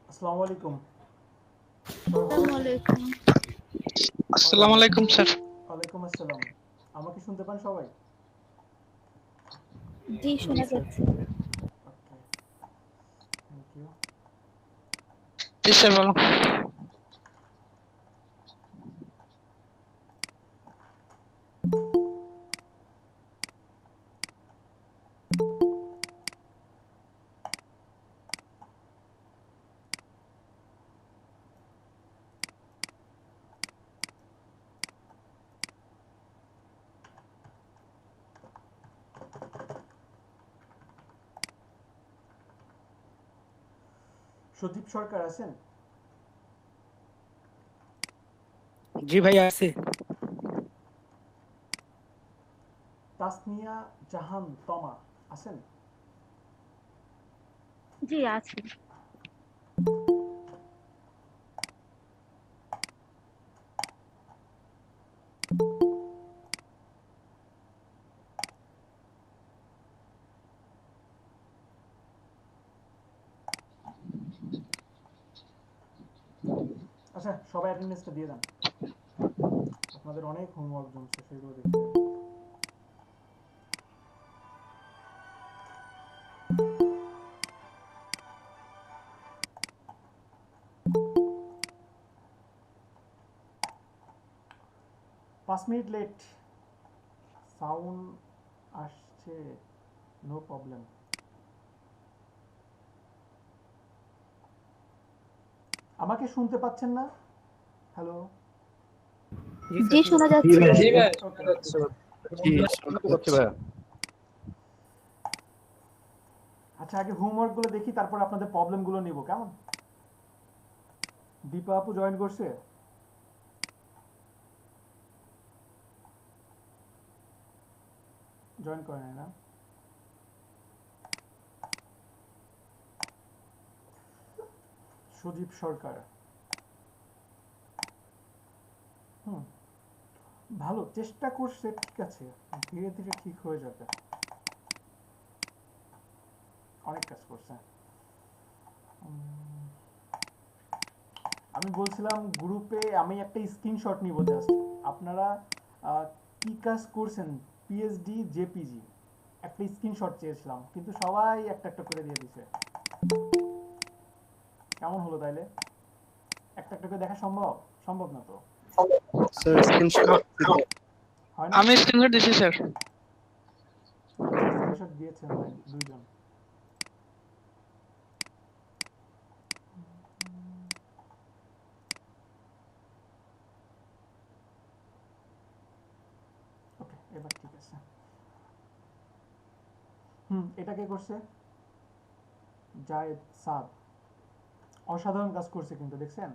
আসসালামু আলাইকুম। আসসালামু আলাইকুম। আসসালামু আলাইকুম স্যার। ওয়ালাইকুম আসসালাম। আমাকে শুনতে পান সবাই? জি, জি শোনা স্যার। যাচ্ছে। ওকে, থ্যাংক ইউ। জি স্যার বলো। সজীব সরকার আছেন? জি ভাই আছে। তাসনিয়া জাহান তমা আছেন? জি, আছে। আচ্ছা, সবাই অ্যাটেন্ডেন্সটা দিয়ে দেন। আপনাদের অনেক হোমওয়ার্ক জমছে, সেগুলো দেখতে হবে। পাঁচ মিনিট লেট, সাউন্ড আসছে, নো প্রবলেম। আমাকে শুনতে পাচ্ছেন না? হ্যালো? জি, শোনা যাচ্ছে। জি ভাই ওকে, জি শুনতে পাচ্ছি ভাইয়া। আচ্ছা আগে হোমওয়ার্কগুলো দেখি, তারপর আপনাদের প্রবলেমগুলো নিব, কেমন? দীপা আপু জয়েন করছে? জয়েন করে নাই না? সুদীপ সরকার, হুম, ভালো চেষ্টা করছে, ঠিক আছে, ধীরে ধীরে ঠিক হয়ে যাবে। অনেক কাজ করছে। আমি বলছিলাম গ্রুপে আমি একটা স্ক্রিনশট নিব জাস্ট। আপনারা কি কাজ করছেন, পিএইচডি জেপিজি, একটা স্ক্রিনশট চেয়েছিলাম, কিন্তু সবাই একটা একটা করে দিয়ে দিছে। কেমন হলো তাইলে? একটা একটা করে দেখা সম্ভব? সম্ভব না তো, স্যার স্ক্রিনশট হয় না? আমি স্ক্রিনশট দিছি স্যার। আচ্ছা, স্ক্রিনশট দিয়েছেন দুইজন। ওকে, এবার ঠিক আছে। এটা কে করছে? জায়েদ সাদ। অসাধারণ কাজ করছে কিন্তু, দেখছেন?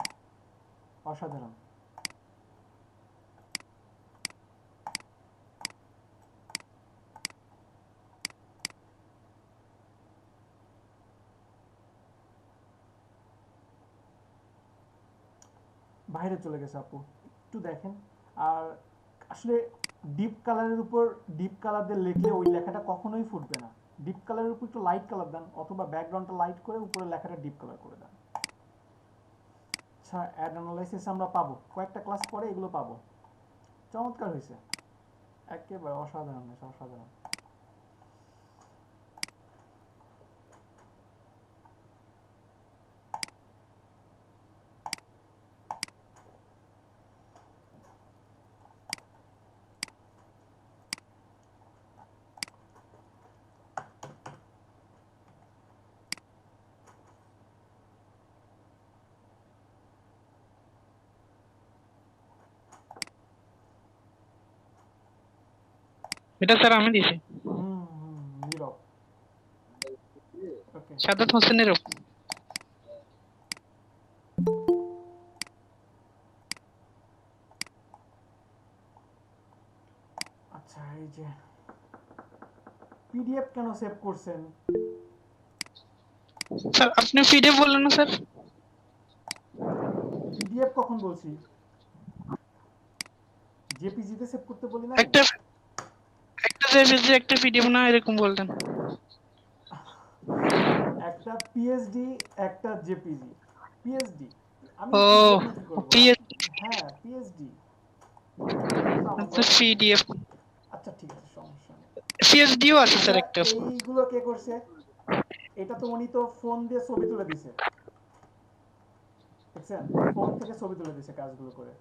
অসাধারণ। বাইরে চলে গেছে আপু, একটু দেখেন। আর আসলে ডিপ কালারের উপর ডিপ কালার দিয়ে লিখলে ওই লেখাটা কখনোই ফুটবে না। ডিপ কালারের উপর একটু লাইট কালার দেন, অথবা ব্যাকগ্রাউন্ডটা লাইট করে উপরে লেখাটা ডিপ কালার করে দেন। আচ্ছা, অ্যাড অ্যানালাইসিস আমরা পাবো, কয়েকটা ক্লাস পরে এগুলো পাবো। চমৎকার হয়েছে, একেবারে অসাধারণ হয়েছে, অসাধারণ। এটা স্যার আমি দিছি। নীরব। ওকে, সাদাত হোসেনের আচ্ছা, এই যে পিডিএফ কেন সেভ করছেন? স্যার আপনি পিডিএফ বললেন না স্যার? পিডিএফ কখন বলছি? জেপিজিতে সেভ করতে বলি নাই? একটা জেপিজি একটা পিডিএফ না এরকম বলতেন। একটা পিএসডি, একটা জেপিজি। পিএসডি আমি ও পিডিএফ নিয়ে কি করবো? পিএস হ্যাঁ, পিএসডি। এটা তো আমার তো দরকার নেই। পিডিএফ আচ্ছা ঠিক আছে, সমস্যা নেই। সিএসডিও আছে আচ্ছা, স্যার একটা। এইগুলো কে করছে? এটা তো উনি তো ফোন দিয়ে ছবি তুলে দিছে, দেখছেন? ফোন থেকে ছবি তুলে দিছে কাজগুলো করে।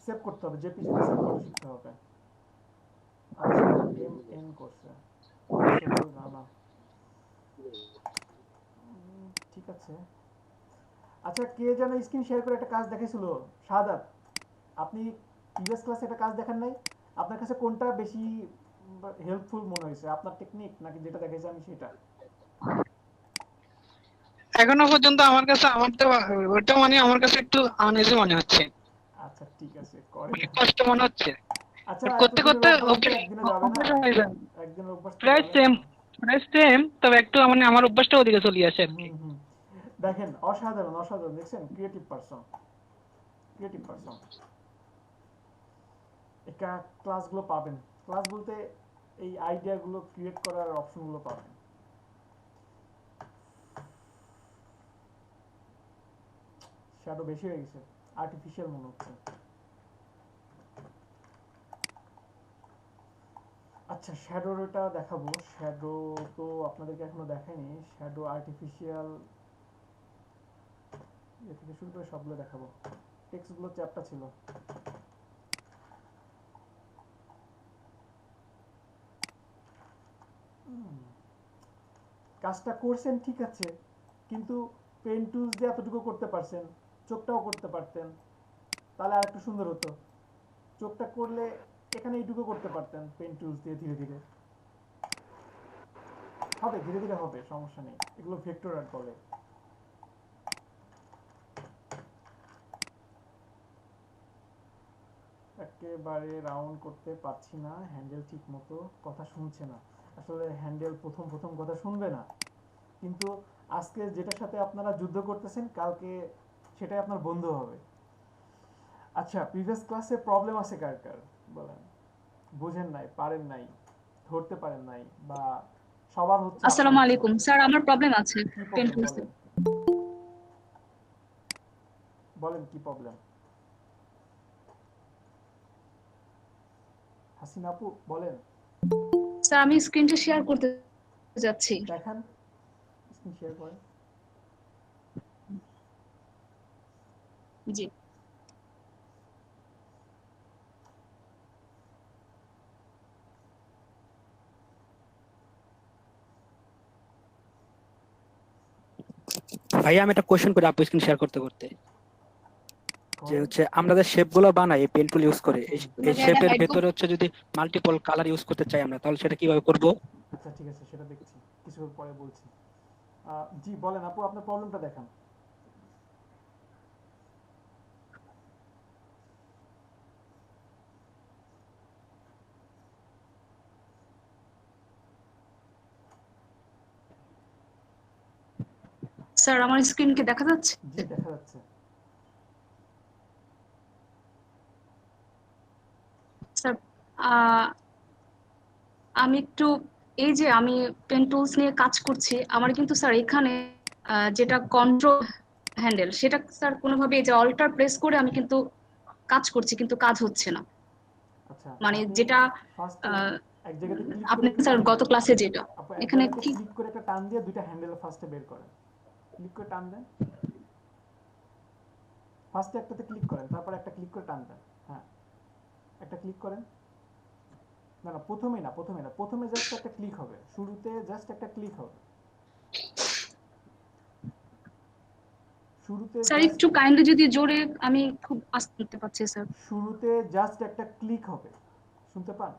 সেভ করতে হবে, জেপিজিতে সেভ করা শিখতে হবে। আচ্ছা, এম এন করছে, ডিসেবল রানা। ঠিক আছে। আচ্ছা, কে যেন স্ক্রিন শেয়ার করে একটা কাজ দেখাইছিল? শাহাদাত, আপনি প্রিভিয়াস ক্লাসে একটা কাজ দেখান নাই? আপনার কাছে কোনটা বেশি হেল্পফুল মনে হয়েছে, আপনার টেকনিক নাকি যেটা দেখাইছি আমি সেটা? এখনো পর্যন্ত আমার কাছে আমারটা ওটা মানে আমার কাছে একটু আনইজি মনে হচ্ছে, আচ্ছা ঠিক আছে, করেন। মানে কষ্ট মনে হচ্ছে। আচ্ছা, করতে এতদিনের করতে অভ্যাস তো অভ্যেস একদিনে যাবে না। অভ্যেস হয়ে যায়। একদিনের অভ্যাস তো প্রায় যাবে সেম, না। প্রায় সেম, তবে একটু মানে আমার অভ্যাসটা ওদিকে চলে আসে আর কি। হুম হুম। দেখেন, অসাধারণ অসাধারণ, দেখছেন? Creative person, creative person. এটা ক্লাসগুলো পাবেন, ক্লাস বলতে এই আইডিয়াগুলো ক্রিয়েট করার অপশনগুলো পাবেন। শ্যাডো বেশি হয়ে গেছে, আর্টিফিশিয়াল মনে হচ্ছে। আচ্ছা, শ্যাডোর ওটা দেখাবো। শ্যাডো তো আপনাদেরকে এখনো দেখাইনি। শ্যাডো আর্টিফিশিয়াল এ থেকে শুরু করে সবগুলো দেখাবো। টেক্সটগুলো চ্যাপ্টার ছিল। কাজটা করছেন ঠিক আছে, কিন্তু পেন টুলস দিয়ে এতটুকু করতে পারছেন, চোখটাও করতে পারতেন, তাহলে আর একটু সুন্দর হতো। চোখটা করলে এখানে এইটুকু করতে পারতেন পেন টুলস দিয়ে। ধীরে ধীরে হবে, ধীরে ধীরে হবে, সমস্যা নেই। এগুলো ভেক্টর আর্ট বলে। একেবারে রাউন্ড করতে পারছি না, হ্যান্ডেল ঠিক মতো কথা শুনছে না। আসলে হ্যান্ডেল প্রথম প্রথম কথা শুনবে না, কিন্তু আজকে যেটার সাথে আপনারা যুদ্ধ করতেছেন, কালকে সেটাই আপনার বন্ধু হবে। আচ্ছা, প্রিভিয়াস ক্লাসে প্রবলেম আছে কার কার বলেন? বুঝেন নাই, পারেন নাই, ধরতে পারেন নাই, বা সবার হচ্ছে আপনার আসসালামু হচ্ছে আলাইকুম না? স্যার, আমার প্রবলেম আছে কি পেন প্রবলেম টুলসে। বলেন? বলেন কি প্রবলেম? হাসিনা আপু বলেন। স্যার আমি স্ক্রিনটা শেয়ার করতে যাচ্ছি। দেখান, স্ক্রিন শেয়ার করেন। জি ভাইয়া আমি একটা কোশ্চেন করে আপু স্ক্রিন শেয়ার করতে করতে, যে করেন। হচ্ছে আমরা যে শেপ গুলো বানাই এই পেন টুল ইউজ করে, এই ওনাকে একটা শেপের হাইড ভেতরে হচ্ছে যদি মাল্টিপল কালার ইউজ করতে চাই আমরা, তাহলে সেটা কিভাবে করব? আচ্ছা ঠিক আছে, সেটা দেখছি, কিছু পরে বলছি। জি বলেন আপু, আপনার প্রবলেমটা দেখান। স্যার আমার স্ক্রিন কি দেখা যাচ্ছে? জি দেখা যাচ্ছে। স্যার আমি একটু, এই যে আমি পেন টুলস নিয়ে কাজ করছি, আমার কিন্তু স্যার এখানে যেটা কন্ট্রোল হ্যান্ডেল, সেটা স্যার কোনোভাবে এই যে অল্টার প্রেস করে আমি কিন্তু কাজ করছি, কিন্তু কাজ হচ্ছে না। আচ্ছা, মানে আপনি যেটা ফার্স্টে আহ, এক জায়গাতে ক্লিক করে আপনি একটু স্যার টান গত দেন। ক্লাসে যেটা আপনি এক এখানে জায়গাতে কি ক্লিক করে একটা টান দিয়ে দুইটা হ্যান্ডেল ফার্স্টে বের করেন। ক্লিক করে টান দেন। ফার্স্টে একটাতে ক্লিক করেন, তারপর একটা ক্লিক করে টান দেন। হ্যাঁ, একটা ক্লিক করেন। না না, প্রথমে না, প্রথমে না, প্রথমে জাস্ট একটা ক্লিক হবে, শুরুতে জাস্ট একটা ক্লিক হবে। শুরুতে স্যার জাস্ট, একটু কাইন্ডলি যদি জোরে, আমি খুব আস্তে করতে পারছি স্যার। শুরুতে জাস্ট একটা ক্লিক হবে, শুনতে পান?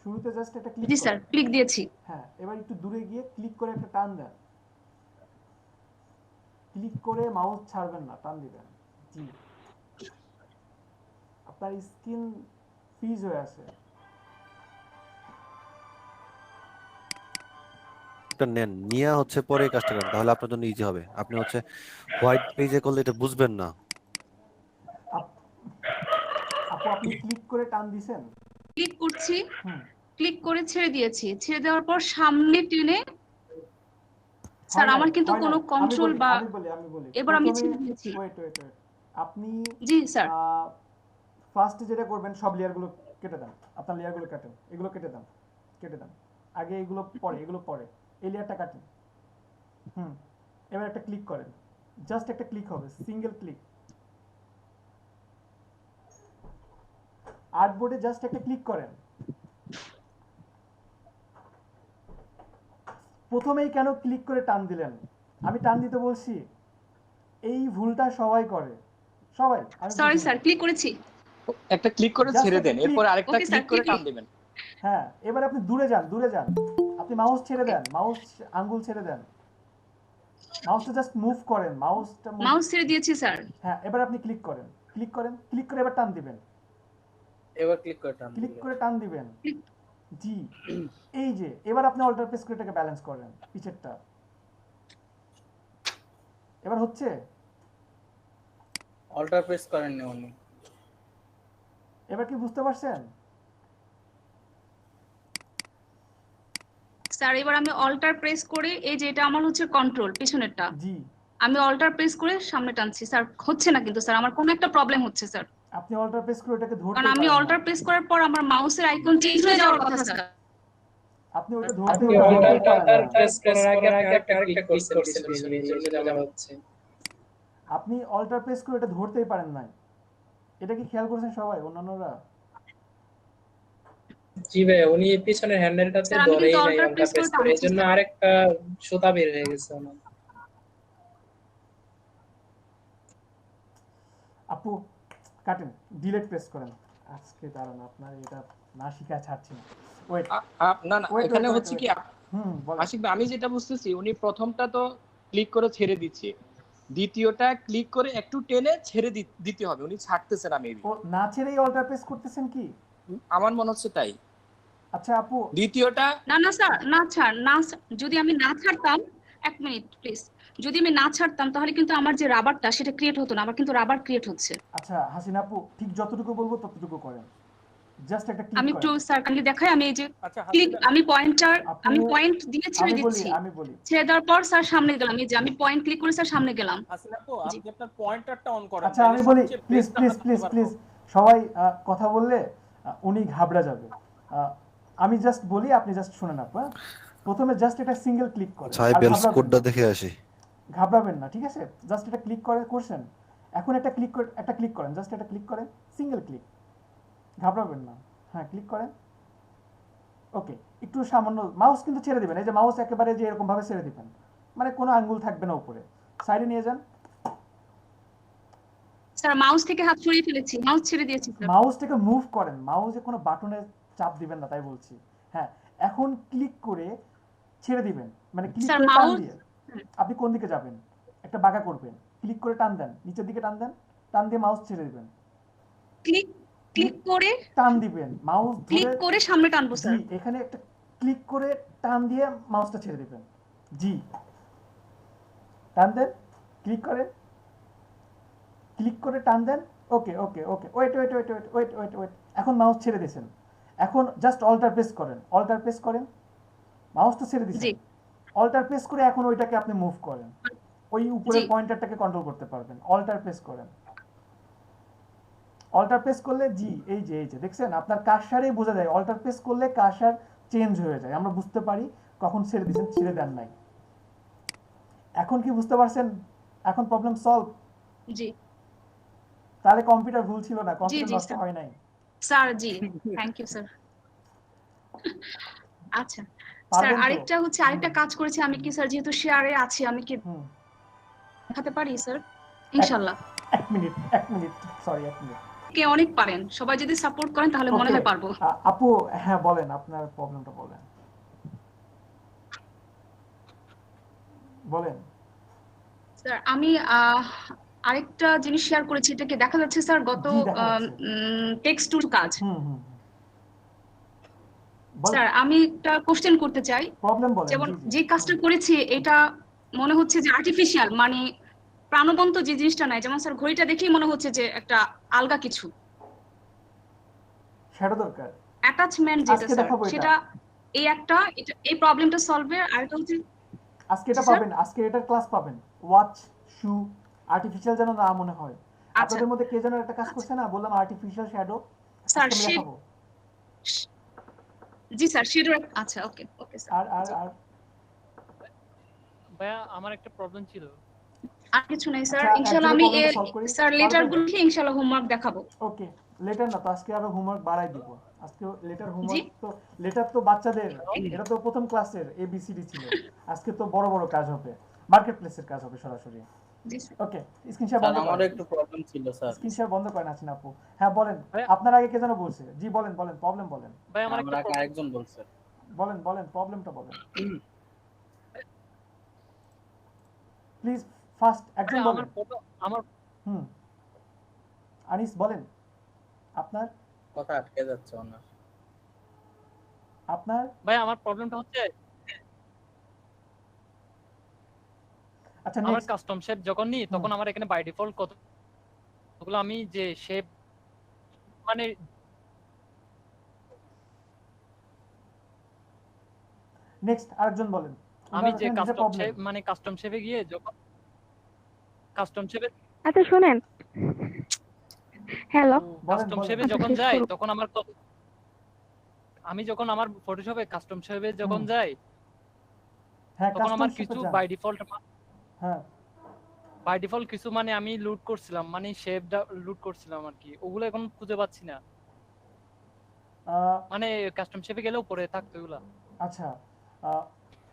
শুরুতে জাস্ট একটা ক্লিক জি স্যার, করেন। ক্লিক দিয়েছি। হ্যাঁ, এবার একটু দূরে গিয়ে ক্লিক করে একটা টান দেন। ক্লিক করে মাউস ছাড়বেন না, টান দিবেন। জি, আপনার স্ক্রিন ফ্রিজ হয়ে আছে। এটা নেন, নিয়ে হচ্ছে পরে এই কাজটা করেন, তাহলে আপনার জন্য ইজি হবে। আপনি হচ্ছে হোয়াইট পেজে করলে এটা বুঝবেন না। আপ- আপু আপনি ক্লিক করে টান দিছেন? ক্লিক করছি, হুম, ক্লিক করে ছেড়ে দিয়েছি, ছেড়ে দেওয়ার পর সামনে টেনে স্যার হয় নাই, আমার কিন্তু হয় কোনো নাই। কন্ট্রোল বা আমি বলি। এবার আমি ছেড়ে দিয়েছি। ওয়েট। আপনি জি স্যার। ফার্স্টে যেটা করবেন, সব লেয়ারগুলো কেটে দেন। আপনার লেয়ারগুলো কাটেন, এগুলো কেটে দেন। আগে এগুলো পরে, এই লেয়ারটা কাটেন। হুম, এবার একটা ক্লিক করেন, জাস্ট একটা ক্লিক হবে, সিঙ্গেল ক্লিক। আর্টবোর্ডে জাস্ট একটা ক্লিক করেন। প্রথমেই কেন ক্লিক করে টান দিলেন? আমি টান দিতে বলছি? এই ভুলটা সবাই করে, সবাই। আমি সরি বুঝি না। স্যার, ক্লিক করেছি। একটা ক্লিক করে জাস্ট ছেড়ে একটা দেন, ক্লিক। এরপর আরেকটা ওকে স্যার, ক্লিক করে টান ক্লিক। দিবেন। হ্যাঁ, এবার আপনি দূরে যান। আপনি মাউস ছেড়ে দেন, মাউস আঙ্গুল ছেড়ে দেন, মাউসটা জাস্ট মুভ করেন, মাউসটা মুভ। মাউস ছেড়ে দিয়েছি স্যার। হ্যাঁ, এবার আপনি ক্লিক করেন, ক্লিক করে এবার টান দিবেন, এবার ক্লিক করে টান ক্লিক দিলে। করে টান দিবেন। জি, এই যে এবার আপনি অল্টার প্রেস করে এটাকে ব্যালেন্স করেন, পিছেরটা। এবার হচ্ছে? অল্টার প্রেস করেননি উনি। এবার কি বুঝতে পারছেন? স্যার এবার আমি অল্টার প্রেস করে, এই যে এটা আমার হচ্ছে কন্ট্রোল পিছনেরটা, জি, আমি অল্টার প্রেস করে সামনে টানছি স্যার, হচ্ছে না কিন্তু স্যার, আমার কোনো একটা প্রবলেম হচ্ছে স্যার। আপনি অল্টার প্রেস করে এটাকে ধরতে কারণ আমি পারেন অল্টার না। প্রেস করার পর আমার মাউসের আইকন চেঞ্জ হয়ে যাওয়ার কথা স্যার। আপনি ওটা আপনি ধরতেও পারেন অল্টার না। প্রেস করার আগে আপনি আরেকটা ক্লিক করছেন পিছনে, এই জন্য যা হচ্ছে। আপনি অল্টার প্রেস করে এটা ধরতেই পারেন নাই। এটা কি খেয়াল করেছেন সবাই, অন্যান্যরা? জি ভাই, উনি পিছনের হ্যান্ডেলটাতে স্যার আমি ধরেই কিন্তু নাই অল্টার অল্টার প্রেস প্রেস করে করে, এই টানছি জন্য স্যার। আরেকটা সুতা বের হয়ে গেছে ওনার। আপু কাটেন, ডিলেট প্রেস করেন। আজকে দাঁড়ান, আপনার এটা না শিখা ছাড়ছি না। ওয়েট, না না, Wait, এখানে wait, হচ্ছে wait, কি বলেন। আশিক ভাই, আমি যেটা বুঝতেছি উনি প্রথমটা তো ক্লিক করে ছেড়ে দিচ্ছে, দ্বিতীয়টা ক্লিক করে একটু টেনে ছেড়ে দিতে হবে, উনি ছাড়তেছে না মেবি। ও না ছেড়েই অল্টার প্রেস করতেছেন কি? আমার মনে হচ্ছে তাই। আচ্ছা আপু, দ্বিতীয়টা না না স্যার, যদি আমি না ছাড়তাম, এক মিনিট প্লিজ, যদি আমি না ছাড়তাম তাহলে কিন্তু আমার যে রাবারটা সেটা ক্রিয়েট হতো না, আমার কিন্তু রাবার ক্রিয়েট হচ্ছে। আচ্ছা হাসিনা আপু, ঠিক যতটুকু বলবো ততটুকু করেন, জাস্ট একটা ক্লিক আমি একটু করেন। স্যার কাইন্ডলি দেখাই, আমি এই যে আচ্ছা ক্লিক, আমি আপু, আমি পয়েন্ট দিয়ে ছেড়ে দিচ্ছি, আমি বলি ছেড়ে দেওয়ার পর স্যার সামনে গেলাম, এই যে আমি পয়েন্ট ক্লিক করে স্যার সামনে গেলাম। হাসিনা আপু, জি। আপনি আপনার পয়েন্টারটা অন করেন। আচ্ছা আমি বলি, প্লিজ সবাই কথা বললে উনি ঘাবড়া যাবে। আমি জাস্ট বলি, আপনি জাস্ট শুনেন আপু। প্রথমে জাস্ট এটা সিঙ্গেল ক্লিক করেন, আর সাইবেলস ঘাবড়াবেন কোডটা না। দেখে আসি। ঘাবড়াবেন না, ঠিক আছে? জাস্ট এটা করছেন। এখন একটা ক্লিক করেন, জাস্ট এটা ক্লিক করেন, সিঙ্গেল ক্লিক। ঘাবড়াবেন না। হ্যাঁ, ক্লিক করেন। ওকে, একটু সামান্য মাউস কিন্তু ছেড়ে দিবেন, এই যে মাউস একেবারে যে এরকম ভাবে ছেড়ে দিবেন, মানে কোনো আঙ্গুল থাকবে না উপরে। সাইডে নিয়ে যান। স্যার মাউস থেকে হাত সরিয়ে ফেলেছি, মাউস ছেড়ে দিয়েছি স্যার। মাউসটাকে মুভ করেন, মাউসে কোনো বাটনে চাপ দিবেন না, তাই বলছি। হ্যাঁ, এখন ক্লিক করে ছেড়ে দিবেন, মানে ক্লিক স্যার করে টান মাউস, দিয়ে। আপনি কোন দিকে যাবেন? একটা বাঁকা করবেন, ক্লিক করে টান দেন, নিচের দিকে টান দেন, টান দিয়ে মাউস ছেড়ে দিবেন। ক্লিক করে টান দিবেন, মাউস ক্লিক ধরে। করে সামনে টানবো জি, স্যার। এখানে একটা ক্লিক করে টান দিয়ে মাউসটা ছেড়ে দিবেন। জি, টান দেন, ক্লিক করে টান দেন। ওকে, ওয়েট। এখন মাউস ছেড়ে দিয়েছেন, এখন জাস্ট অল্টার প্রেস করেন, মাউসটা ছেড়ে জি দিয়েছেন, অল্টার প্রেস করে এখন ওইটাকে আপনি মুভ করেন, ওই উপরের জি। পয়েন্টারটাকে কন্ট্রোল করতে পারবেন। অল্টার প্রেস করেন, অল্টার প্রেস করলে জি, এই যে দেখছেন, আপনার কার্সারেই বোঝা যায়, অল্টার প্রেস করলে কার্সার চেঞ্জ হয়ে যায়, আমরা বুঝতে পারি কখন ছেড়ে দিয়েছেন, ছেড়ে দেন নাই। এখন কি বুঝতে পারছেন? এখন প্রবলেম সলভ। জি তাহলে কম্পিউটার ভুল ছিল না, কম্পিউটার জি নষ্ট স্যার। হয় নাই। Sir ji, thank you sir. আচ্ছা স্যার, পারবেন তো? আরেকটা কাজ করেছি আমি, কি স্যার যেহেতু শেয়ারে আছি আমি কি হুম, দেখাতে পারি স্যার? ইনশাআল্লাহ। এক মিনিট, সরি, 1 মিনিট। কে অনেক পারেন, সবাই যদি সাপোর্ট করেন তাহলে মনে Okay, হয় পারবো। আপু হ্যাঁ বলেন, আপনার প্রবলেমটা বলেন। স্যার আমি আরেকটা জিনিস শেয়ার করেছি, এটা কি দেখা যাচ্ছে স্যার? গত জি, দেখা যাচ্ছে। টেক্সট টুল কাজ। হুম, স্যার আমি একটা কোশ্চেন করতে চাই, প্রবলেম বলেন। যেমন জি, যে কাজটা করেছি এটা মনে হচ্ছে যে আর্টিফিশিয়াল, মানে প্রাণবন্ত যে জিনিসটা নাই, যেমন স্যার ঘড়িটা দেখেই মনে হচ্ছে যে একটা আলগা কিছু। শ্যাডো দরকার। অ্যাটাচমেন্ট যেটা আজকে স্যার দেখাবো এটা। সেটা এই একটা এই প্রবলেমটা সলভের আর এটা হচ্ছে আজকে এটা জি, স্যার? পাবেন, আজকে এটার ক্লাস পাবেন। ওয়াচ, শু, আর্টিফিশিয়াল যেন না মনে হয়। আচ্ছা আপনাদের মধ্যে কে যেন একটা কাজ করছে না, বললাম আর্টিফিশিয়াল শ্যাডো, স্যার আজকে আমি সে দেখাবো। জি স্যার সেটা আচ্ছা ওকে ওকে স্যার আর আর জি। আর ভাইয়া আমার একটা প্রবলেম ছিল। আর কিছু নাই স্যার আচ্ছা, ইনশাআল্লাহ একজনের আমি প্রবলেমটা সলভ করি। স্যার লেটার গুলো ইনশাআল্লাহ হোমওয়ার্ক দেখাবো। ওকে, লেটার না তো, আজকে আরো হোমওয়ার্ক বাড়াই দিব। আজকে লেটার জি হোমওয়ার্ক তো, লেটার তো বাচ্চাদের, এটা তো প্রথম ক্লাসের এবিসিডি ছিল। আজকে তো বড় বড় কাজ হবে, মার্কেট প্লেসের কাজ হবে সরাসরি। জি sir okay, screen share sir বন্ধ আমার করেন। একটু প্রবলেম ছিল স্যার। স্ক্রিন শেয়ার বন্ধ করেন আছেন আপু। হ্যাঁ বলেন, ভাইয়া আপনার আগে কে যেন বলছে। জি বলেন বলেন, প্রবলেম বলেন। ভাই আমার আমার একটা আগে আরেকজন বলছে। বলেন বলেন, প্রবলেমটা বলেন প্লিজ। ফার্স্ট একজন ভাইয়া, বলেন। আমার হুম, আনিস বলেন আপনার কথা আটকে যাচ্ছে ওনার। আপনার ভাই আমার প্রবলেমটা হচ্ছে আচ্ছা আমার নেক্সট। কাস্টম শেপ যখন নিই তখন আমার এখানে বাই ডিফল্ট কতগুলো আমি যে শেপ মানে নেক্সট আরেকজন বলেন। আমি ওনার যে এখানে নিজের কাস্টম প্রবলেম। শেপ মানে কাস্টম শেপে গিয়ে যখন কাস্টম শেপে আচ্ছা শোনেন, হ্যালো, বলেন কাস্টম বলেন। শেপে আচ্ছা, যখন শেষ যাই করুন। তখন আমি যখন আমার ফটোশপে কাস্টম শেপে যখন হুম। যাই হ্যাঁ তখন কাস্টম আমার শেপে কিছু যান। হ্যাঁ বাই ডিফল্ট কিছু মানে আমি লুট করছিলাম মানে শেপটা লুট করছিলাম আর কি, ওগুলো এখন খুঁজে পাচ্ছি না। মানে কাস্টম শেপে গেলেও পরে থাকতো ওগুলা। আচ্ছা,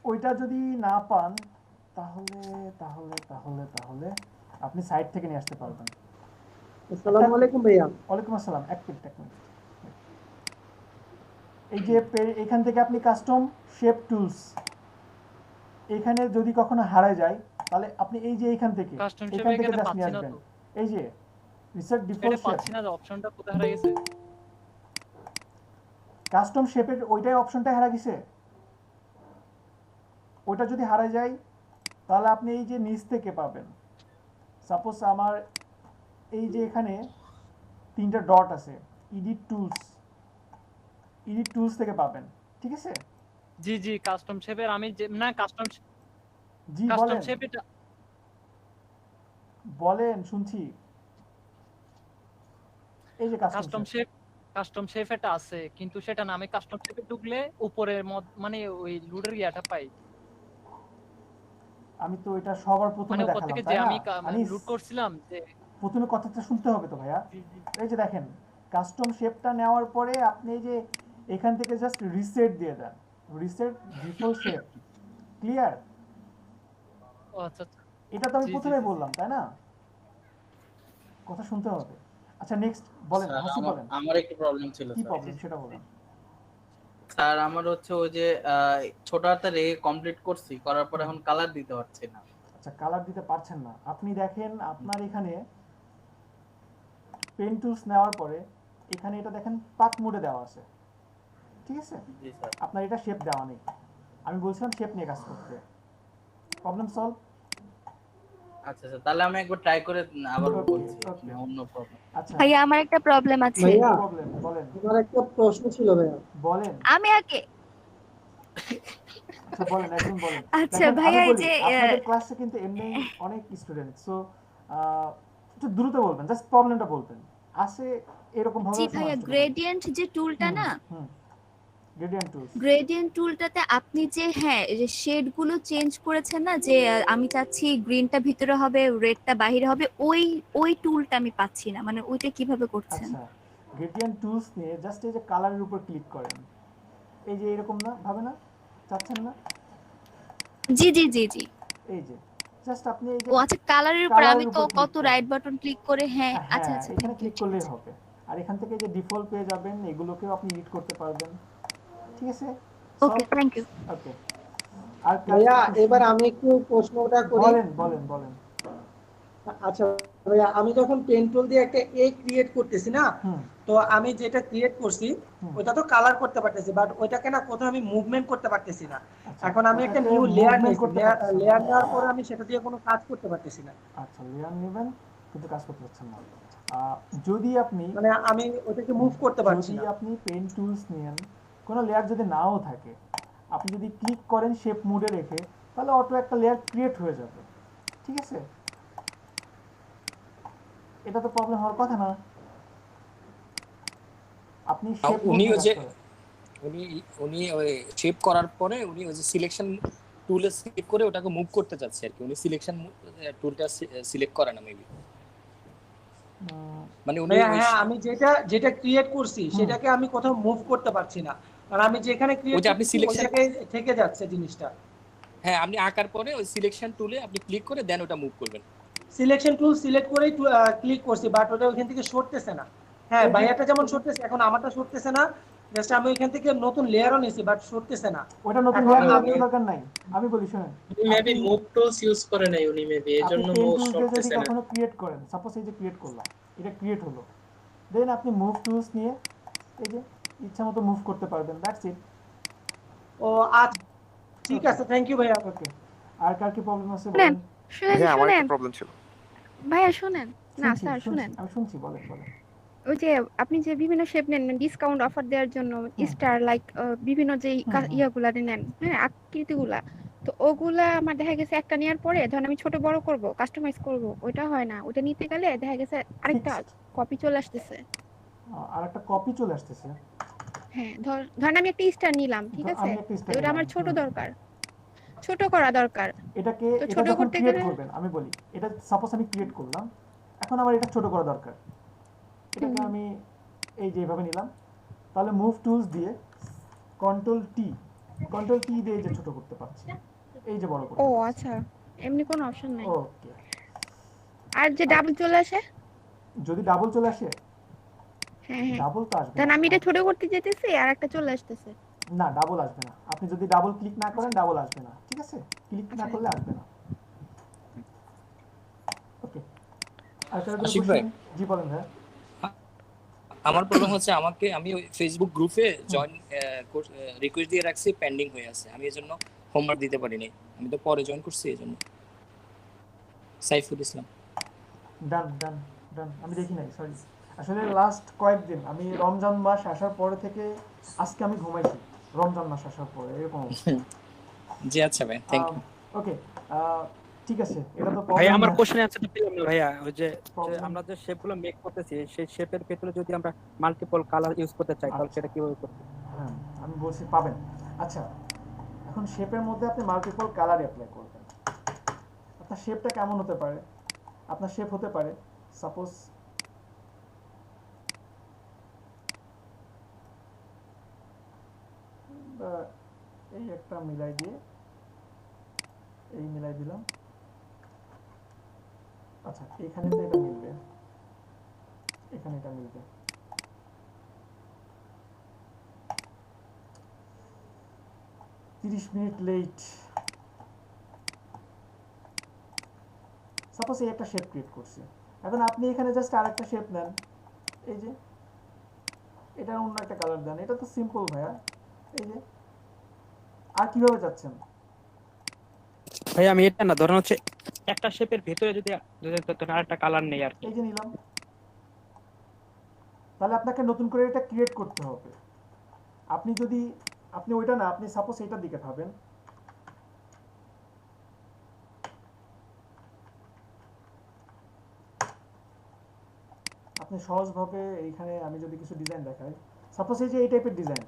ওইটা যদি না পান তাহলে তাহলে তাহলে তাহলে আপনি সাইট থেকে নিয়ে আসতে পারবেন। আসসালামু আলাইকুম ভাইয়া। ওয়ালাইকুম আসসালাম। এক মিনিট এক মিনিট। এই যে এখান থেকে আপনি কাস্টম শেপ টুলস, এখানে যদি কখনো হারায় যায় তাহলে আপনি এই যে এখান থেকে কাস্টম এখান শেপে থেকে এখানে জাস্ট নিয়ে পাচ্ছি না আসবেন। তো, এই যে রিসেট এটা ডিফল্ট শেপ, পাচ্ছি না, অপশনটা কোথায় হারিয়ে গেছে? কাস্টম শেপের ওইটাই অপশনটা হারা গেছে। ওইটা যদি হারায় যায় তাহলে আপনি এই যে নিচ থেকে পাবেন। সাপোজ আমার এই যে এখানে তিনটা ডট আছে, এডিট টুলস থেকে পাবেন, ঠিক আছে? জি জি কাস্টম শেপের আমি যে না কাস্টম জি কাস্টম বলেন শেপ এটা বলেন শুনছি। এই যে কাস্টম শেপ এটা আছে কিন্তু সেটা না, আমি কাস্টম শেপে ঢুকলে উপরের মানে ওই লুডের ইয়াটা পাই, আমি তো এটা সবার মানে প্রথমে উপর দেখালাম থেকে যে তাই না? আমি আনিস, লুট করছিলাম যে প্রথমে কথাটা শুনতে হবে তো ভাইয়া। এই যে দেখেন কাস্টম শেপটা নেওয়ার পরে আপনি এই যে এখান থেকে জাস্ট রিসেট দিয়ে দেন, রিসেট ডিফল্ট শেপ। ক্লিয়ার? ও আচ্ছা আচ্ছা এটা তো আমি জি, জি, প্রথমেই জি। বললাম তাই না? কথা শুনতে হবে। আচ্ছা নেক্সট বলেন, স্যার হাসি বলেন আমার একটু প্রবলেম ছিল কি স্যার। প্রবলেম সেটা বলেন। স্যার আমার হচ্ছে ওই যে ছোট হাতের রেখে কমপ্লিট করছি, করার পর এখন কালার দিতে পারছি না। আচ্ছা কালার দিতে পারছেন না। আপনি দেখেন আপনার এখানে পেন টুলস নেওয়ার পরে এখানে এটা দেখেন পাথ মোডে দেওয়া আছে, ঠিক আছে? জি স্যার। আপনার এটা শেপ দেওয়া নেই। আমি বলছিলাম শেপ নিয়ে কাজ করতে। Problem solve. আচ্ছা স্যার, তাহলে আমি একবার ট্রাই করে আবার Okay, বলছি okay. অন্য প্রবলেম। আচ্ছা ভাইয়া আমার একটা প্রবলেম আছে। ভাইয়া প্রবলেম বলেন আমার একটা প্রশ্ন ছিল ভাইয়া। বলেন। আমি আগে আচ্ছা বলেন, একদম বলেন। আচ্ছা দেখেন, আমি ভাইয়া, এই বলি, যে আপনাদের ক্লাসে কিন্তু এমনি অনেক স্টুডেন্ট, সো একটু দ্রুত বলবেন, জাস্ট প্রবলেমটা বলবেন। আসে এরকম ভাবে জি ভাইয়া, গ্রেডিয়েন্ট যে টুলটা না, গ্রেডিয়েন্ট টুলস। গ্রেডিয়েন্ট টুলটাতে আপনি যে হ্যাঁ যে শেড গুলো চেঞ্জ করেছেন না, যে আমি চাচ্ছি গ্রিনটা ভিতরে হবে রেডটা বাইরে হবে, ওই টুলটা আমি পাচ্ছি না, মানে ওইটা কিভাবে করছেন? আচ্ছা গ্রেডিয়েন্ট টুলস নিয়ে জাস্ট এই যে কালারের উপর ক্লিক করেন, এই যে এরকম না ভাবে না, চাচ্ছেন না? জি জি জি জি। এই যে জাস্ট আপনি এই যে ও আচ্ছা, কালারের উপর আমি তো উপর কত click রাইট বাটন ক্লিক করে হ্যাঁ হ্যাঁ, আচ্ছা আচ্ছা এখানে ক্লিক করলেই হবে। আর এখান থেকে যে ডিফল্ট পেয়ে যাবেন, এগুলোকেও আপনি এডিট করতে পারবেন, ঠিক আছে? ওকে, থ্যাংক ইউ। ওকে। আর ভাইয়া এবার আমি একটু প্রশ্নটা করি। বলেন বলেন বলেন। আচ্ছা ভাইয়া, আমি যখন পেন টুল দিয়ে একটা এ ক্রিয়েট করতেছি না, হুম তো আমি যেটা ক্রিয়েট করছি ওটা তো কালার করতে পারতেছি, বাট ওইটাকে না কোথাও আমি মুভমেন্ট করতে পারতেছি না। আচ্ছা, এখন আমি একটা ওটাকে নিউ লেয়ার movement নিয়েছি, করতে পারছেন না। লেয়ার নেওয়ার পর আমি সেটা দিয়ে কোনো কাজ করতে পারতেছি না। আচ্ছা লেয়ার নেবেন কিন্তু কাজ করতে পারছেন না। যদি আপনি মানে আমি ওটাকে মুভ করতে পারছি যদি না। আপনি পেন টুলস নেন, কোনো লেয়ার যদি নাও থাকে, আপনি যদি ক্লিক করেন শেপ মুডে রেখে, তাহলে অটো একটা লেয়ার ক্রিয়েট হয়ে যাবে। ঠিক আছে, এটা তো প্রবলেম হওয়ার কথা না। আপনি শেপ উনি মুডে ওই যে রাখতে উনি ওই শেপ করার পরে উনি ওই যে সিলেকশন টুলে সিলেক্ট করে ওটাকে মুভ করতে চাচ্ছে আর কি। উনি সিলেকশন টুলটা সিলেক্ট করে না মেবি, মানে উনি হ্যাঁ, আমি যেটা ক্রিয়েট করছি সেটাকে আমি কোথাও মুভ করতে পারছি না, কারণ আমি যেখানে ক্রিয়েট ওই যে আপনি করছি ওই সিলেকশন, জায়গায় থেকে যাচ্ছে জিনিসটা। হ্যাঁ আপনি আঁকার পরে ওই সিলেকশন টুলে আপনি ক্লিক করে দেন ওটা মুভ করবেন। সিলেকশন টুল সিলেক্ট করেই ক্লিক করছি, বাট ওটা ওইখান থেকে সরতেছে না। হ্যাঁ, ভাইয়াটা যেমন সরতেছে, এখন আমারটা সরতেছে না। জাস্ট আমি ওইখান থেকে নতুন লেয়ারও নিয়েছি, বাট সরতেছে না। ওটা নতুন এখন লেয়ার আমি দরকার নাই। আমি বলি শুনেন, মেবি মুভ টুলস ইউজ করে নাই উনি, মেবি এজন্য আপনি পেন মুভ টুলস দিয়ে যদি করতেছে না। কখনো ক্রিয়েট করেন, সাপোজ এই যে ক্রিয়েট করলাম, এটা ক্রিয়েট হলো, দেন আপনি মুভ টুলস নিয়ে এই যে ইচ্ছা মতো মুভ করতে পারবেন, দ্যাটস ইট। ও আচ্ছা, ঠিক আছে, থ্যাংক ইউ ভাইয়া। ওকে, আর কার কি প্রবলেম আছে শুনেন বলেন? শুনেন আমার শুনেন একটা প্রবলেম ছিল। ভাইয়া শুনেন না শুনছি, স্যার শুনছি, শুনেন, আমি শুনছি, বলেন বলেন। ওই যে আপনি যে বিভিন্ন শেপ নেন ডিসকাউন্ট অফার দেওয়ার জন্য, স্টার লাইক বিভিন্ন যে ইয়াগুলা নেন, হ্যাঁ আকৃতিগুলা, তো ওগুলা আমার দেখা গেছে একটা নেওয়ার পরে ধরেন আমি ছোট বড় করব, কাস্টমাইজ করব, ওইটা হয় না। ওটা নিতে গেলে দেখা গেছে আরেকটা কপি চলে আসতেছে। আর একটা কপি চলে আসতেছে। হ্যাঁ ধরেন আমি একটা স্টার নিলাম, ঠিক আছে, আমি একটা স্টার ওটা আমার ছোট দরকার, ছোট করা দরকার। এটাকে তো এটা ছোট যখন করতে ক্রিয়েট গেলে করবেন, আমি বলি এটা সাপোজ আমি ক্রিয়েট করলাম, এখন আমার এটা ছোট করা দরকার, এটাকে আমি এই যে এইভাবে নিলাম, তাহলে মুভ টুলস দিয়ে কন্ট্রোল টি দিয়ে এই যে ছোট করতে পারছি, এই যে বড় করতে ও পারছি। আচ্ছা, এমনি কোনো অপশন নাই। ওকে, আর যে ডাবল চলে আসে, যদি ডাবল চলে আসে, হ্যাঁ হ্যাঁ, ডাবল তো আসবে ধরেন না। আমি এটা ছোট করতে যেতেছি আর একটা চলে আসতেছে। না, ডাবল আসবে না। আপনি যদি ডাবল ক্লিক না করেন ডাবল আসবে না, ঠিক আছে, ক্লিক না করলে আসবে না। ওকে, আর কারো কোনো আশিক ভাই, কোশ্চেন? জি বলেন ভাই। আমার প্রবলেম হচ্ছে আমি ওই ফেসবুক গ্রুপে জয়েন রিকোয়েস্ট দিয়ে রাখছি, পেন্ডিং হয়ে আছে। আমি এজন্য হোমওয়ার্ক দিতে পারি নাই, আমি তো পরে জয়েন করছি এজন্য। সাইফুল ইসলাম। ডান ডান ডান, আমি দেখি নাই, সরি। আসলে লাস্ট কয়েকদিন আমি রমজান মাস আসার পরে থেকে আজকে আমি ঘুমাইছি, রমজান মাস আসার পরে এরকম। জি আচ্ছা ভাই, থ্যাংক ইউ। ওকে, ঠিক আছে, এটা তো ভাই আমার প্রবলেম। কোশ্চেন অ্যান্সারটা পেলাম না ভাইয়া। ওই যে আমরা যে শেপগুলো মেক করতেছি, সেই শেপের ভিতরে যদি আমরা মাল্টিপল কালার ইউজ করতে চাই, তাহলে সেটা কিভাবে করতে? হ্যাঁ, আমি বলছি পাবেন। আচ্ছা, এখন শেপের মধ্যে আপনি মাল্টিপল কালার অ্যাপ্লাই করবেন। আপনার শেপটা কেমন হতে পারে? আপনার শেপ হতে পারে সাপোজ এই একটা মিলাই দিয়ে এই মিলাই দিলাম। আচ্ছা, এখানে তো এটা মিলবে, এখানে এটা মিলবে। Minute late. সাপোজ এই একটা শেপ ক্রিয়েট করছি, এখন আপনি এখানে জাস্ট আরেকটা শেপ নেন, এই যে এটা অন্য একটা কালার দেন। এটা তো সিম্পল ভাইয়া। এই যে আর কিভাবে যাচ্ছেন ভাই? আমি এটা না, ধরেন হচ্ছে একটা শেপের ভিতরে যদি আরেকটা কালার নেই আর কি। এই যে নিলাম, তাহলে আপনাকে নতুন করে এটা ক্রিয়েট করতে হবে। আপনি ওইটা না, আপনি সাপোজ এটার দিকে ভাবেন, আপনি সহজভাবে এইখানে আমি যদি কিছু ডিজাইন দেখাই, সাপোজ এই যে এই টাইপের ডিজাইন,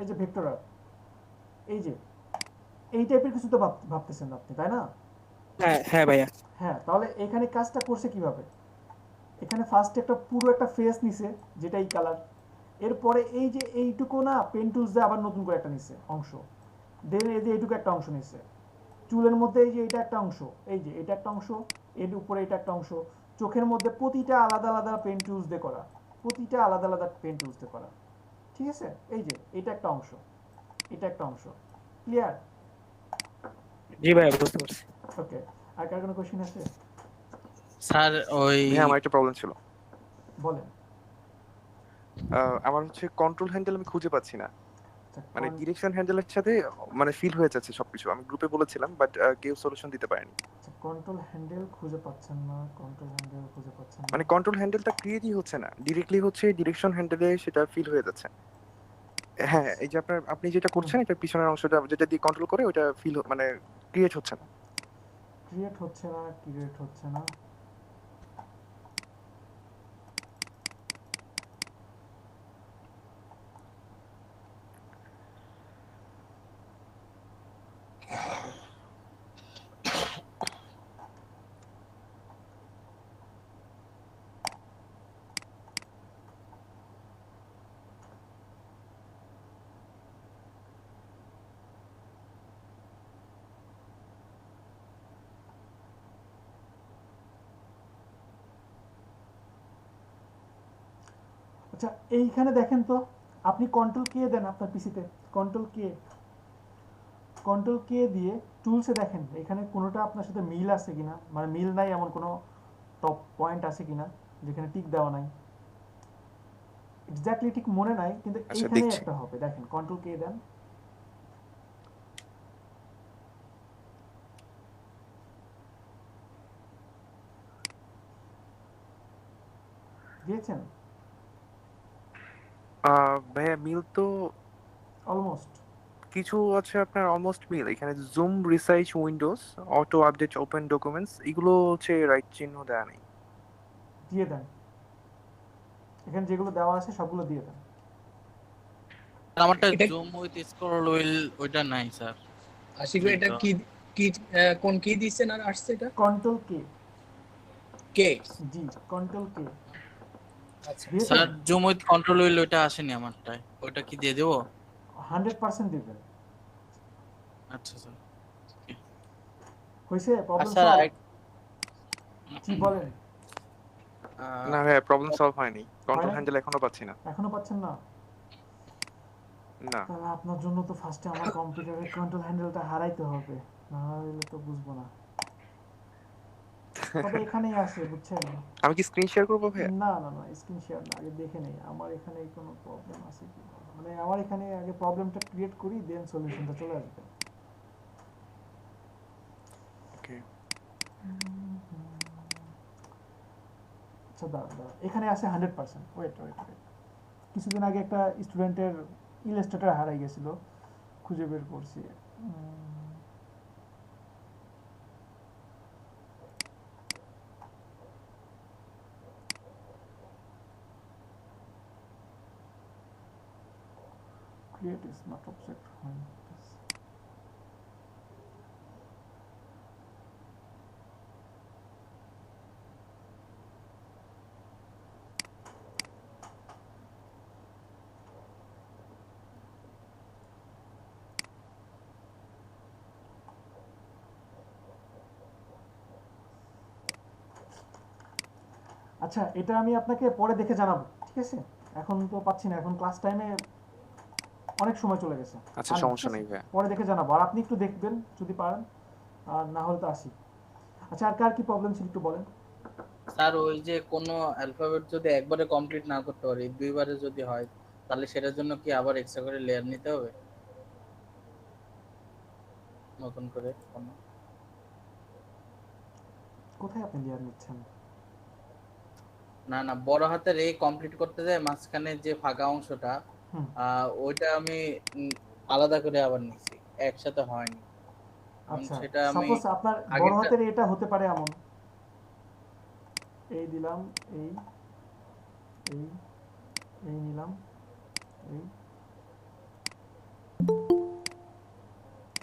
এই যে ভেক্টর, এই টাইপের কিছু তো ভাবতেছেন আপনি, তাই না? হ্যাঁ হ্যাঁ ভাইয়া। হ্যাঁ, তাহলে এখানে কাজটা করছে কিভাবে? এখানে ফার্স্ট পুরো একটা ফেস নিছে, যেটা এই কালার। এরপরে এই যে এইটুকু না, পেন টুলস দিয়ে আবার নতুন করে একটা নিছে অংশ, দেন এই যে এইটুকু একটা অংশ নিছে। চুলের মধ্যে এই যে এটা একটা অংশ, এই যে এটা একটা অংশ, এর উপরে এটা একটা অংশ। চোখের মধ্যে প্রতিটা আলাদা আলাদা পেন টুলস দিয়ে করা, প্রতিটা আলাদা আলাদা পেন টুলস দিয়ে করা, ঠিক আছে? এই যে এটা একটা অংশ, এটা একটা অংশ। ক্লিয়ার? জি ভাই, বুঝতে পারছি। ওকে, আর কার কোনো কোশ্চেন আছে? স্যার ওই আমার একটা প্রবলেম ছিল। বলেন। আমার হচ্ছে কন্ট্রোল হ্যান্ডেল আমি খুঁজে পাচ্ছি না, মানে ডিরেকশন হ্যান্ডেলের সাথে মানে ফিল হয়ে যাচ্ছে সবকিছু। আমি গ্রুপে বলেছিলাম, বাট কেউ সলিউশন দিতে পারেনি। কন্ট্রোল হ্যান্ডেল খুঁজে পাচ্ছেন না, কন্ট্রোল হ্যান্ডেল খুঁজে পাচ্ছেন না। মানে কন্ট্রোল হ্যান্ডেলটা ক্রিয়েটই হচ্ছে না, ডিরেক্টলি হচ্ছে ডিরেকশন হ্যান্ডেলে সেটা ফিল হয়ে যাচ্ছে। হ্যাঁ, এই যে আপনি যেটা করছেন এটা পিছনের অংশটা যেটা দিয়ে কন্ট্রোল করে ওটা ফিল মানে ক্রিয়েট হচ্ছে না। ক্রিয়েট হচ্ছে না, ক্রিয়েট হচ্ছে না। আচ্ছা এইখানে দেখেন তো, আপনি কন্ট্রোল কে দেন আপনার পিসিতে, কন্ট্রোল কে দিয়ে টুলসে দেখেন এখানে কোনোটা আপনার সাথে মিল আছে কিনা, মানে মিল নাই এমন কোনো টপ পয়েন্ট আছে কিনা যেখানে টিক দেওয়া নাই। এক্স্যাক্টলি ঠিক মনে নাই, কিন্তু আচ্ছা, এইখানে দেখছি। একটা হবে। দেখেন কন্ট্রোল কে দেন, দিয়েছেন ভাইয়া মিল তো অলমোস্ট। কিছু আছে আপনার অলমোস্ট মিল। এখানে zoom research Windows auto update open documents এগুলো হচ্ছে রাইট চিহ্ন দেয়া নেই। দিয়ে দেন, এখানে যেগুলো দেওয়া আছে সবগুলো দিয়ে দেন। আমারটা জুম উইথ স্ক্রল হুইল ওইটা নাই স্যার। আশিক ভাই এটা কি কি কোন কি দিছেন আর আসছে এটা? Control K. কে? জি, কন্ট্রোল কে। আচ্ছা sir zoom with control wheel ওইটা আসেনি আমারটায়, ওইটা কি দিয়ে দেব? 100% দিবেন। আচ্ছা স্যার, হইছে প্রবলেম আচ্ছা সলভ? জি বলেন। না ভাইয়া প্রবলেম সলভ হয়নি, কন্ট্রোল হয়নি? হ্যান্ডেল এখনো পাচ্ছি না। এখনো পাচ্ছেন না? না তাহলে আপনার জন্য তো ফার্স্টে আমার কম্পিউটারের কন্ট্রোল হ্যান্ডেলটা হারাইতে হবে, না হারাইলে তো বুঝবো না। তবে এখানেই আছে বুঝছেন। আমি কি স্ক্রিন শেয়ার করবো ভাইয়া? না না না, স্ক্রিন শেয়ার না, আগে দেখে নেই আমার এখানে কোনো প্রবলেম আছে কি, মানে আমার এখানে আগে প্রবলেমটা ক্রিয়েট করি, দেন সলিউশনটা চলে আসবে। ওকে আচ্ছা দাঁড়া, এখানে আছে 100%। ওয়েট, কিছুদিন আগে একটা স্টুডেন্টের ইলাস্ট্রেটর হারাই গেছিল, খুঁজে বের করছি। Create is not object when this. আচ্ছা এটা আমি আপনাকে পরে দেখে জানাবো, ঠিক আছে? এখন তো পাচ্ছি না, এখন ক্লাস টাইমে অনেক সময় চলে গেছে। আচ্ছা সমস্যা নেই ভাইয়া, পরে দেখে জানাবো, আর আপনি একটু দেখবেন যদি পারেন, আর না হলে তো আসি। আচ্ছা আর কার কি প্রবলেম ছিল একটু বলেন। স্যার ওই যে কোনো অ্যালফাবেট যদি একবারে কমপ্লিট না করতে পারি, দুইবারে যদি হয় তাহলে সেটার জন্য কি আবার এক্সট্রা করে লেয়ার নিতে হবে নতুন করে? কোনো কোথায় আপনি লেয়ার নিচ্ছেন? না না, বড় হাতের এ কমপ্লিট করতে যায় মাঝখানে যে ফাঁকা অংশটা, ওইটা আমি আলাদা করে আবার নিছি, একসাথে হয়নি। আচ্ছা সেটা আমি সাপোজ আপনার বড় হাতের এটা হতে পারে এমন, এই দিলাম, এই এই এই নিলাম, এই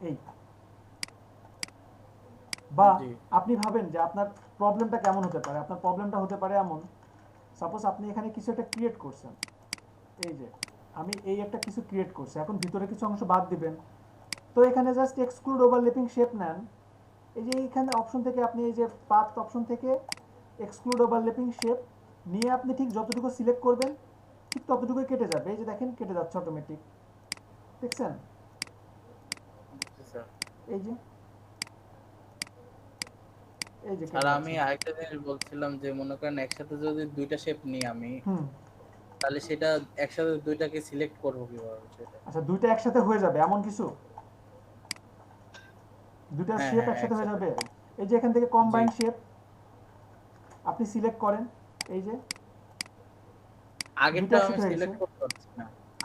এই, বা আপনি ভাবেন যে আপনার প্রবলেমটা কেমন হতে পারে। আপনার প্রবলেমটা হতে পারে এমন, সাপোজ আপনি এখানে কিছু একটা ক্রিয়েট করছেন, এই যে আমি এই একটা কিছু ক্রিয়েট করছি, এখন ভিতরে কিছু অংশ বাদ দিবেন, তো এখানে জাস্ট এক্সক্লুড ওভারল্যাপিং শেপ নেন, এই যে এইখানে অপশন থেকে আপনি এই যে পাথ অপশন থেকে এক্সক্লুড ওভারল্যাপিং শেপ নিয়ে আপনি ঠিক যতটুকু সিলেক্ট করবেন ঠিক ততটুকুই কেটে যাবে। এই যে দেখেন কেটে যাচ্ছে অটোমেটিক, দেখছেন? এই যে এই যে আর আমি আরেকটা জিনিস বলছিলাম যে মনে করেন একসাথে যদি দুইটা শেপ নিই আমি, তাহলে সেটা একসাথে দুইটাকে সিলেক্ট করব কিভাবে সেটা? আচ্ছা দুইটা একসাথে হয়ে যাবে এমন কিছু, দুইটা শেপ একসাথে হয়ে যাবে। এই যে এখান থেকে কম্বাইন শেপ আপনি সিলেক্ট করেন, এই যে আগেরটা আমি সিলেক্ট করতে পারছি না।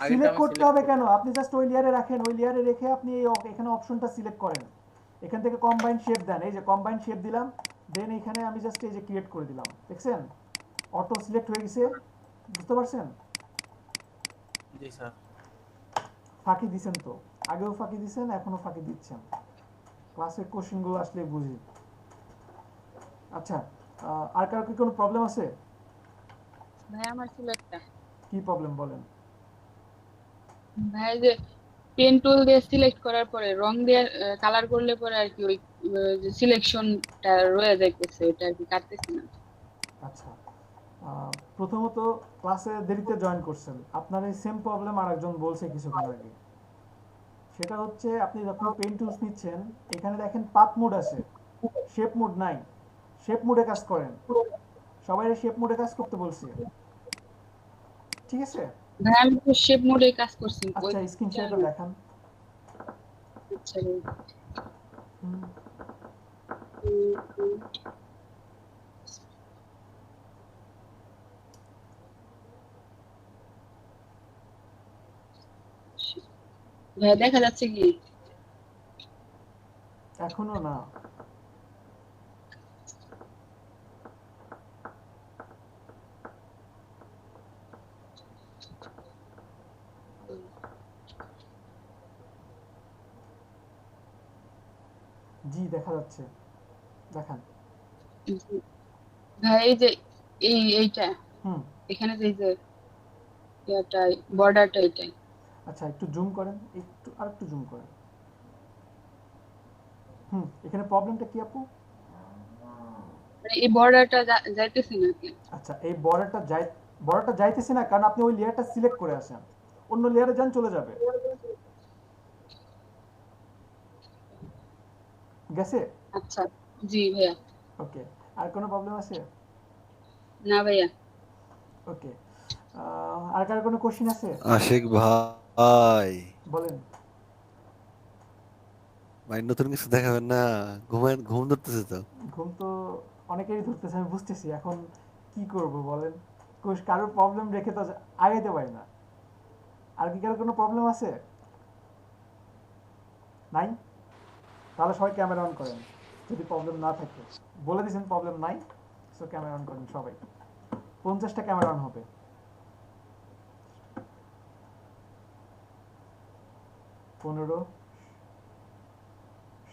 সিলেক্ট করতে হবে কেন? আপনি জাস্ট ওই লেয়ারে রাখেন, ওই লেয়ারে রেখে আপনি এখানে অপশনটা সিলেক্ট করেন, এখান থেকে কম্বাইন শেপ দেন, এই যে কম্বাইন শেপ দিলাম, দেন এখানে আমি জাস্ট এই যে ক্রিয়েট করে দিলাম, দেখছেন অটো সিলেক্ট হয়ে গেছে, বুঝতে পারছেন? জি স্যার। ফাঁকি দিছেন তো, আগেও ফাঁকি দিছেন, এখনো ফাঁকি দিচ্ছেন, ক্লাসের কোশ্চেনগুলো আসলে বুঝি। আচ্ছা, আর কারো কি কোনো প্রবলেম আছে? ভাই আমার ছিল একটা, কি প্রবলেম বলেন? ভাই যে পেন টুল দিয়ে সিলেক্ট করার পরে রং দিয়ে কালার করলে পরে আর কি ওই যে সিলেকশনটা রয়ে যাইতেছে, ওটা আর কি কাটতেছি না। আচ্ছা, প্রথমত ক্লাসে দেরিতে জয়েন করছেন, আপনার এই সেম প্রবলেম আরেকজন বলছে কিছুক্ষণ আগে। সেটা হচ্ছে আপনি যখন পেন টুলস নিচ্ছেন, এখানে দেখেন পাথ মোড আছে, শেপ মোড নাই, শেপ মোডে কাজ করেন, সবাই শেপ মোডে কাজ করতে বলছি, ঠিক আছে? ভাই আমি তো শেপ মোডে কাজ করছি। আচ্ছা, স্ক্রিন শেয়ারটা দেখান। আচ্ছা ভাই দেখা যাচ্ছে কি? এখনো না। জি দেখা যাচ্ছে, দেখান। ভাই এই যে এইটা এখানে যে এটা বর্ডারটা এটাই। আচ্ছা একটু জুম করেন, একটু আরেকটু জুম করেন। এখানে প্রবলেমটা কি আপু? মানে এই বর্ডারটা যাইতেছে না কি? আচ্ছা, এই বর্ডারটা যাইতেছে না কারণ আপনি ওই লেয়ারটা সিলেক্ট করে আসেন, অন্য লেয়ারে যান চলে যাবে। গেছে? আচ্ছা জি ভাইয়া। ওকে, আর কোনো প্রবলেম আছে? না ভাইয়া। ওকে, আর কার কোনো কোশ্চেন আছে? আশিক ভাই বলেন। ভাই নতুন কিছু দেখাবেন না? ঘুম ধরতেছে তো। ঘুম তো অনেকেরই ধরতেছে, আমি বুঝতেছি, এখন কি করব বলেন, কারোর প্রবলেম রেখে তো আগাইতে পারি না। আর কি কারোর কোনো প্রবলেম আছে? নাই? তাহলে সবাই ক্যামেরা অন করেন, যদি প্রবলেম না থাকে। বলে দিয়েছেন প্রবলেম নাই, সো ক্যামেরা অন করেন সবাই। 50টা ক্যামেরা অন হবে। 15,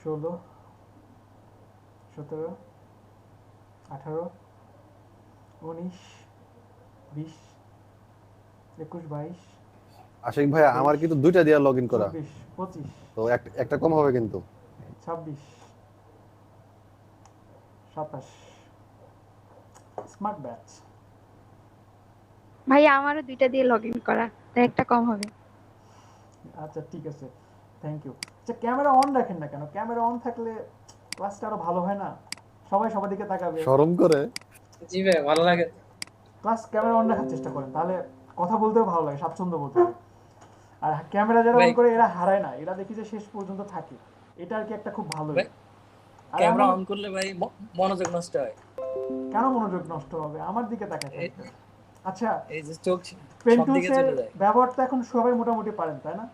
16, 17, 18, 19, 20, 21, 22। আশিক ভাই আমার কিন্তু দুইটা দিয়ে লগইন করা, 24, 25, তো একটা কম হবে কিন্তু। 26, 27, স্মার্ট ব্যাচ। ভাই আমারও দুইটা দিয়ে লগইন করা, তাই একটা কম হবে। আচ্ছা ঠিক আছে, থ্যাংক ইউ। আচ্ছা ক্যামেরা অন রাখেন না কেন? ক্যামেরা অন থাকলে ক্লাসটা আরো ভালো হয় না? সবাই সবার দিকে তাকাবে, শরম করে। জি ভাই ভালো লাগে। ক্লাস ক্যামেরা অন রাখার চেষ্টা করেন, তাহলে কথা বলতেও ভালো লাগে, স্বাচ্ছন্দ্য বোধ হয়। আর ক্যামেরা যারা অন করে এরা হারায় না, এরা দেখি যে শেষ পর্যন্ত থাকে, এটা আর কি একটা খুব ভালো। ক্যামেরা অন করলে ভাই মনোযোগ নষ্ট হয়। কেন মনোযোগ নষ্ট হবে? আমার দিকে তাকাতে। আচ্ছা এই যে চোখ সব দিকে চলে যায়। ব্যবহারটা এখন সবাই মোটামুটি পারেন তাই না?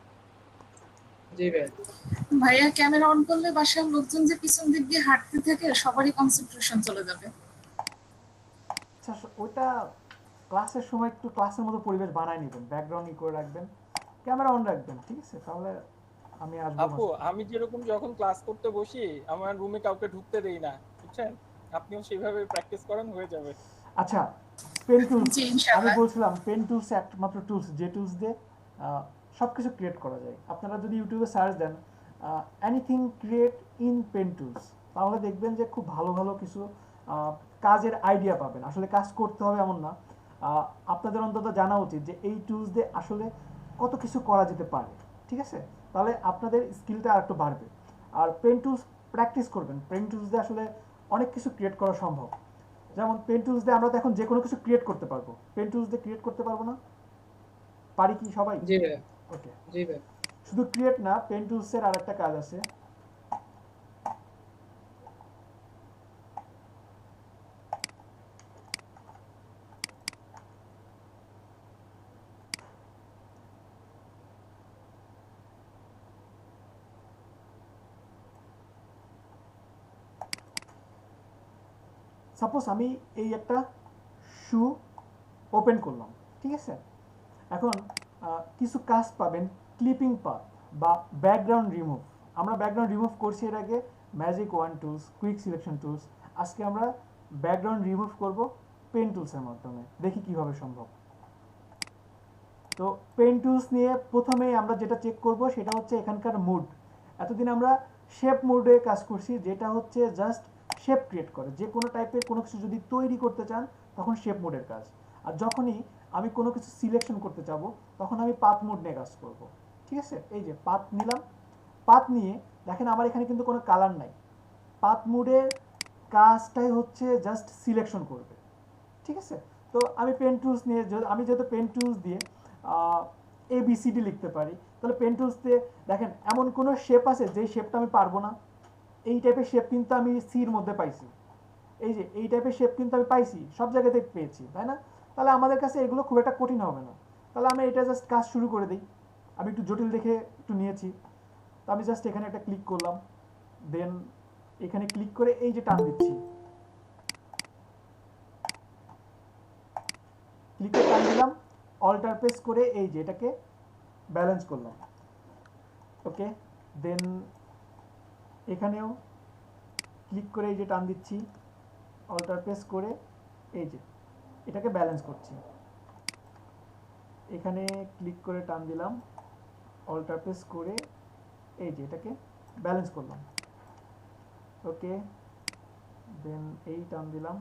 জি ভাই। ভাইয়া ক্যামেরা অন করলে বাসার লোকজন যে পিছন দিক দিয়ে হাঁটতে থাকে সবারই কনসেন্ট্রেশন চলে যাবে। আচ্ছা ওইটা ক্লাসের সময় একটু ক্লাসের মতো পরিবেশ বানায় নেবেন, ব্যাকগ্রাউন্ড ই করে রাখবেন, ক্যামেরা অন রাখবেন, ঠিক আছে? তাহলে আমি আসবো। আপু আমি যেরকম যখন ক্লাস করতে বসি আমার রুমে কাউকে ঢুকতে দেই না, বুঝছেন? আপনিও সেইভাবে প্র্যাকটিস করেন, হয়ে যাবে। আচ্ছা পেন টুলস, আমি বলছিলাম পেন টুলস একমাত্র টুলস যে টুলস দিয়ে সবকিছু ক্রিয়েট করা যায়। আপনারা যদি ইউটিউবে সার্চ দেন anything create in pen tools, তাহলে দেখবেন যে খুব ভালো ভালো কিছু কাজের আইডিয়া পাবেন। আসলে কাজ করতে হবে এমন না, আপনাদের অন্তত জানা উচিত যে এই টুলস দিয়ে আসলে কত কিছু করা যেতে পারে, ঠিক আছে? তাহলে আপনাদের স্কিলটা আরেকটু বাড়বে। আর পেন টুলস প্র্যাকটিস করবেন, পেন টুলস দিয়ে আসলে অনেক কিছু ক্রিয়েট করা সম্ভব। যেমন পেন টুলস দিয়ে আমরা তো এখন যে কোনো কিছু ক্রিয়েট করতে পারবো, পেন টুলস দিয়ে ক্রিয়েট করতে পারবো না? পারি কি সবাই? জি ভাই। ওকে জি ভাই। শুধু ক্রিয়েট না, পেন টুলসের আরেকটা কাজ আছে, সাপোজ আমি এই একটা শু ওপেন করলাম, ঠিক আছে? এখন কিছু কাজ পাবেন ক্লিপিং পাথ বা ব্যাকগ্রাউন্ড রিমুভ। আমরা ব্যাকগ্রাউন্ড রিমুভ করছি এর আগে magic one tools, quick selection tools. আজকে আমরা ব্যাকগ্রাউন্ড রিমুভ করব পেন টুলসের মাধ্যমে, দেখি কিভাবে সম্ভব। তো পেন টুলস নিয়ে প্রথমে আমরা যেটা চেক করব সেটা হচ্ছে এখানকার মুড। এতদিন আমরা শেপ মোডে কাজ করছি, যেটা হচ্ছে জাস্ট শেপ ক্রিয়েট করে। যে কোনো টাইপের কোনো কিছু যদি তৈরি করতে চান তখন শেপ মোডের কাজ। আর যখনই আমি কোনো কিছু সিলেকশন করতে চাবো তখন আমি পাথ মোড নিয়ে কাজ করব, ঠিক আছে? এই যে পাথ নিলাম, পাথ নিয়ে দেখেন আমার এখানে কিন্তু কোনো কালার নাই। পাথ মোডের কাজটাই হচ্ছে জাস্ট সিলেকশন করবে, ঠিক আছে? তো আমি পেন টুলস নিয়ে, আমি যেহেতু পেন টুলস দিয়ে ABCD লিখতে পারি, তাহলে পেন টুলস দিয়ে দেখেন এমন কোনো শেপ আছে যে শেপটা আমি পারবো না। এই টাইপের শেপ কিন্তু আমি সির মধ্যে পাইছি, এই যে এই টাইপের শেপ কিন্তু আমি পাইছি, সব জায়গাতেই পেয়েছি, তাই না? তাহলে আমাদের কাছে এগুলো খুব একটা কঠিন হবে না। তাহলে আমি এটা জাস্ট কাজ শুরু করে দিই। আমি একটু জটিল দেখে একটু নিয়েছি, তো আমি জাস্ট এখানে একটা ক্লিক করলাম, দেন এখানে ক্লিক করে এই যে টান দিচ্ছি, ক্লিক করে টান দিলাম, অল্টার প্রেস করে এই যে এটাকে ব্যালেন্স করলাম, ওকে। দেন এখানেও ক্লিক করে এই যে টান দিচ্ছি, অল্টার প্রেস করে এই যে এটাকে ব্যালেন্স করছি। এখানে ক্লিক করে টান দিলাম, অল্টার প্রেস করে এই যে এটাকে ব্যালেন্স করলাম, ওকে। দেন এই টান দিলাম।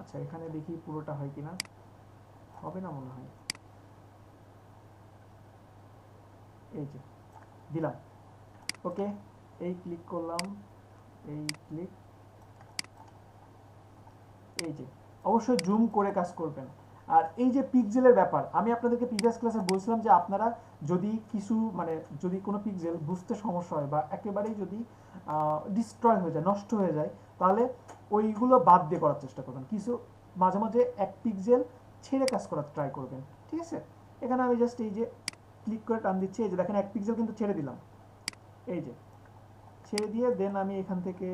আচ্ছা এখানে দেখি পুরোটা হয় কিনা, হবে না মনে হয়। এই যে দিলাম, ওকে। এই ক্লিক করলাম, এই ক্লিক, এই যে অবশ্যই জুম করে কাজ করবেন। আর এই যে পিক্সেলের ব্যাপার, আমি আপনাদেরকে প্রিভিয়াস ক্লাসে বলছিলাম যে আপনারা যদি কিছু মানে যদি কোনো পিক্সেল বুঝতে সমস্যা হয় বা একেবারেই যদি ডিস্ট্রয় হয়ে যায়, নষ্ট হয়ে যায়, তাহলে ওইগুলো বাদ দিয়ে করার চেষ্টা করবেন। কিছু মাঝে মাঝে এক পিক্সেল ছেড়ে কাজ করার ট্রাই করবেন, ঠিক আছে? এখানে আমি জাস্ট এই যে ক্লিক করে টান দিচ্ছি, এই যে দেখেন এক পিক্সেল কিন্তু ছেড়ে দিলাম, এই যে ছেড়ে দিয়ে দেন আমি এখান থেকে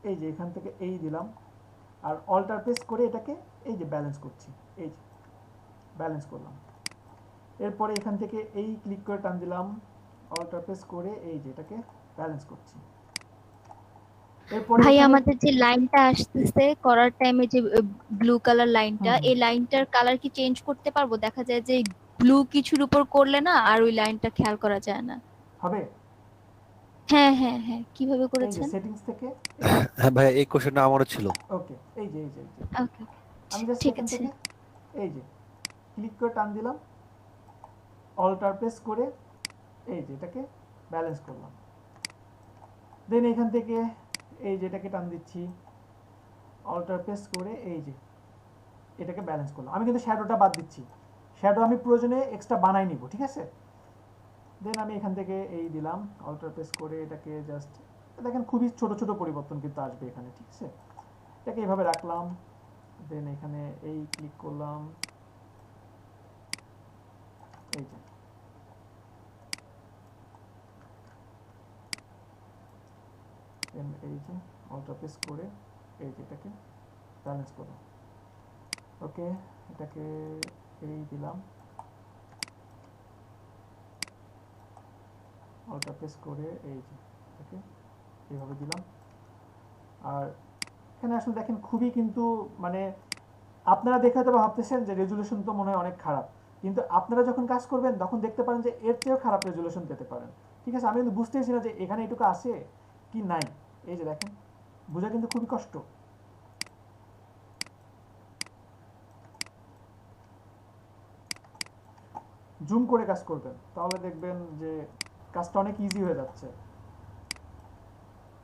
এই যে এখান থেকে এই দিলাম, আর অল্টার প্রেস করে এটাকে এই যে ব্যালেন্স করছি, এই যে ব্যালেন্স করলাম। এরপরে এখান থেকে এই ক্লিক করে টান দিলাম, অল্টার প্রেস করে এই যে এটাকে ব্যালেন্স করছি। এরপরে ভাই আমাদের যে লাইনটা আসতেছে করার টাইমে যে ব্লু কালার লাইনটা, এই লাইনটার কালার কি চেঞ্জ করতে পারবো? দেখা যায় যে ব্লু কিছুর উপর করলে না আর ওই লাইনটা খেয়াল করা যায় না। হবে? হ্যাঁ হ্যাঁ হ্যাঁ, কিভাবে এই যে করেছেন? সেটিংস থেকে, হ্যাঁ ভাই এই কোশ্চেনটা আমারও ছিল। ওকে। এই যে ওকে আমি জাস্ট ঠিক এখান আছে। থেকে এই যে ক্লিক করে টান দিলাম, অল্টার প্রেস করে এই যে এটাকে ব্যালেন্স করলাম। দেন এখান থেকে এই যে এটাকে টান দিচ্ছি, অল্টার প্রেস করে এই যে এটাকে ব্যালেন্স করলাম। আমি কিন্তু শ্যাডোটা বাদ দিচ্ছি, শ্যাডো আমি প্রয়োজনে এক্সট্রা বানাই নিব, ঠিক আছে? দেন আমি এখান থেকে এই দিলাম, অল্টার প্রেস করে এটাকে জাস্ট দেখেন খুবই ছোট ছোট পরিবর্তন কিন্তু আসবে এখানে, ঠিক আছে? এটাকে এইভাবে রাখলাম, দেন এখানে এই ক্লিক করলাম, এই যে দেন এই যে অল্টার প্রেস করে এই যে এটাকে ব্যালেন্স করলাম, ওকে। এটাকে এই দিলাম, অল্টার প্রেস করে এই যে এটাকে এইভাবে দিলাম। আর এখানে আসলে দেখেন খুবই কিন্তু মানে আপনারা দেখে হয়তো ভাবতেছেন যে রেজুলেশন তো মনে হয় অনেক খারাপ, কিন্তু আপনারা যখন কাজ করবেন তখন দেখতে পারেন যে এর চেয়েও খারাপ রেজুলেশন পেতে পারেন, ঠিক আছে? আমি কিন্তু বুঝতেছি না যে এখানে এটুকু আছে কি নাই। এই যে দেখেন বোঝা কিন্তু খুবই কষ্ট। জুম করে কাজ করবেন, তাহলে দেখবেন যে কাজটা অনেক ইজি হয়ে যাচ্ছে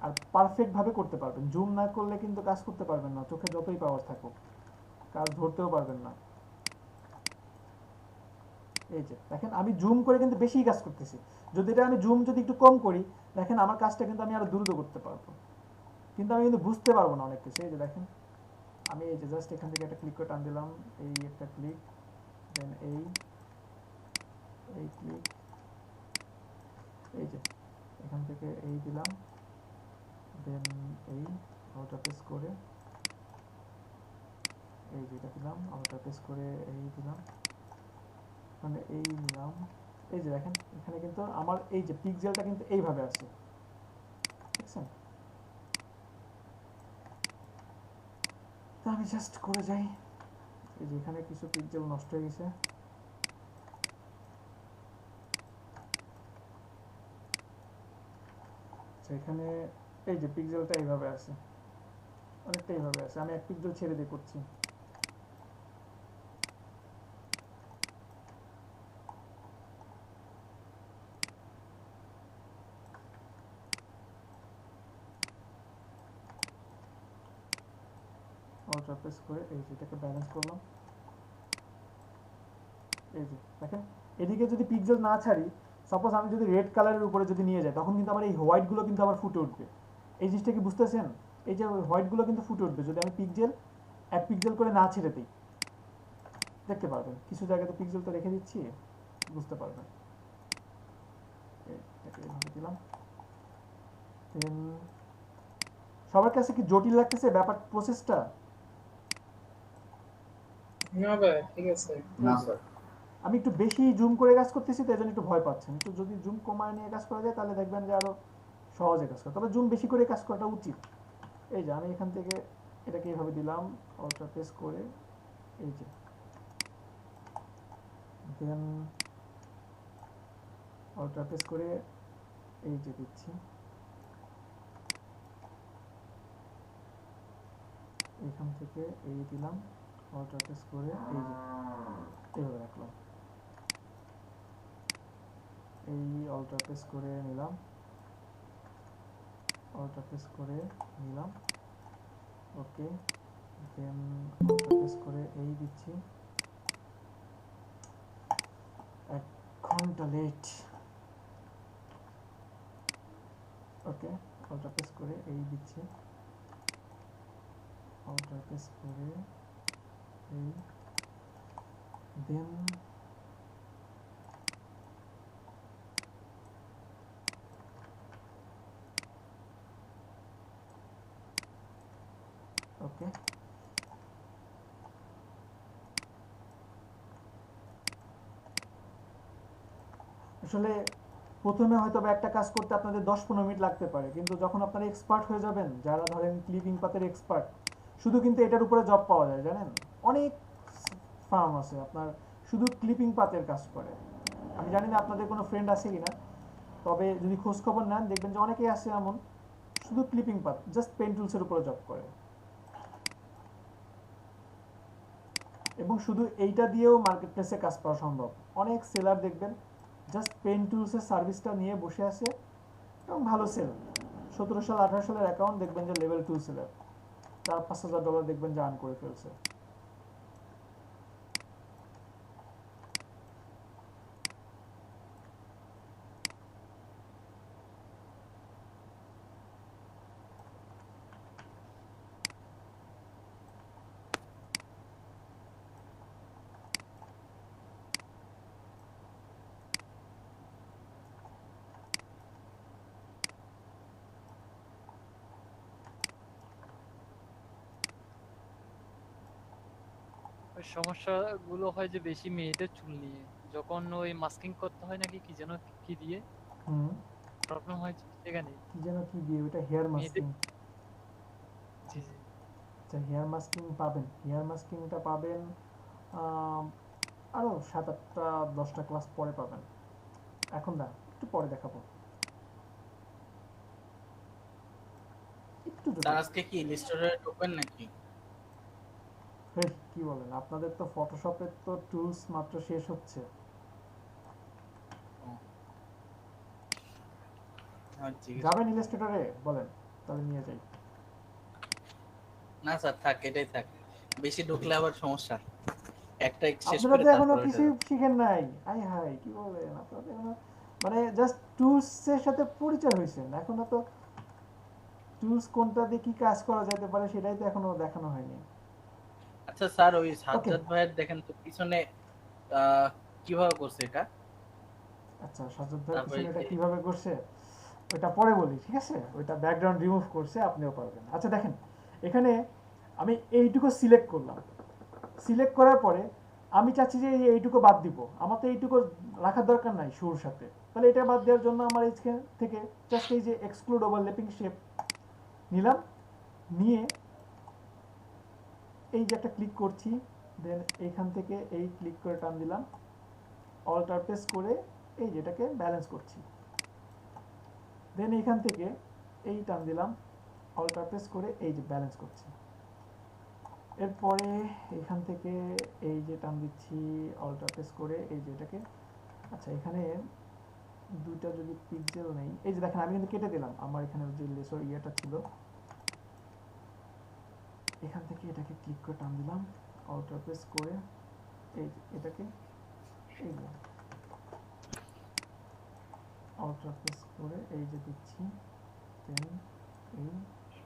আর পারফেক্ট ভাবে করতে পারবেন। জুম না করলে কিন্তু কাজ করতে পারবেন না, চোখে যতই পাওয়ার থাকুক কাজ ধরতেও পারবেন না। এই যে দেখেন আমি জুম করে কিন্তু বেশি কাজ করতেছি, যদি এটা আমি জুম যদি একটু কম করি দেখেন আমার কাজটা কিন্তু আমি আরো দ্রুত করতে পারবো, কিন্তু আমি কিন্তু বুঝতে পারবো না অনেক কিছু। এই যে দেখেন আমি এই যে জাস্ট এখান থেকে একটা ক্লিক করে টান দিলাম, এই একটা ক্লিক, দেন এই ক্লিক, এই যে এখান থেকে এই দিলাম, দেন এই আউটার পেস করে এই যেটা দিলাম, আউটার পেস করে এই দিলাম, মানে এই নিলাম। এই যে দেখেন এখানে কিন্তু আমার এই যে পিক্সেলটা কিন্তু এইভাবে আছে, দেখছেন? তো আমি জাস্ট করে যাই, এই যে এখানে কিছু পিক্সেল নষ্ট হয়ে গেছে। এখানে এই যে পিক্সেলটা এইভাবে আছে, অনেকটা এইভাবে আছে, আমি এক পিক্সেল ছেড়ে দিয়ে করছি। আল্ট্রা প্রেস করে এই যে এটাকে ব্যালেন্স করলাম। এই যে দেখেন এদিকে যদি পিক্সেল না ছাড়ি, সাপোজ আমি যদি রেড কালারের উপরে যদি নিয়ে যাই, তখন কিন্তু আমার এই হোয়াইট গুলো কিন্তু আবার ফুটে উঠবে। এই জিনিসটা কি বুঝতেছেন? এই যে হোয়াইট গুলো কিন্তু ফুটে উঠবে যদি আমি পিক্সেল এক পিক্সেল করে না ছেড়ে দিই। দেখতে পারবেন কিছু জায়গাতে পিক্সেল তো রেখে দিচ্ছি, বুঝতে পারবেন। এটাকে এভাবে দিলাম। দেন সবার কাছে কি জটিল লাগতেছে ব্যাপার প্রসেসটা? না ভাই ঠিক আছে। না স্যার, আমি একটু বেশি জুম করে কাজ করতেছি তো এজন্য একটু ভয় পাচ্ছেন। একটু যদি জুম কমায় নিয়ে কাজ করা যায় তাহলে দেখবেন যে আরো সহজে কাজ করে, তবে জুম বেশি করে কাজ করাটা উচিত। এই যে আমি এখান থেকে এটাকে এইভাবে দিলাম, আল্ট্রা প্রেস করে এই যে, দেন আল্ট্রা প্রেস করে এই যে দিচ্ছি, এখান থেকে এই দিলাম, আল্ট্রা প্রেস করে এই যে এইভাবে রাখলাম, এই আল্ট্রা প্রেস করে নিলাম, আল্ট্রা প্রেস করে নিলাম, ওকে। দেন আল্ট্রা প্রেস করে এই দিচ্ছি, 1 ঘন্টা লেট, ওকে। আল্ট্রা প্রেস করে এই দিচ্ছি, আল্ট্রা প্রেস করে এই, দেন ওকে। আসলে প্রথমে হয়তো একটা কাজ করতে আপনাদের 10-15 মিনিট লাগতে পারে, কিন্তু যখন আপনারা এক্সপার্ট হয়ে যাবেন, যারা ধরেন ক্লিপিং পাতের এক্সপার্ট, শুধু কিন্তু এটার উপরে জব পাওয়া যায় জানেন। অনেক ফার্ম আছে আপনার শুধু ক্লিপিং পাতের কাজ করে। আমি জানি না আপনাদের কোনো ফ্রেন্ড আছে কিনা, তবে যদি খোঁজ খবর নেন দেখবেন যে অনেকেই আছে এমন শুধু ক্লিপিং পাত, জাস্ট পেন টুলসের উপরে জব করে। এবং শুধু এইটা দিয়েও মার্কেট প্লেসে কাজ পাওয়া সম্ভব। অনেক সেলার দেখবেন জাস্ট পেন টুলসের সার্ভিসটা নিয়ে বসে আছে এবং ভালো সেল। 17 সাল 18 সালের অ্যাকাউন্ট দেখবেন যে লেভেল 2 সেলার, $4,000-5,000 দেখবেন যে আর্ন করে ফেলছে। ওই সমস্যাগুলো হয় যে বেশি মেয়েদের চুল নিয়ে, যখন ওই মাস্কিং করতে হয় নাকি কি যেন কি দিয়ে প্রবলেম হয় সেখানে। কি যেন কি দিয়ে, ওটা হেয়ার মাস্কিং। জি জি। আচ্ছা, হেয়ার মাস্কিং পাবেন, হেয়ার মাস্কিংটা পাবেন আরো 7-8-10টা ক্লাস পরে পাবেন, এখন না, একটু পরে দেখাবো। একটু স্যার আজকে কি ইলাস্ট্রেটরে ঢুকবেন নাকি? কি বলেন, আপনাদের তো ফটোশপের তো টুলস মাত্র শেষ হচ্ছে। যাবেন ইলাস্ট্রেটরে? বলেন তাহলে নিয়ে যাই। না স্যার থাক, এটাই থাক, বেশি ঢুকলে আবার সমস্যা। একটা শেষ আপনারা করে তো এখনো তারপর কিছু শিখেন নাই। আই হাই কি বলেন, আপনারা এখনো মানে জাস্ট টুলস এর সাথে পরিচয় হয়েছেন, এখনো তো টুলস কোনটা দিয়ে কি কাজ করা যেতে পারে সেটাই তো এখনো দেখানো হয়নি। আচ্ছা স্যার, ওই সাজ্জাদ ভাইয়ের দেখেন তো পিছনে কিভাবে করছে এটা? আচ্ছা, সাজ্জাদ ভাই পিছনে এটা কিভাবে করছে? ওইটা পরে বলি, ঠিক আছে? ওইটা ব্যাকগ্রাউন্ড রিমুভ করছে, আপনিও পারবেন। আচ্ছা দেখেন, এখানে আমি এইটুকু সিলেক্ট করলাম। সিলেক্ট করার পরে আমি চাচ্ছি যে এইটুকু বাদ দিব, আমার তো এইটুকু রাখার দরকার নাই শুরুর সাথে। তাহলে এটা বাদ দেওয়ার জন্য আমার এইখান থেকে জাস্ট এই যে এক্সক্লুড ওভারল্যাপিং শেপ নিলাম, নিয়ে এই যে একটা ক্লিক করছি, দেন এইখান থেকে এই ক্লিক করে টান দিলাম, অল্টার প্রেস করে এই যেটাকে ব্যালেন্স করছি, দেন এইখান থেকে এই টান দিলাম, অল্টার প্রেস করে এই যে ব্যালেন্স করছি। এরপরে এখান থেকে এই যে টান দিচ্ছি, অল্টার প্রেস করে এই যে এটাকে, আচ্ছা এখানে দুইটা যদি পিক্সেল নেই, এই যে দেখেন আমি কিন্তু কেটে দিলাম, আমার এখানে যে লেসর ইয়েটা ছিল, এখান থেকে এটাকে ক্লিক করে টান দিলাম, অল্টার প্রেস করে এই যে এটাকে এই যে অল্টার প্রেস করে এই যে দিচ্ছি, দেন এই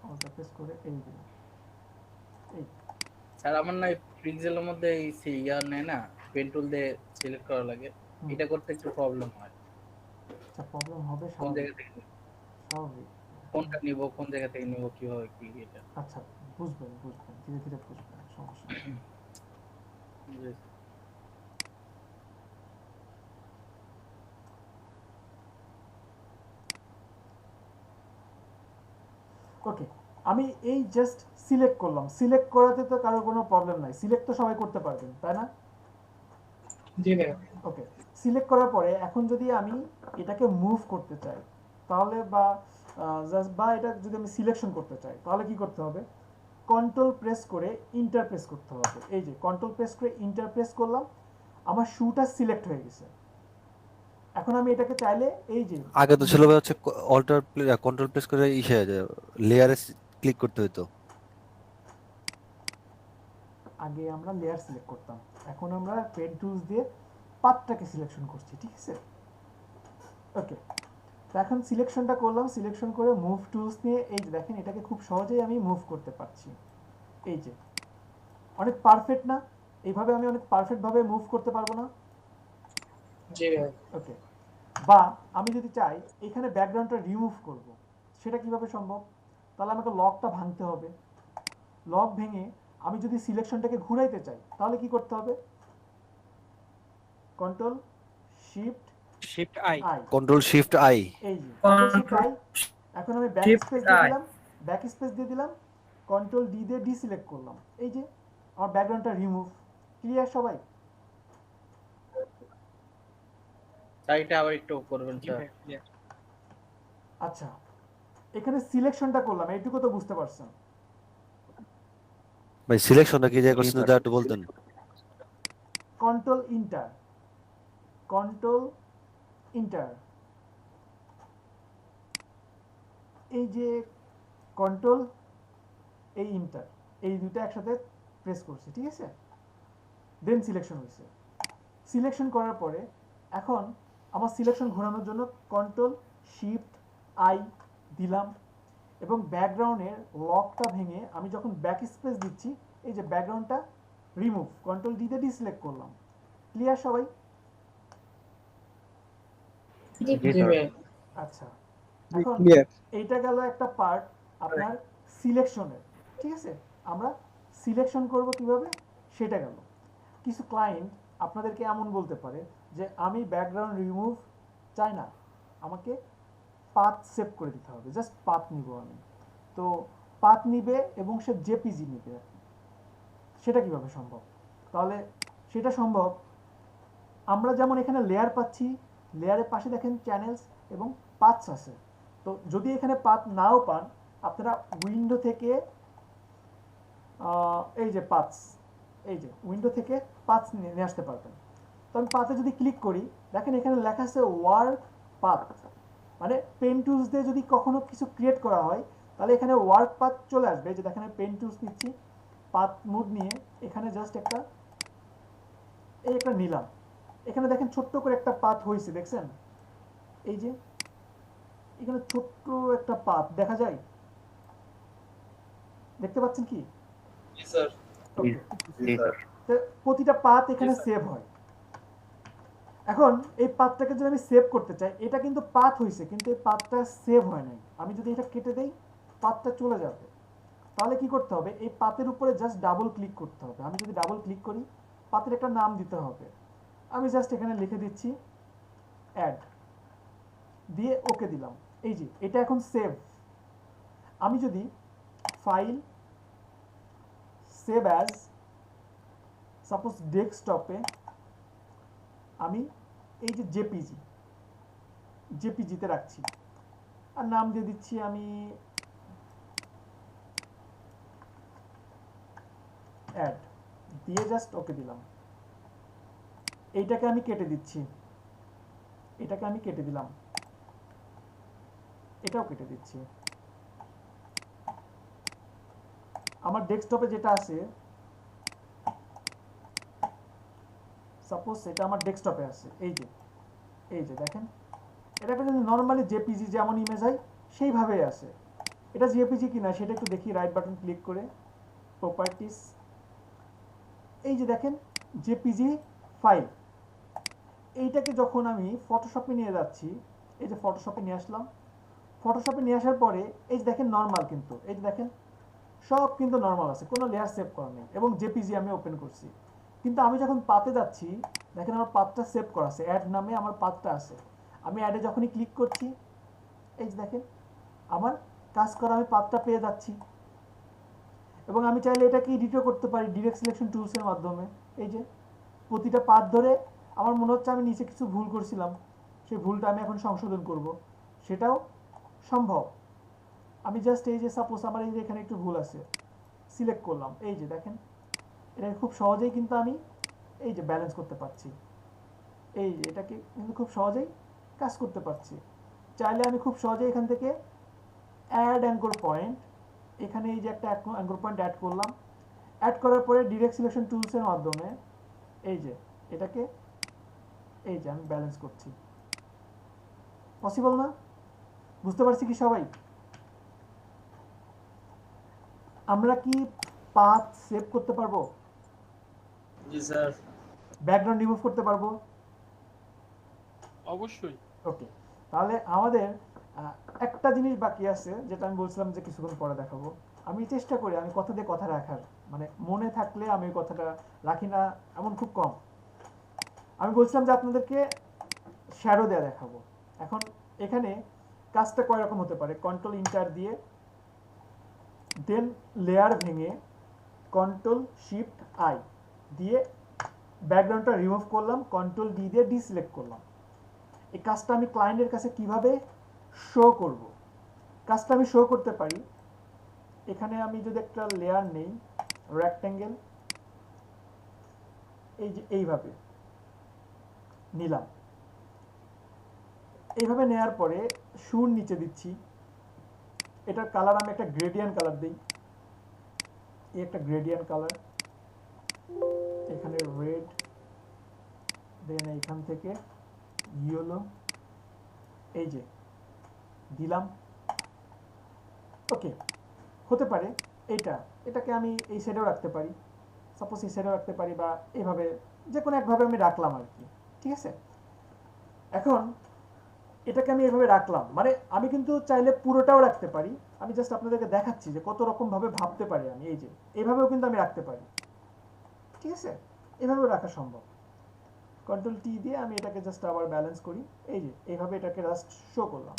অল্টার প্রেস করে এই যে এই। স্যার আমার না পিক্সেলের মধ্যে এই ইয়ার নেয় না, পেন টুল দিয়ে সিলেক্ট করা লাগে, এটা করতে একটু প্রবলেম হয়। আচ্ছা প্রবলেম হবে, কোন জায়গা থেকে স্বাভাবিক, কোনটা নিব, কোন জায়গা থেকে নিব, কিভাবে কি এটা। আচ্ছা বুঝবেন বুঝবেন, ধীরে ধীরে বুঝবেন, সমস্যা নেই। ওকে, আমি এই জাস্ট সিলেক্ট করলাম, সিলেক্ট করাতে তো কারো কোনো প্রবলেম নাই, সিলেক্ট তো সবাই করতে পারবেন তাই না? জি ভাইয়া। ওকে, সিলেক্ট করার পরে এখন যদি আমি এটাকে মুভ করতে চাই তাহলে বা এটা যদি আমি সিলেকশন করতে চাই তাহলে কি করতে হবে? কন্ট্রোল প্রেস করে ইন্টার প্রেস করতে হবে। এই যে কন্ট্রোল প্রেস করে ইন্টার প্রেস করলাম, আমার শুটা সিলেক্ট হয়ে গেছে। এখন আমি এটাকে চাইলে এই যে আগে তো ছিল হচ্ছে অল্টার কন্ট্রোল প্রেস করে লেয়ারে ক্লিক করতে হতো। আগে আমরা লেয়ার সিলেক্ট করতাম, এখন আমরা পেন টুলস দিয়ে পাথটাকে সিলেকশন করছি, ঠিক আছে? ওকে, তো এখন সিলেকশনটা করলাম, সিলেকশন করে মুভ টুলস নিয়ে এই যে দেখেন এটাকে খুব সহজেই আমি মুভ করতে পারছি। এই যে অনেক পারফেক্ট না? এইভাবে আমি অনেক পারফেক্ট ভাবে মুভ করতে পারবো না? জি ভাই। ওকে, বা আমি যদি চাই এখানে ব্যাকগ্রাউন্ডটা রিমুভ করব, সেটা কিভাবে সম্ভব? তাহলে আমাকে লকটা ভাঙতে হবে। লক ভেঙে আমি যদি সিলেকশনটাকে ঘুরাইতে চাই তাহলে কি করতে হবে? Control shift I, control shift I, এই যে কন্ট্রোল শিফট আই। এখন আমি ব্যাক স্পেস দিয়ে দিলাম, ব্যাক স্পেস দিয়ে দিলাম, কন্ট্রোল ডি দিয়ে ডিসিলেক্ট করলাম, এই যে আমার ব্যাকগ্রাউন্ডটা রিমুভ। ক্লিয়ার সবাই? সাইডটা আবার একটু করবেন স্যার। আচ্ছা, এখানে সিলেকশনটা করলাম, এইটুকু তো বুঝতে পারছেন? ভাই সিলেকশনটা কি জায়গা করছেন যদি একটু বলতেন? কন্ট্রোল ইন্টার, কন্ট্রোল ইন্টার, এই যে কন্ট্রোল এই ইন্টার, এই দুটো একসাথে প্রেস করছি, ঠিক আছে? দেন সিলেকশন হয়েছে। সিলেকশন করার পরে এখন আমার সিলেকশন ঘোরানোর জন্য কন্ট্রোল শিফট আই দিলাম, এবং ব্যাকগ্রাউন্ডের লকটা ভেঙে আমি যখন ব্যাক স্পেস দিচ্ছি এই যে ব্যাকগ্রাউন্ডটা রিমুভ, কন্ট্রোল ডি দিয়ে ডিসিলেক্ট করলাম। ক্লিয়ার সবাই? আচ্ছা, এখন এইটা গেল একটা পার্ট আপনার সিলেকশনের, ঠিক আছে? আমরা সিলেকশন করব কিভাবে সেটা গেল। কিছু ক্লায়েন্ট আপনাদেরকে এমন বলতে পারে যে আমি ব্যাকগ্রাউন্ড রিমুভ চাই না, আমাকে পাথ সেভ করে দিতে হবে, জাস্ট পাথ নিব আমি। তো পাথ নিবে এবং সে জেপিজি নিবে, সেটা কিভাবে সম্ভব? তাহলে সেটা সম্ভব, আমরা যেমন এখানে লেয়ার পাচ্ছি, লেয়ারের পাশে দেখেন চ্যানেলস এবং পাথস আছে। তো যদি এখানে পাথ নাও পান, আপনারা উইন্ডো থেকে এই যে পাথস, এই যে উইন্ডো থেকে পাথস নিয়ে আসতে পারবেন। তো আমি পাথে যদি ক্লিক করি, দেখেন এখানে লেখা আছে ওয়ার্ক পাথ, মানে পেন টুলস দিয়ে যদি কখনো কিছু ক্রিয়েট করা হয় তাহলে এখানে ওয়ার্ক পাথ চলে আসবে। যে দেখেন পেন টুলস নিচ্ছি, পাথ মোড নিয়ে এখানে জাস্ট একটা এই একটা নিলাম, এখানে দেখেন ছোট্ট করে একটা পাথ হয়েছে, দেখছেন? এই যে এখানে ছোট্ট একটা পাথ দেখা যায়, দেখতে পাচ্ছেন কি? জি স্যার। প্রতিটা পাথ এখানে সেভ হয়। এখন এই পাথটাকে যদি আমি সেভ করতে চাই, এটা কিন্তু পাথ হয়েছে কিন্তু এই পাথটা সেভ হয় নাই। আমি যদি এটা কেটে দেই পাথটা চলে যাবে। তাহলে কি করতে হবে, এই পাথের উপরে জাস্ট ডাবল ক্লিক করতে হবে। আমি যদি ডাবল ক্লিক করি পাথের একটা নাম দিতে হবে। আমি জাস্ট এখানে লিখে দিচ্ছি অ্যাড, দিয়ে ওকে দিলাম। এই যে এটা এখন সেভ। আমি যদি ফাইল সেভ অ্যাজ সাপোজ ডেস্কটপে আমি এই যে জেপিজিতে রাখছি আর নাম দিয়ে দিচ্ছি আমি অ্যাড, দিয়ে জাস্ট ওকে দিলাম। এইটাকে আমি কেটে দিচ্ছি, এটাকে আমি কেটে দিলাম, এটাও কেটে দিচ্ছি। আমার ডেস্কটপে যেটা আছে সাপোজ এটা আমার ডেস্কটপে আছে, এই যে দেখেন এটা একটা নর্মালি জেপিজি যেমন ইমেজ হয় সেইভাবেই আছে। এটা জেপিজি কিনা সেটা একটু দেখি, রাইট বাটন ক্লিক করে প্রপার্টিস, এই যে দেখেন জেপিজি ফাইল। এইটাকে যখন আমি ফটোশপে নিয়ে যাচ্ছি, এই যে ফটোশপে নিয়ে আসলাম, ফটোশপে নিয়ে আসার পরে এই যে দেখেন নর্মাল, কিন্তু এই যে দেখেন সব কিন্তু নর্মাল আছে, কোনো লেয়ার সেভ করা নেই এবং জেপিজি আমি ওপেন করছি। কিন্তু আমি যখন পাতে যাচ্ছি দেখেন আমার পাথটা সেভ করা আছে, অ্যাড নামে আমার পাথটা আছে। আমি অ্যাডে যখনই ক্লিক করছি এই যে দেখেন আমার কাজ করা আমি পাথটা পেয়ে যাচ্ছি এবং আমি চাইলে এটাকে এডিটও করতে পারি ডিরেক্ট সিলেকশন টুলসের মাধ্যমে। এই যে প্রতিটা পাথ ধরে আমার মনে হচ্ছে আমি নিচে কিছু ভুল করছিলাম, সেই ভুলটা আমি এখন সংশোধন করব, সেটাও সম্ভব। আমি জাস্ট এই যে সাপোজ আমার এই যে এখানে একটু ভুল আছে, সিলেক্ট করলাম, এই যে দেখেন এটা খুব সহজেই কিন্তু আমি এই যে ব্যালেন্স করতে পারছি। এই যে এটাকে কিন্তু খুব সহজেই কাজ করতে পারছি। চাইলে আমি খুব সহজেই এখান থেকে অ্যাড অ্যাঙ্কর পয়েন্ট, এখানে এই যে একটা অ্যাঙ্কর পয়েন্ট অ্যাড করলাম, অ্যাড করার পরে ডিরেক্ট সিলেকশন টুলসের মাধ্যমে এই যে এটাকে এই যে আমি ব্যালেন্স করছি। পসিবল না? বুঝতে পারছি কি সবাই? আমরা কি পাথ সেভ করতে পারবো? জি স্যার। ব্যাকগ্রাউন্ড রিমুভ করতে পারবো? অবশ্যই। ওকে, তাহলে আমাদের একটা জিনিস বাকি আছে যেটা আমি বলছিলাম যে কিছুক্ষণ পরে দেখাবো। আমি চেষ্টা করি আমি কথা দিয়ে কথা রাখার, মানে মনে থাকলে আমি ওই কথাটা রাখি না এমন খুব কম। আমি বলছিলাম যে আপনাদেরকে শ্যাডো দেয়া দেখাবো। এখন এখানে কাজটা কয় রকম হতে পারে, কন্ট্রোল ইন্টার দিয়ে দেন লেয়ার ভেঙে কন্ট্রোল শিফট আই দিয়ে ব্যাকগ্রাউন্ডটা রিমুভ করলাম, কন্ট্রোল ডি দিয়ে ডিসিলেক্ট করলাম। এই কাজটা আমি ক্লায়েন্টের কাছে কিভাবে শো করব, কাজটা আমি শো করতে পারি। এখানে আমি যদি একটা লেয়ার নেই রেক্ট্যাঙ্গেল, এই যে এইভাবে নিলাম, এইভাবে নেয়ার পরে শুর নিচে দিচ্ছি, এটার কালার আমি একটা গ্রেডিয়েন্ট কালার দিই, এই একটা গ্রেডিয়েন্ট কালার, এখানে রেড, দেন এইখান থেকে ইয়েলো, এই যে দিলাম। ওকে, হতে পারে এটাকে আমি এই সাইডেও রাখতে পারি, সাপোজ এই সাইডেও রাখতে পারি, বা এইভাবে যে কোনো একভাবে আমি রাখলাম আর কি, ঠিক আছে। এখন এটাকে আমি এভাবে রাখলাম, মানে আমি কিন্তু চাইলে পুরোটাও রাখতে পারি, আমি জাস্ট আপনাদেরকে দেখাচ্ছি যে কত রকম ভাবে ভাবতে পারি আমি। এই যে এইভাবেও কিন্তু আমি রাখতে পারি, ঠিক আছে, এভাবেও রাখা সম্ভব। কন্ট্রোল টি দিয়ে আমি এটাকে জাস্ট আবার ব্যালেন্স করি, এই যে এইভাবে এটাকে জাস্ট শো করলাম।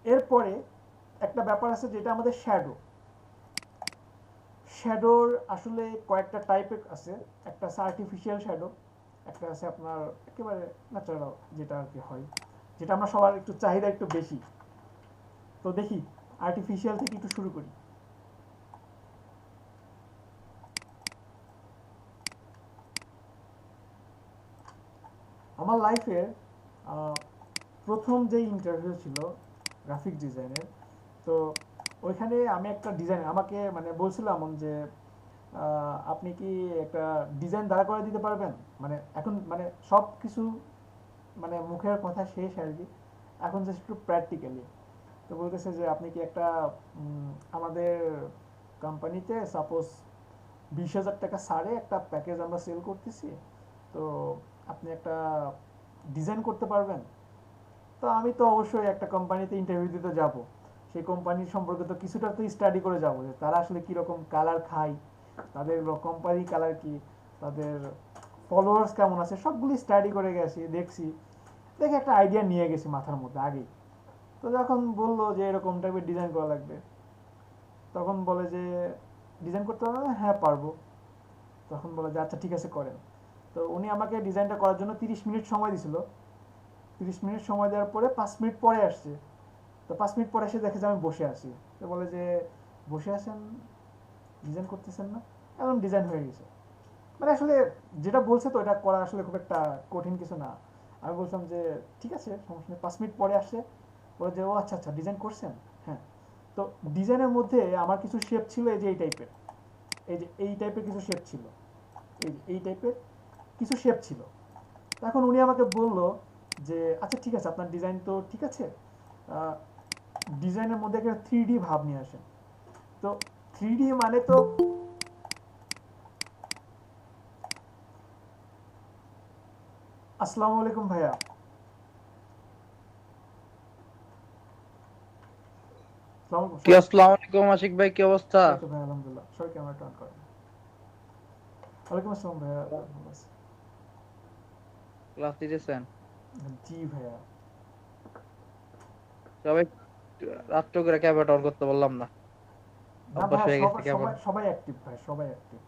এরপরে একটা ব্যাপার আছে যেটা আমাদের শ্যাডো। শ্যাডোর আসলে কয়েকটা টাইপের আছে, একটা আছে আর্টিফিশিয়াল শ্যাডো, একটা আছে আপনার একেবারে ন্যাচারাল যেটা আর কি হয়, যেটা আমরা সবার একটু চাহিদা একটু বেশি। তো দেখি আর্টিফিশিয়াল থেকে একটু শুরু করি। আমার লাইফের প্রথম যে ইন্টারভিউ ছিল গ্রাফিক ডিজাইনের, তো ওইখানে আমি একটা ডিজাইন আমাকে মানে বলছিলাম যে আপনি কি একটা ডিজাইন দাঁড়া করে দিতে পারবেন, মানে এখন মানে সব কিছু মানে মুখের কথা শেষ আর কি, এখন জাস্ট একটু প্র্যাকটিক্যালি। তো বলতেছে যে আপনি কি একটা আমাদের কোম্পানিতে সাপোজ 20,000 টাকা সারে একটা প্যাকেজ আমরা সেল করতেছি, তো আপনি একটা ডিজাইন করতে পারবেন? তো আমি তো অবশ্যই একটা কোম্পানিতে ইন্টারভিউ দিতে যাব, সেই কোম্পানির সম্পর্কে তো কিছুটা তো স্টাডি করে যাবো যে তারা আসলে কীরকম কালার খায়, তাদের কোম্পানি কালার কি, তাদের ফলোয়ার্স কেমন আছে, সবগুলি স্টাডি করে গেছি, দেখছি, দেখে একটা আইডিয়া নিয়ে গেছি মাথার মধ্যে আগেই। তো যখন বললো যে এরকম টাইপের ডিজাইন করা লাগবে, তখন বলে যে ডিজাইন করতে পারবে? হ্যাঁ পারবো। তখন বলে যে আচ্ছা ঠিক আছে করেন। তো উনি আমাকে ডিজাইনটা করার জন্য 30 মিনিট সময় দিছিল। 30 মিনিট সময় দেওয়ার পরে 5 মিনিট পরে আসছে। তো 5 মিনিট পরে এসে দেখে যে আমি বসে আছি। তো বলে যে বসে আছেন, ডিজাইন করতেছেন না? এখন ডিজাইন হয়ে গেছে। মানে আসলে যেটা বলছে তো এটা করা আসলে খুব একটা কঠিন কিছু না। আমি বললাম যে ঠিক আছে সমস্যা নেই। 5 মিনিট পরে আসে, বলে যে ও আচ্ছা আচ্ছা ডিজাইন করছেন। হ্যাঁ, তো ডিজাইনের মধ্যে আমার কিছু শেপ ছিল এই যে এই টাইপের, এই যে এই টাইপের কিছু শেপ ছিল, এই যে এই টাইপের কিছু শেপ ছিল। এখন উনি আমাকে বললো যে আচ্ছা ঠিক আছে আপনার ডিজাইন তো ঠিক আছে, ডিজাইনের মধ্যে একটা 3D ভাব নিয়ে আসেন। তো 3D মানে তো আসসালামু আলাইকুম ভাইয়া। কি আসসালামু আলাইকুম আশিক ভাই, কি অবস্থা? এই তো ভাই আলহামদুলিল্লাহ, সবাই ক্যামেরা টার্ন করেন। ওয়ালাইকুম আসসালাম ভাইয়া, ভালো আছি। ক্লাস দিতেছেন? জি ভাইয়া। সবাই রাত্র করে ক্যামেরা অন করতে বললাম না, না অভ্যাস ভাই, হয়ে গেছে ক্যামেরা। সবাই অ্যাক্টিভ ভাই, সবাই অ্যাক্টিভ।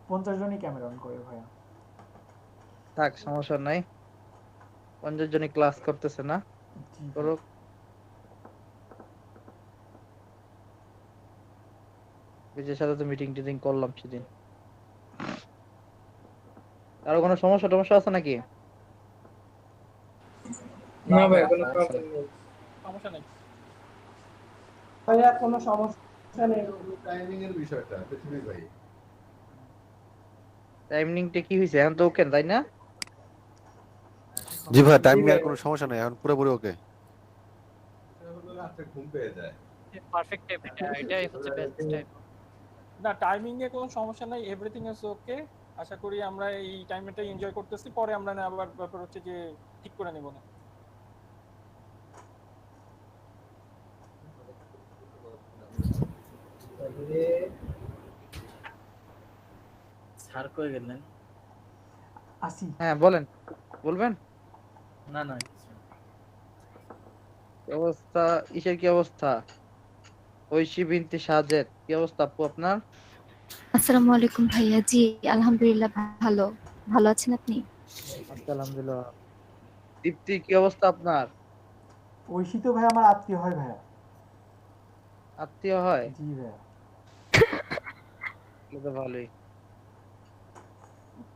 50 জনই ক্যামেরা অন করে ভাইয়া। থাক সমস্যা নাই, 50 জনই ক্লাস করতেছে না, করুক। বিজয়ের সাথে তো মিটিং টিটিং করলাম সেদিন। আরো কোনো সমস্যা আছে নাকি? না ভাই কোনো প্রবলেম নেই, সমস্যা নেই ভাইয়া, কোনো সমস্যা নেই। টাইমিং এর বিষয়টা পৃথিবী ভাই, টাইমিংটা কি হইছে এখন তো ওকে তাই না? জি ভাই, টাইমিং এর কোনো সমস্যা নাই, এখন পুরোপুরি ওকে। রাতে ঘুম পেয়ে যায়। পারফেক্ট টাইপ, এটাই হচ্ছে বেস্ট টাইপ। না, টাইমিং এ কোনো সমস্যা নাই, এভরিথিং ইজ ওকে। আশা করি আমরা এই টাইমটাই এনজয় করতেছি, পরে আমরা না আবার ব্যাপার হচ্ছে যে ঠিক করে নেব না। স্যার কই গেলেন? আসি। হ্যাঁ বলেন, বলবেন? না না কি অবস্থা? ইসের কি অবস্থা? ঐশী বিনতি সাজেদ, কি অবস্থা আপু আপনার? আসসালামু আলাইকুম ভাইয়া। জি আলহামদুলিল্লাহ ভালো। ভালো আছেন আপনি? আলহামদুলিল্লাহ। দীপ্তি কি অবস্থা আপনার? ঐশী তো ভাই আমার আত্মীয় হয় ভাইয়া। আত্মীয় হয়? জি ভাইয়া। এটা তো ভালোই।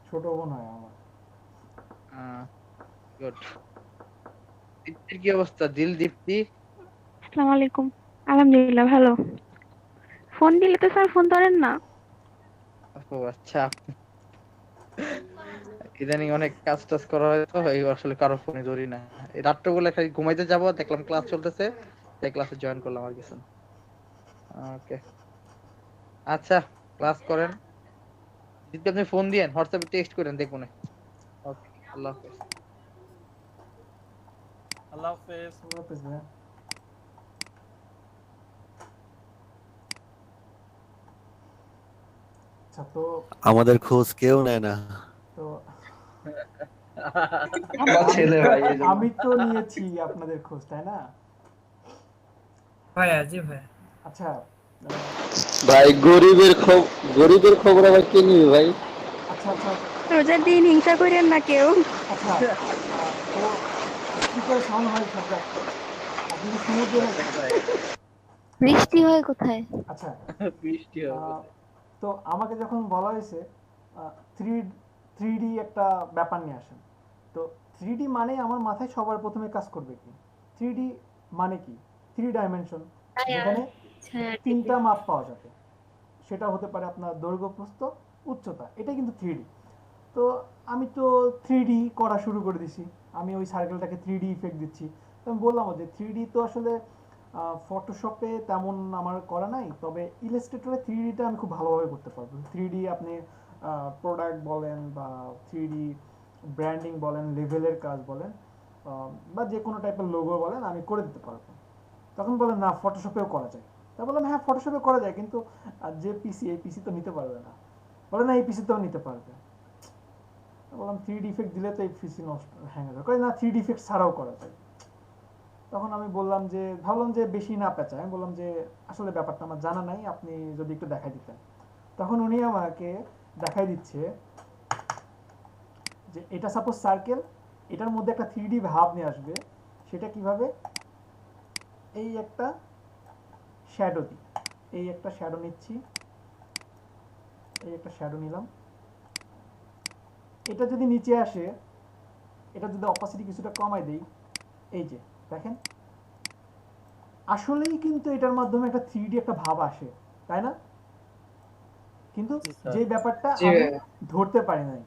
ছোট বোন হয় আমার। গুড। দীপ্তির কি অবস্থা? দিল দীপ্তি? আসসালামু আলাইকুম। আলহামদুলিল্লাহ ভালো। ফোন দিলে তো স্যার ফোন ধরেন না। ও আচ্ছা, ইদানিং অনেক কাজ টাজ করা হয় তো এই আসলে কারো ফোনে ধরি না। এই রাত্রবেলা খালি ঘুমাইতে যাব, দেখলাম ক্লাস চলতেছে, তাই ক্লাসে জয়েন করলাম আর কিছু। ওকে আচ্ছা, ক্লাস করেন। যদি আপনি ফোন দিয়েন, হোয়াটসঅ্যাপে টেক্সট করেন, দেখবো না। ওকে, আল্লাহ হাফেজ। আল্লাহ হাফেজ। আল্লাহ হাফেজ ভাইয়া। আচ্ছা, তো আমাদের খোঁজ কেউ নেয় না। তো আমার ছেলে ভাই, আমি তো নিয়েছি আপনাদের খোঁজ, তাই না ভাইয়া? জি ভাই। আচ্ছা ভাই গরিবের খবর আবার কে নিবে ভাই? আচ্ছা আচ্ছা রোজার দিন হিংসা করেন না কেউ। আচ্ছা, তো কি করে সাউন্ড হয় সবটা আপনি কি সমুদ্রে বৃষ্টি হয় কোথায়? আচ্ছা বৃষ্টি হবে। তো আমাকে যখন বলা হয়েছে 3D একটা ব্যাপার নিয়ে আসেন, তো 3D মানে আমার মাথায় সবার প্রথমে কাজ করবে কি 3D মানে কি 3 ডাইমেনশন, যেখানে 3টা মাপ পাওয়া যাবে। সেটা হতে পারে আপনার দৈর্ঘ্য, প্রস্থ, উচ্চতা, এটা কিন্তু 3D। তো আমি তো 3D করা শুরু করে দিছি, আমি ওই সার্কেলটাকে 3D ইফেক্ট দিচ্ছি। তো আমি বললাম যে 3D তো আসলে ফটোশপে তেমন আমার করা নাই, তবে ইলাস্ট্রেটরে 3Dটা আমি খুব ভালোভাবে করতে পারবো। 3D আপনি প্রোডাক্ট বলেন বা 3D ব্র্যান্ডিং বলেন, লেভেলের কাজ বলেন, বা যে কোনো টাইপের লোগো বলেন, আমি করে দিতে পারবো। তখন বলেন না ফটোশপেও করা যায়। তা বললাম হ্যাঁ ফটোশপে করা যায়, কিন্তু যে পিসি, এই পিসি তো নিতে পারবে না। বলে না এই পিসি তো নিতে পারবে। বললাম 3D ইফেক্ট দিলে তো এই পিসি নষ্ট হ্যাং হবে। কই না 3D ইফেক্ট ছাড়াও করা যায়। তখন আমি বললাম যে, ভাবলাম যে বেশি না পেঁচায়, আমি বললাম যে আসলে ব্যাপারটা আমার জানা নাই, আপনি যদি একটু দেখাই দিতেন। তখন উনি আমাকে দেখাই দিচ্ছে যে এটা সাপোজ সার্কেল, এটার মধ্যে একটা 3D ভাব নিয়ে আসবে। সেটা কিভাবে? এই একটা শ্যাডো দিই, এই একটা শ্যাডো নিচ্ছি, এই একটা শ্যাডো নিলাম। এটা যদি নিচে আসে, এটা যদি অপাসিটি কিছুটা কমাই দেই, এই যে দেখেন আসলেই কিন্তু এটার মাধ্যমে একটা 3D একটা ভাব আসে, তাই না? কিন্তু যে ব্যাপারটা আমি ধরতে পারি নাই,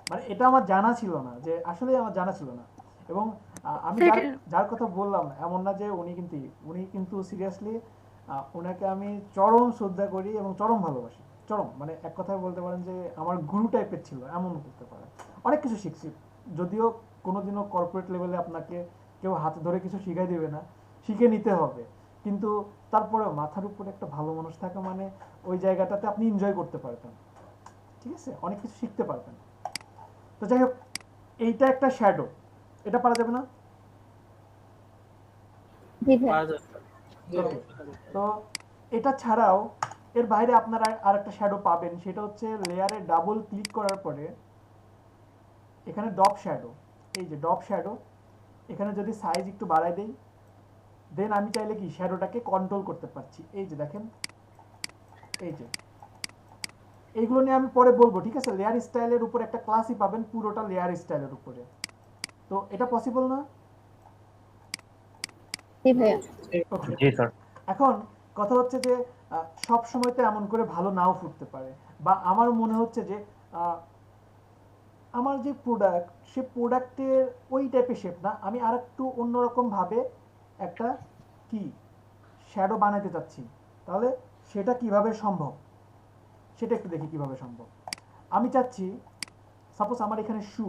মানে এটা আমার জানা ছিল না, যে আসলে আমার জানা ছিল না। এবং আমি যার কথা বললাম এমন না যে উনি কিন্তু সিরিয়াসলি, ওনাকে আমি চরম শ্রদ্ধা করি এবং চরম ভালোবাসি, চরম, মানে এক কথায় বলতে পারেন যে আমার গুরু টাইপের ছিল, এমন করতে পারেন। অনেক কিছু শিখছি, যদিও কোনোদিনও কর্পোরেট লেভেলে আপনাকে কেউ হাতে ধরে কিছু শিখাই দেবে না, শিখে নিতে হবে। কিন্তু তারপরেও মাথার উপরে একটা ভালো মানুষ থাকা মানে ওই জায়গাটাতে আপনি এনজয় করতে পারবেন, ঠিক আছে, অনেক কিছু শিখতে পারবেন। তো যাই হোক, এইটা একটা শ্যাডো, এটা পারা যাবে না? তো এটা ছাড়াও এর বাইরে আপনারা আর একটা শ্যাডো পাবেন, সেটা হচ্ছে লেয়ারে ডাবল ক্লিক করার পরে এখানে ডপ শ্যাডো, এই যে ডপ শ্যাডো, এখানে যদি সাইজ একটু বাড়াই দেই, দেন আমি চাইলে কি শ্যাডোটাকে কন্ট্রোল করতে পারছি। এই যে দেখেন, এই যে এইগুলো নিয়ে আমি পরে বলবো, ঠিক আছে? লেয়ার স্টাইলের উপর একটা ক্লাসই পাবেন পুরোটা লেয়ার স্টাইলের উপরে। তো এটা পসিবল না? জি স্যার। এখন কথা হচ্ছে যে সব সময় তো এমন করে ভালো নাও ফুটতে পারে, বা আমার মনে হচ্ছে যে আমার যে প্রোডাক্ট, সে প্রোডাক্টের ওই টাইপের শেপ না, আমি আর একটু অন্যরকম ভাবে একটা কি শ্যাডো বানাতে চাচ্ছি। তাহলে সেটা কিভাবে সম্ভব, সেটা একটু দেখি কিভাবে সম্ভব। আমি চাচ্ছি সাপোজ আমার এখানে শু,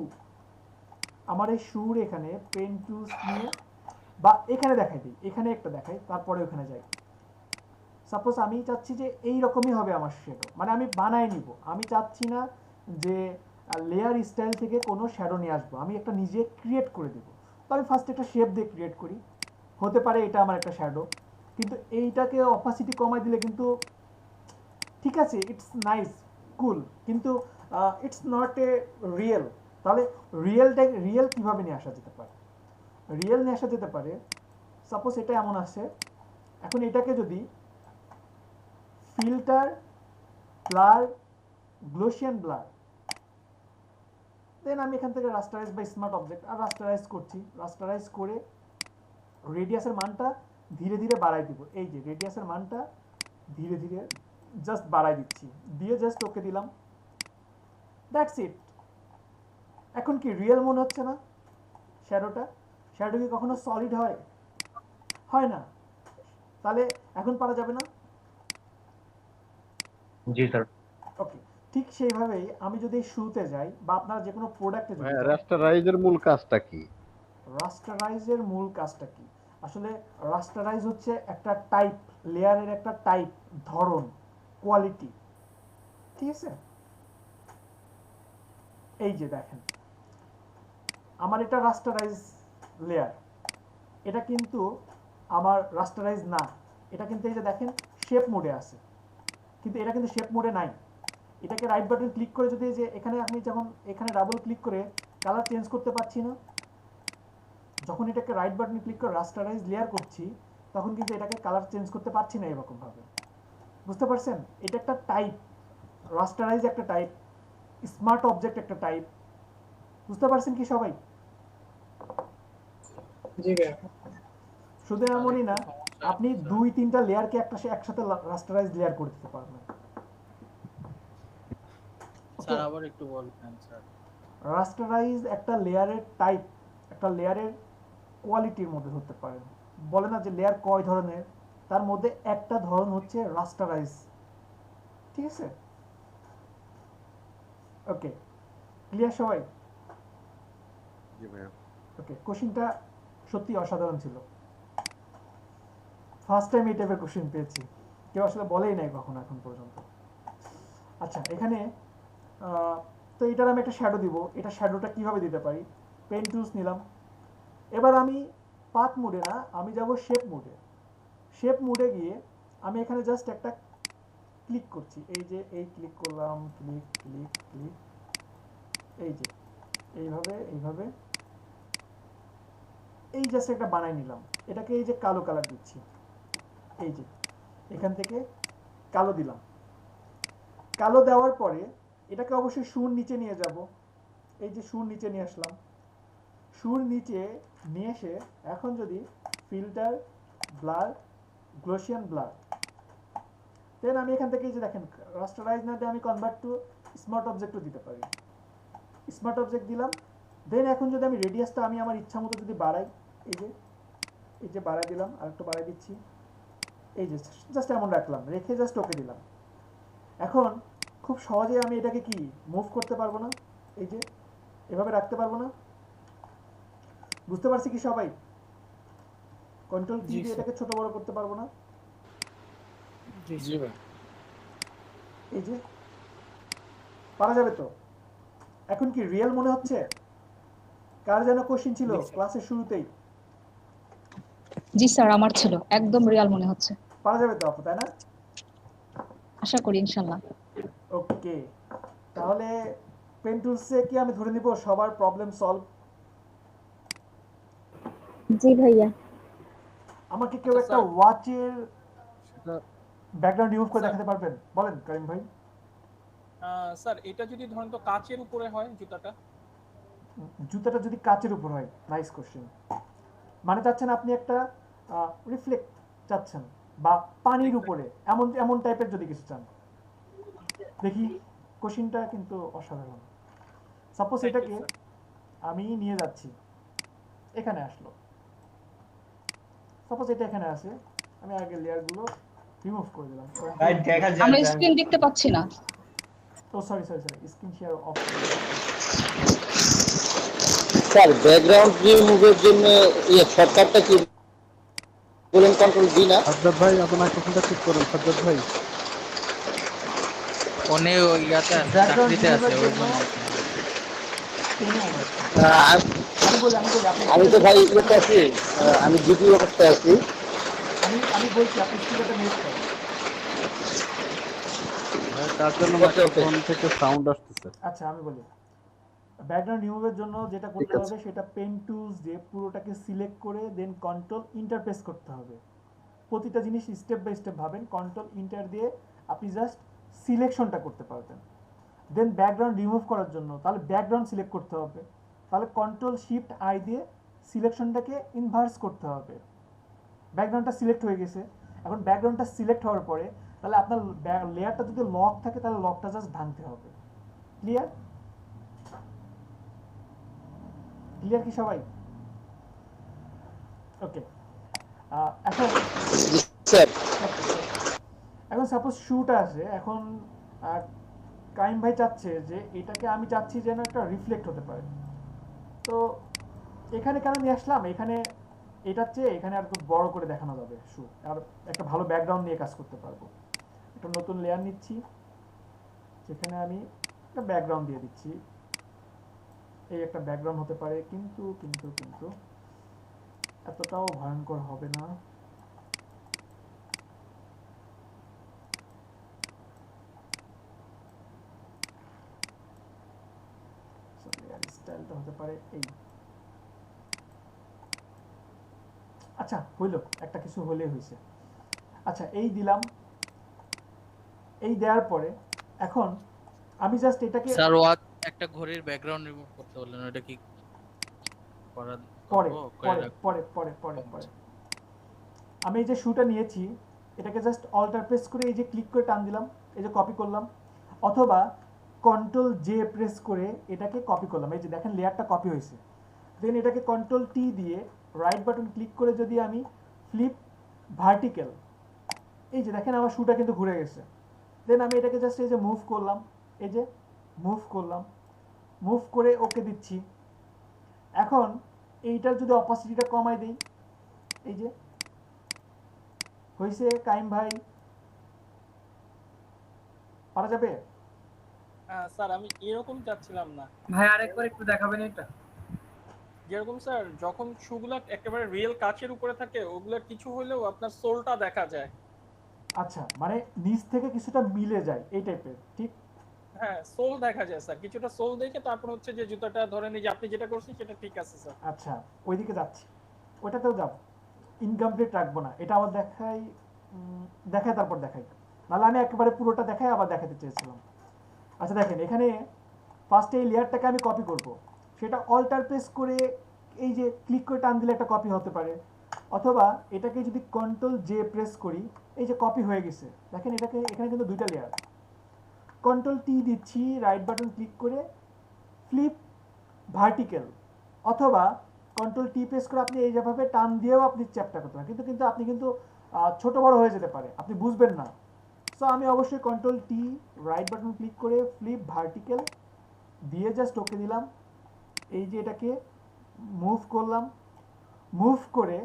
আমার এই শুর এখানে পেন টুলস নিয়ে, বা এখানে দেখাই দিই, এখানে একটা দেখাই, তারপরে ওখানে যাই। সাপোজ আমি চাচ্ছি যে এই রকমই হবে আমার শ্যাডো, মানে আমি বানাই নিব, আমি চাচ্ছি না যে লেয়ার স্টাইল থেকে কোনো শ্যাডো নিয়ে আসবো, আমি একটা নিজে ক্রিয়েট করে দেবো। তো আমি ফার্স্ট একটা শেপ দিয়ে ক্রিয়েট করি, হতে পারে এটা আমার একটা শ্যাডো, কিন্তু এইটাকে অপাসিটি কমাই দিলে কিন্তু ঠিক আছে, ইটস নাইস কুল, কিন্তু ইটস নট এ রিয়েল। তাহলে রিয়েল কিভাবে নিয়ে আসা যেতে পারে? রিয়েল নিয়ে আসা যেতে পারে, সাপোজ এটা এমন আছে, এখন এটাকে যদি ফিল্টার, ব্লার, গ্লোসিয়ান ব্লার, দেন আমি এখান থেকে রাস্টারাইজ বা স্মার্ট অবজেক্ট আর রাস্টারাইজ করছি, রাস্টারাইজ করে রেডিয়াসের মানটা ধীরে ধীরে বাড়াই দিব। এই যে রেডিয়াসের মানটা ধীরে ধীরে জাস্ট বাড়াই দিচ্ছি, দিয়ে জাস্ট ওকে দিলাম, দ্যাটস ইট। এখন কি রিয়েল মনে হচ্ছে না শ্যাডোটা? শ্যাডো কি কখনো সলিড হয়? হয় না। তাহলে এখন পারা যাবে না? জি স্যার। ওকে, ঠিক সেইভাবেই আমি যদি শুতে যাই বা আপনারা যে কোনো প্রোডাক্টে যদি রাস্টারাইজের মূল কাজটা কি? রাস্টারাইজের মূল কাজটা কি? আসলে রাস্টারাইজ হচ্ছে একটা টাইপ, লেয়ারের একটা টাইপ, ধরন, কোয়ালিটি, ঠিক আছে? এই যে দেখেন আমার এটা রাস্টারাইজ লেয়ার, এটা কিন্তু আমার রাস্টারাইজ না, এটা কিন্তু এই যে দেখেন শেপ মোডে আছে, কিন্তু এটা কিন্তু শেপ মোডে নাই। এটাকে রাইট বাটন ক্লিক করে যদি, যে এখানে আমি যখন এখানে ডাবল ক্লিক করে কালার চেঞ্জ করতে পারছি না, যখন এটাকে রাইট বাটন ক্লিক করে রাস্টারাইজ লেয়ার করছি, তখন কিন্তু এটাকে কালার চেঞ্জ করতে পারছি না এরকম ভাবে। বুঝতে পারছেন? এটা একটা টাইপ, রাস্টারাইজ একটা টাইপ, স্মার্ট অবজেক্ট একটা টাইপ। বুঝতে পারছেন কি সবাই? শুধু এমনই না, আপনি 2-3টা লেয়ারকে একসাথে রাস্টারাইজ লেয়ার করে দিতে পারবেন। স্যার আবার একটু বলবেন স্যার? রাস্টারাইজ একটা লেয়ারের টাইপ, একটা লেয়ারের কোয়ালিটির মধ্যে ধরতে পারেন। বলে না যে লেয়ার কয় ধরনের, তার মধ্যে একটা ধরন হচ্ছে রাস্টারাইজ, ঠিক আছে? ওকে, ক্লিয়ার সবাই? জি ভাইয়া। ওকে, কোশ্চেনটা সত্যি অসাধারণ ছিল। ফার্স্ট টাইম এই টাইপের কোশ্চেন পেয়েছি, কেউ আসলে বলেই নাই কখনো এখন পর্যন্ত। আচ্ছা, এখানে তো এটার আমি একটা শ্যাডো দিব। এটা শ্যাডোটা কিভাবে দিতে পারি? পেন টুলস নিলাম। এবার আমি পাথ মোডে না, আমি যাব শেপ মোডে। শেপ মোডে গিয়ে আমি এখানে জাস্ট একটা ক্লিক করছি, এই যে এই ক্লিক করলাম, ক্লিক ক্লিক ক্লিক, এই যে এইভাবে এইভাবে, এই জাস্ট একটা বানাই নিলাম। এটাকে এই যে কালো কালার দিচ্ছি, এই যে এখান থেকে কালো দিলাম। কালো দেওয়ার পরে এটাকে অবশ্যই শুর নিচে নিয়ে যাব। এই যে শুর নিচে নিয়ে আসলাম, শুর নিচে নিয়ে এসে এখন যদি ফিল্টার ব্লার গ্লোসিয়ান ব্লার, দেন আমি এখান থেকে এই যে দেখেন রাস্টারাইজ না দিয়ে আমি কনভার্ট টু স্মার্ট অবজেক্টও দিতে পারি। স্মার্ট অবজেক্ট দিলাম। দেন এখন যদি আমি রেডিয়াসটা আমি আমার ইচ্ছা মতো যদি বাড়াই, এই যে বাড়াই দিলাম, আর একটু বাড়াই দিচ্ছি, এই যে জাস্ট এমন রাখলাম, রেখে জাস্ট ওকে দিলাম। এখন খুব সহজে আমি এটাকে কি মুভ করতে পারবো না, এই যে এভাবে রাখতে পারবো না। বুঝতে পারছি কি সবাই? কন্ট্রোল টি দিয়ে এটাকে ছোট বড় করতে পারবো না। জি ভাই। এই যে পারা যাবে তো? এখন কি রিয়েল মনে হচ্ছে? কার যেন কোশ্চেন ছিল ক্লাসের শুরুতেই? জি স্যার, আমার ছিল, একদম রিয়াল মনে হচ্ছে। পারা যাবে তো আপু, তাই না? আশা করি ইনশাআল্লাহ। ওকে, তাহলে পেন টুলসে কি আমি ধরে নিব সবার প্রবলেম সলভ? জি ভাইয়া। আমাকে কেউ একটা ওয়াচের ব্যাকগ্রাউন্ড রিমুভ করে দেখাতে পারবেন? বলেন করিম ভাই। স্যার এটা যদি ধরেন তো কাচের উপরে হয় জুতাটা, জুতাটা যদি কাচের উপর হয়, নাইস কোশ্চেন। মানে চাচ্ছেন আপনি একটা রিফ্লেক্ট চাচ্ছেন, বা পানির উপরে, এমন এমন টাইপের যদি কিছু চান। দেখি কোশ্চেনটা কিন্তু অসাধারণ। সাপোজ এটাকে আমি নিয়ে যাচ্ছি, এখানে আসলো। সাপোজ এটা এখানে আসে, আমি আগে লেয়ারগুলো রিমুভ করে দিলাম। আমরা স্ক্রিন দেখতে পাচ্ছি না। ও sorry sorry sorry, screen share off. Sir background রিমুভের জন্য শর্টকাটটা কি বলেন? কন্ট্রোল ডি না? সাজ্জাদ ভাই আপনার মাইক্রোফোনটা ঠিক করুন। সাজ্জাদ ভাই ফোনে ওই ইয়াতে আছে, চাকরিতে আছে ওই জন্য। আমি তো ভাই ইয়েতে আছি, আমি জিপি অবস্থায় আছি। আমি বলছি আপনি স্পিকারটা মিউট করেন। তার জন্য মাইক্রোফোন থেকে সাউন্ড আসতেছে। আচ্ছা আমি বলি, ব্যাকগ্রাউন্ড রিমুভের জন্য যেটা করতে হবে সেটা পেন টুলস দিয়ে পুরোটাকে সিলেক্ট করে দেন কন্ট্রোল ইন্টার প্রেস করতে হবে। প্রতিটা জিনিস স্টেপ বাই স্টেপ ভাবেন, কন্ট্রোল ইন্টার দিয়ে আপনি জাস্ট সিলেকশনটা করতে পারবেন। দেন ব্যাকগ্রাউন্ড রিমুভ করার জন্য তাহলে ব্যাকগ্রাউন্ড সিলেক্ট করতে হবে, তাহলে কন্ট্রোল শিফট আই দিয়ে সিলেকশনটাকে ইনভার্স করতে হবে। ব্যাকগ্রাউন্ডটা সিলেক্ট হয়ে গেছে। এখন ব্যাকগ্রাউন্ডটা সিলেক্ট হওয়ার পরে তাহলে আপনার লেয়ারটা যদি লক থাকে তাহলে লকটা জাস্ট ভাঙতে হবে। ক্লিয়ার? ক্লিয়ার কি সবাই? ওকে, এখন সাপোজ শুটা আছে। এখন কাইম ভাই চাচ্ছে যে এটাকে আমি চাচ্ছি যেন একটা রিফ্লেক্ট হতে পারে। তো এখানে কেন নিয়ে আসলাম, এখানে এটার চেয়ে এখানে আর একটু বড় করে দেখানো যাবে শু, আর একটা ভালো ব্যাকগ্রাউন্ড নিয়ে কাজ করতে পারবো। একটা নতুন লেয়ার নিচ্ছি, যেখানে আমি একটা ব্যাকগ্রাউন্ড দিয়ে দিচ্ছি। এই একটা ব্যাকগ্রাউন্ড হতে পারে, কিন্তু কিন্তু কিন্তু এতটাও ভয়ঙ্কর হবে না। স্টাইলটা হতে পারে এই। আচ্ছা হইল, একটা কিছু হলে হয়েছে। আচ্ছা এই দিলাম, এই দেওয়ার পরে এখন আমি জাস্ট এটাকে স্যার ওয়াচ একটা ঘড়ির ব্যাকগ্রাউন্ড রিমুভ করতে বললেন, ওটা কি করা পরে পরে পরে পরে পরে পরে আমি এই যে শুটা নিয়েছি এটাকে জাস্ট অল্টার প্রেস করে এই যে ক্লিক করে টান দিলাম, এই যে কপি করলাম, অথবা কন্ট্রোল জে প্রেস করে এটাকে কপি করলাম। এই যে দেখেন লেয়ারটা কপি হয়েছে। দেন এটাকে কন্ট্রোল টি দিয়ে রাইট বাটন ক্লিক করে যদি আমি ফ্লিপ ভার্টিক্যাল, এই যে দেখেন আমার শুটা কিন্তু ঘুরে গেছে। দেন আমি এটাকে জাস্ট এই যে মুভ করলাম, এই যে মুভ করলাম, মুভ করে ওকে দিচ্ছি। এখন এইটার যদি অপাসিটিটা কমাই দেই, এই যে হয়েছে কাইম ভাই, পারা যাবে? স্যার আমি এরকম চাচ্ছিলাম না ভাই, আরেকবার একটু দেখাবেন এটা। যেরকম স্যার যখন শুগুলা একেবারে রিয়েল কাচের উপরে থাকে ওগুলা কিছু হলেও আপনার সোলটা দেখা যায়। আচ্ছা, মানে নিচ থেকে কিছুটা মিলে যায় এই টাইপের, ঠিক? হ্যাঁ, সোল দেখা যায় স্যার, কিছুটা সোল দেখে তারপর হচ্ছে যে জুতাটা ধরেন এই যে আপনি যেটা করছেন সেটা ঠিক আছে স্যার। আচ্ছা, ওইদিকে যাচ্ছি, ওইটাতেও যাব, ইনকমপ্লিট রাখবো না, এটা আবার দেখাই তারপর দেখাই, নাহলে আমি একেবারে পুরোটা দেখাই আবার দেখাতে চেয়েছিলাম। আচ্ছা দেখেন, এখানে ফার্স্টে এই লেয়ারটাকে আমি কপি করব, সেটা অল্টার প্রেস করে এই যে ক্লিক করে টান দিলে একটা কপি হতে পারে, অথবা এটাকে যদি কন্ট্রোল জে প্রেস করি, এই যে কপি হয়ে গেছে। দেখেন এটাকে, এখানে কিন্তু দুইটা লেয়ার, কন্ট্রোল টি দিচ্ছি, রাইট বাটন ক্লিক করে ফ্লিপ ভার্টিক্যাল, অথবা কন্ট্রোল টি প্রেস করে আপনি এই যেভাবে টান দিয়েও আপনি চ্যাপটা করতে পারেন, কিন্তু আপনি কিন্তু ছোট বড় হয়ে যেতে পারে, আপনি বুঝবেন না। সো আমি অবশ্যই control T right button click করে ফ্লিপ ভার্টিক্যাল দিয়ে জাস্ট ওকে দিলাম। এই যে এটাকে মুভ করলাম, মুভ করে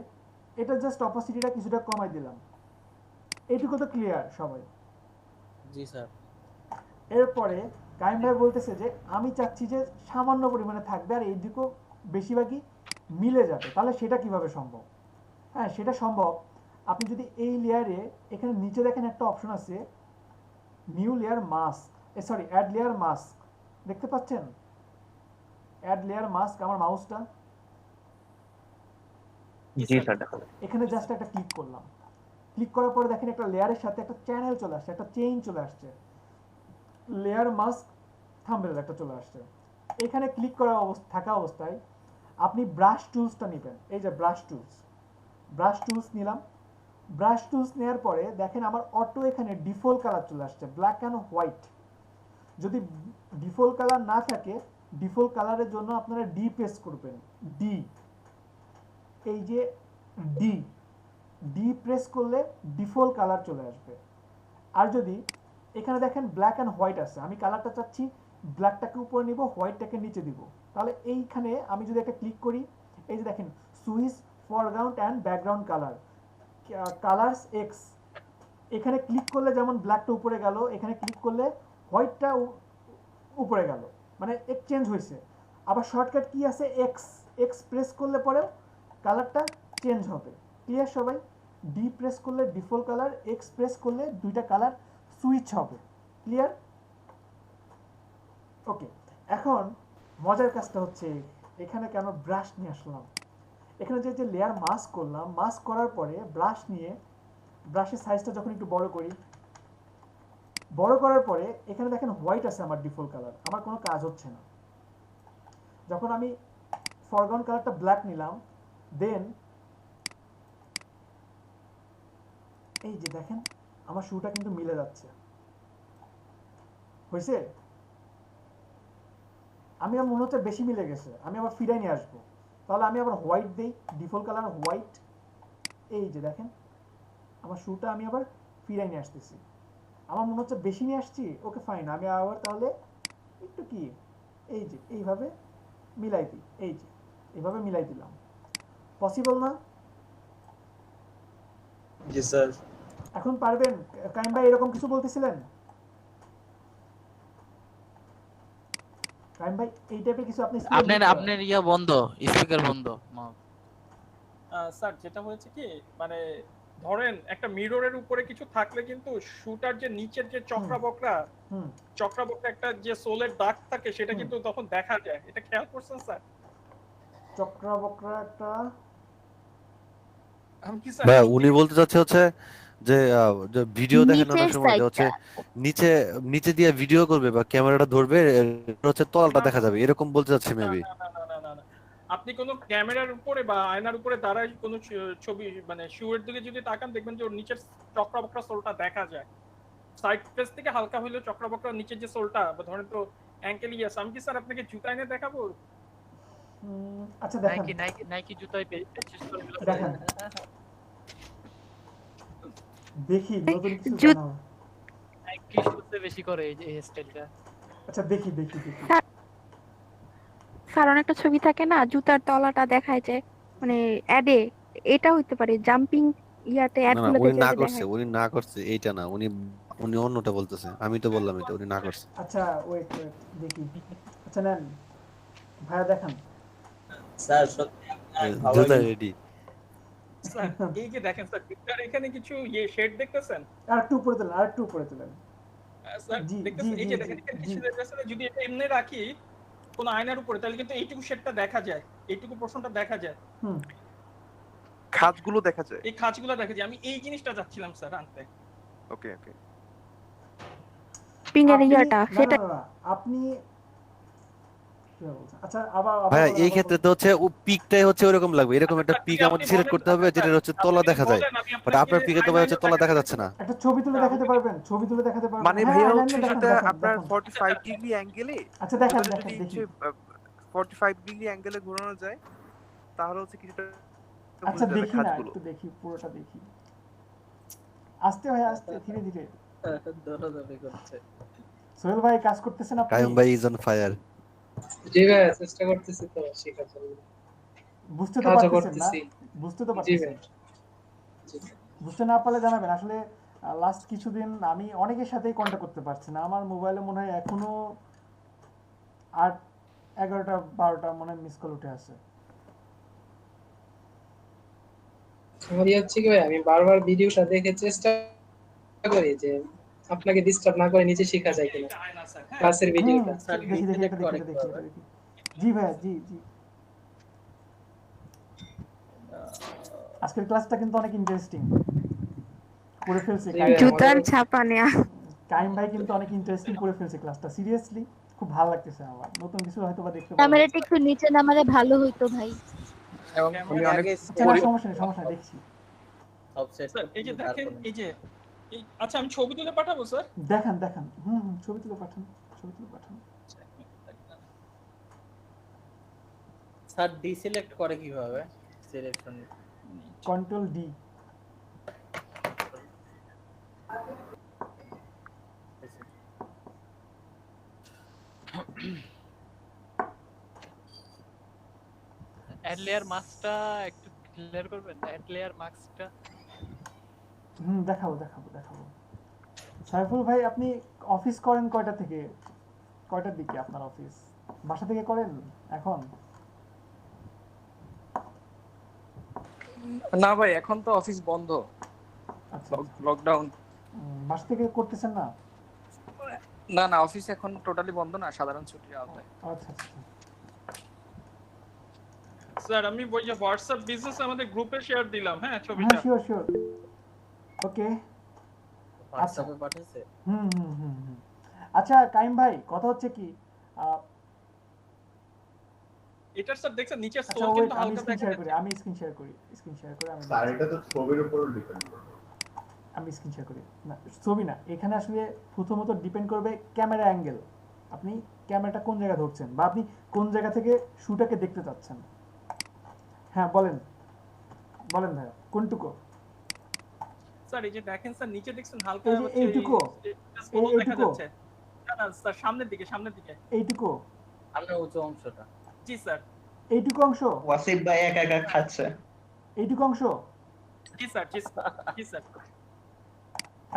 এটা জাস্ট অপোসিটিটা কিছুটা কমাই দিলাম। এইটুকু তো ক্লিয়ার সবাই? জি স্যার। এরপরে কাইম ভাই বলতেছে যে আমি চাচ্ছি যে সামান্য পরিমাণে থাকবে আর এইদিকেও বেশিরভাগই মিলে যাবে, তাহলে সেটা কিভাবে সম্ভব? হ্যাঁ, সেটা সম্ভব। আপনি যদি এই লেয়ারে, এখানে নিচে দেখেন একটা অপশন আছে new layer mask, sorry add layer mask, দেখতে পাচ্ছেন? অ্যাড লেয়ার মাস্ক, আমার মাউসটা জি স্যার দেখো। এখানে জাস্ট একটা ক্লিক করলাম, ক্লিক করার পরে দেখেন একটা লেয়ারের সাথে একটা চ্যানেল চলে আসছে, একটা চেইন চলে আসছে, লেয়ার মাস্ক থাম্বনেল একটা চলে আসছে। এখানে ক্লিক করা থাকা অবস্থায় আপনি ব্রাশ টুলসটা নেবেন, এই যে ব্রাশ টুলস নিলাম। ব্রাশ টুলস নেওয়ার পরে দেখেন আমার অটো এখানে ডিফল্ট কালার চলে আসছে, ব্ল্যাক অ্যান্ড হোয়াইট। যদি ডিফল্ট কালার না থাকে, ডিফল্ট কালারের জন্য আপনারা ডি প্রেস করবেন, ডি, এই যে ডি প্রেস করলে ডিফল্ট কালার চলে আসবে। আর যদি এখানে দেখেন ব্ল্যাক অ্যান্ড হোয়াইট আছে, আমি কালারটা চাচ্ছি ব্ল্যাকটাকে উপরে নিব, হোয়াইটটাকে নিচে দিব, তাহলে এইখানে আমি যদি একটা ক্লিক করি, এই যে দেখেন switch foreground and background colours x, এখানে ক্লিক করলে যেমন ব্ল্যাকটা উপরে গেল, এখানে ক্লিক করলে হোয়াইটটা উপরে গেল, মানে চেঞ্জ হয়েছে। আবার শর্টকাট কি আছে এক্স প্রেস করলে পরেও কালারটা চেঞ্জ হবে। ক্লিয়ার সবাই? ডি প্রেস করলে ডিফল্ট কালার, এক্স প্রেস করলে দুইটা কালার সুইচ হবে। ক্লিয়ার? ওকে, এখন মজার কাজটা হচ্ছে এখানে কেন ব্রাশ নিয়ে আসলাম। এখানে যে লেয়ার মাস্ক করলাম, মাস্ক করার পরে ব্রাশ নিয়ে ব্রাশের সাইজটা যখন একটু বড় করি, বড় করার পরে এখানে দেখেন হোয়াইট আছে আমার ডিফল্ট কালার, আমার কোনো কাজ হচ্ছে না। যখন আমি ফরগ্রাউন্ড কালারটা ব্ল্যাক নিলাম, দেন এই যে দেখেন আমার শুটা কিন্তু মিলে যাচ্ছে, হয়েছে? আমি আমার মনে হচ্ছে বেশি মিলে গেছে, আমি আবার ফিরাই নিয়ে আসবো, তাহলে আমি আবার হোয়াইট দেই, ডিফল্ট কালার হোয়াইট, এই যে দেখেন আমার শুটা আমি আবার ফিরাই নিয়ে আসতেছি, আমার মনে হচ্ছে বেশি নিয়ে আসছি, ওকে ফাইন, আমি আবার তাহলে একটু কি এই যে এইভাবে মিলাই দিই, এই যে এইভাবে মিলাই দিলাম। পসিবল না? জি স্যার। এখন পারবেন? কাইম ভাই এরকম কিছু বলতেছিলেন? কাইম ভাই এই টাইপের কিছু আপনি আপনার ইয়া বন্ধ, স্পিকার বন্ধ। স্যার যেটা হয়েছে কি, মানে ধরেন একটা মিররের উপরে কিছু থাকলে কিন্তু শুটার যে নিচের যে চক্রাবক্রা একটা যে সোলের দাগ থাকে সেটা কিন্তু তখন দেখা যায়, এটা খেয়াল করছেন স্যার? চক্রাবক্রা একটা, ভাই উনি বলতে চাচ্ছে হচ্ছে যে ভিডিও দেখেন অনেক সময় যে হচ্ছে নিচে দিয়ে ভিডিও করবে বা ক্যামেরাটা ধরবে, হচ্ছে তলটা দেখা যাবে, এরকম বলতে চাচ্ছে মেবি। আপনি কোনো ক্যামেরার উপরে বা আয়নার উপরে দাঁড়ায় কোনো ছবি মানে শুয়ের দিকে যদি তাকান, দেখবেন যে ওর নিচের চক্রাবক্রা সোলটা দেখা যায়। সাইড ফেস থেকে হালকা হইলেও চক্রাবক্রা নিচের যে সোলটা, বা ধরেন তো অ্যাঙ্কেল ইয়াস, আমি কি স্যার আপনাকে জুতা এনে দেখাবো? আচ্ছা দেখেন, নাইকি জুতায় পেচিস করগুলো দেখেন, দেখি নতুন কিছু জানাও। নাইকি শুতে বেশি করে এই যে স্টাইলটা। আচ্ছা দেখি স্যার অনেকটা ছবি থাকে না, জুতার তলাটা দেখায় যে মানে অ্যাডে, এটা হইতে পারে জাম্পিং ইয়াতে অ্যাড না গুলো উনি দেখে না যে করছে, দেখায়। উনি না করছে এইটা না, উনি উনি অন্যটা বলতেছে, আমি তো বললাম এটা উনি না করছে। আচ্ছা ওয়েট ওয়েট দেখি। আচ্ছা নেন ভাইয়া দেখান। স্যার সত্যি আপনার জুতা ভালোই রেডি। স্যার এই যে দেখেন স্যার ভিতরে এখানে কিছু শেড দেখতেছেন? আর একটু উপরে তোলেন, আর একটু উপরে তোলেন। স্যার জি জি দেখতেছেন এই জি যে জি দেখেন এখানে জি। কিছু দেখতেছেন, যদি এটা এমনি রাখি কোন আয়নার উপরে তাহলে কিন্তু এইটুকু শেডটা দেখা যায়, এইটুকু পোরশনটা দেখা যায়, হুম খাঁজগুলো দেখা যায়। এই খাঁজগুলো দেখা যায়। আমি এই জিনিসটা চাচ্ছিলাম স্যার আনতে। ওকে ওকে। পিঙ্গের আপনি ইয়াটা না সেটা না না আপনি কি বলছেন? আচ্ছা আবার আবার ভাইয়া বলেন, এই আবার ক্ষেত্রে বলেন। তো হচ্ছে ও পিকটাই হচ্ছে ওরকম লাগবে, এরকম একটা পিক যদি আপনি আমাদের সিলেক্ট বলেন করতে হবে স্যার, যেটা হচ্ছে আপনি তলা যদি দেখা যায়, বলেন আমি বাট আপনাকে আপনার পিকে তো ভাই হচ্ছে তলা দেখা যাচ্ছে না। একটা ছবি তুলে স্যার, দেখাতে পারবেন? ছবি তুলে দেখাতে পারবেন? মানে হ্যাঁ ভাইয়া নেন, হচ্ছে নেন, দেখেন সেটা দেখেন আপনার দেখেন। 45 ডিগ্রি অ্যাঙ্গেলে, আচ্ছা দেখেন যদি দেখেন দেখি। হচ্ছে 45 ডিগ্রি অ্যাঙ্গেলে ঘোরানো যায় তাহলে হচ্ছে কিছুটা আচ্ছা বোঝা যাবে দেখি না, খাঁজগুলো। একটু দেখি, পুরোটা দেখি। আস্তে ভাই আস্তে, ধীরে ধীরে। দৌড়াদৌড়ি করছে। সোহেল ভাই কাজ করতেছেন আপনি? কায়ুম ভাই ইজ অন ফায়ার। জি ভাই চেষ্টা করতেছি তো শেখার জন্য। বুঝতে তো কাজও পারতেছেন না? করতেছি। বুঝতে তো জি পারতেছেন। ভাই। জি। বুঝতে না পারলে জানাবেন। আসলে লাস্ট কিছুদিন আমি অনেকের সাথেই কন্টাক্ট করতে পারছি না। আমার মোবাইলে মনে হয় এখনো 8 11টা 12টা মনে হয় মিস কল উঠে আছে। আমার হচ্ছে কি ভাই, আমি বারবার ভিডিওটা দেখে চেষ্টা করি যে আপনাকে ডিস্টার্ব না করে নিচে শেখা যায় কিনা ক্লাসের ভিডিওটা। দেখি দেখি এটা দেখি, এটা দেখি, এটা দেখি। জি ভাইয়া জি জি। আজকের ক্লাসটা কিন্তু অনেক ইন্টারেস্টিং করে ফেলছে। জুতার ছাপা নেয়া। কাইম ভাই কিন্তু অনেক ইন্টারেস্টিং করে ফেলছে ক্লাসটা, সিরিয়াসলি খুব ভালো লাগতেছে আমার। নতুন কিছু হয়তো বা দেখতে পাবো। ক্যামেরাটা একটু নিচে নামালে ভালো হইতো ভাই। এবং উনি অনেক আচ্ছা না সমস্যা নেই, সমস্যা নেই, দেখছি। অফসেট স্যার এই যে দেখেন এই যে আচ্ছা আমি ছবি তুলে পাঠাবো স্যার? দেখান দেখান। ছবি তুলে পাঠান, ছবি তুলে পাঠান। স্যার ডিসিলেক্ট করে কিভাবে selection? Control D. Add layer মাস্কটা একটু ক্লিয়ার করবেন? অ্যাড লেয়ার মাস্কটা দেখাবো দেখাবো দেখাবো। সাইফুল ভাই আপনি অফিস করেন কয়টা থেকে কয়টার দিকে? আপনার অফিস বাসা থেকে করেন এখন? না ভাই এখন তো অফিস বন্ধ, লকডাউন। বাসা থেকে করতেছেন না? না না অফিস এখন টোটালি বন্ধ না, সাধারণ ছুটির আওতায়। আচ্ছা আচ্ছা। স্যার আমি ওই যে হোয়াটসঅ্যাপ বিজনেস আমাদের গ্রুপে শেয়ার দিলাম, হ্যাঁ হ্যাঁ ছবিটা। Sure sure. ওকে হোয়াটসঅ্যাপে পাঠাইছে। আচ্ছা কাইম ভাই কথা হচ্ছে কি, এটা স্যার দেখছেন নিচে আচ্ছা স্ক্রল ওয়েট, কিন্তু আমি হালকা স্ক্রিন দেখা শেয়ার যাচ্ছে। করি, আমি স্ক্রিন শেয়ার করি, স্ক্রিন শেয়ার করে আমি স্যার এটা তো ছবির উপর ডিপেন্ড করবে। আমি স্ক্রিন শেয়ার করি না, ছবি না, এখানে আসলে প্রথমত ডিপেন্ড করবে ক্যামেরা অ্যাঙ্গেল। আপনি ক্যামেরাটা কোন জায়গায় ধরছেন বা আপনি কোন জায়গা থেকে শুটাকে দেখতে চাচ্ছেন। হ্যাঁ বলেন বলেন ভাই কোনটুকু? স্যার এই যে দেখেন স্যার নিচে দেখছেন হালকা এই যে হচ্ছে এইটুকু, স্ক্রল দেখা এইটুকু, যাচ্ছে। না না স্যার সামনের দিকে, সামনের দিকে। এইটুকু আমরা উঁচু অংশটা। জি স্যার। এইটুকু অংশ? ওয়াসিফ ভাই একা একা খাচ্ছে। এইটুকু অংশ? জি স্যার জি স্যার জি স্যার।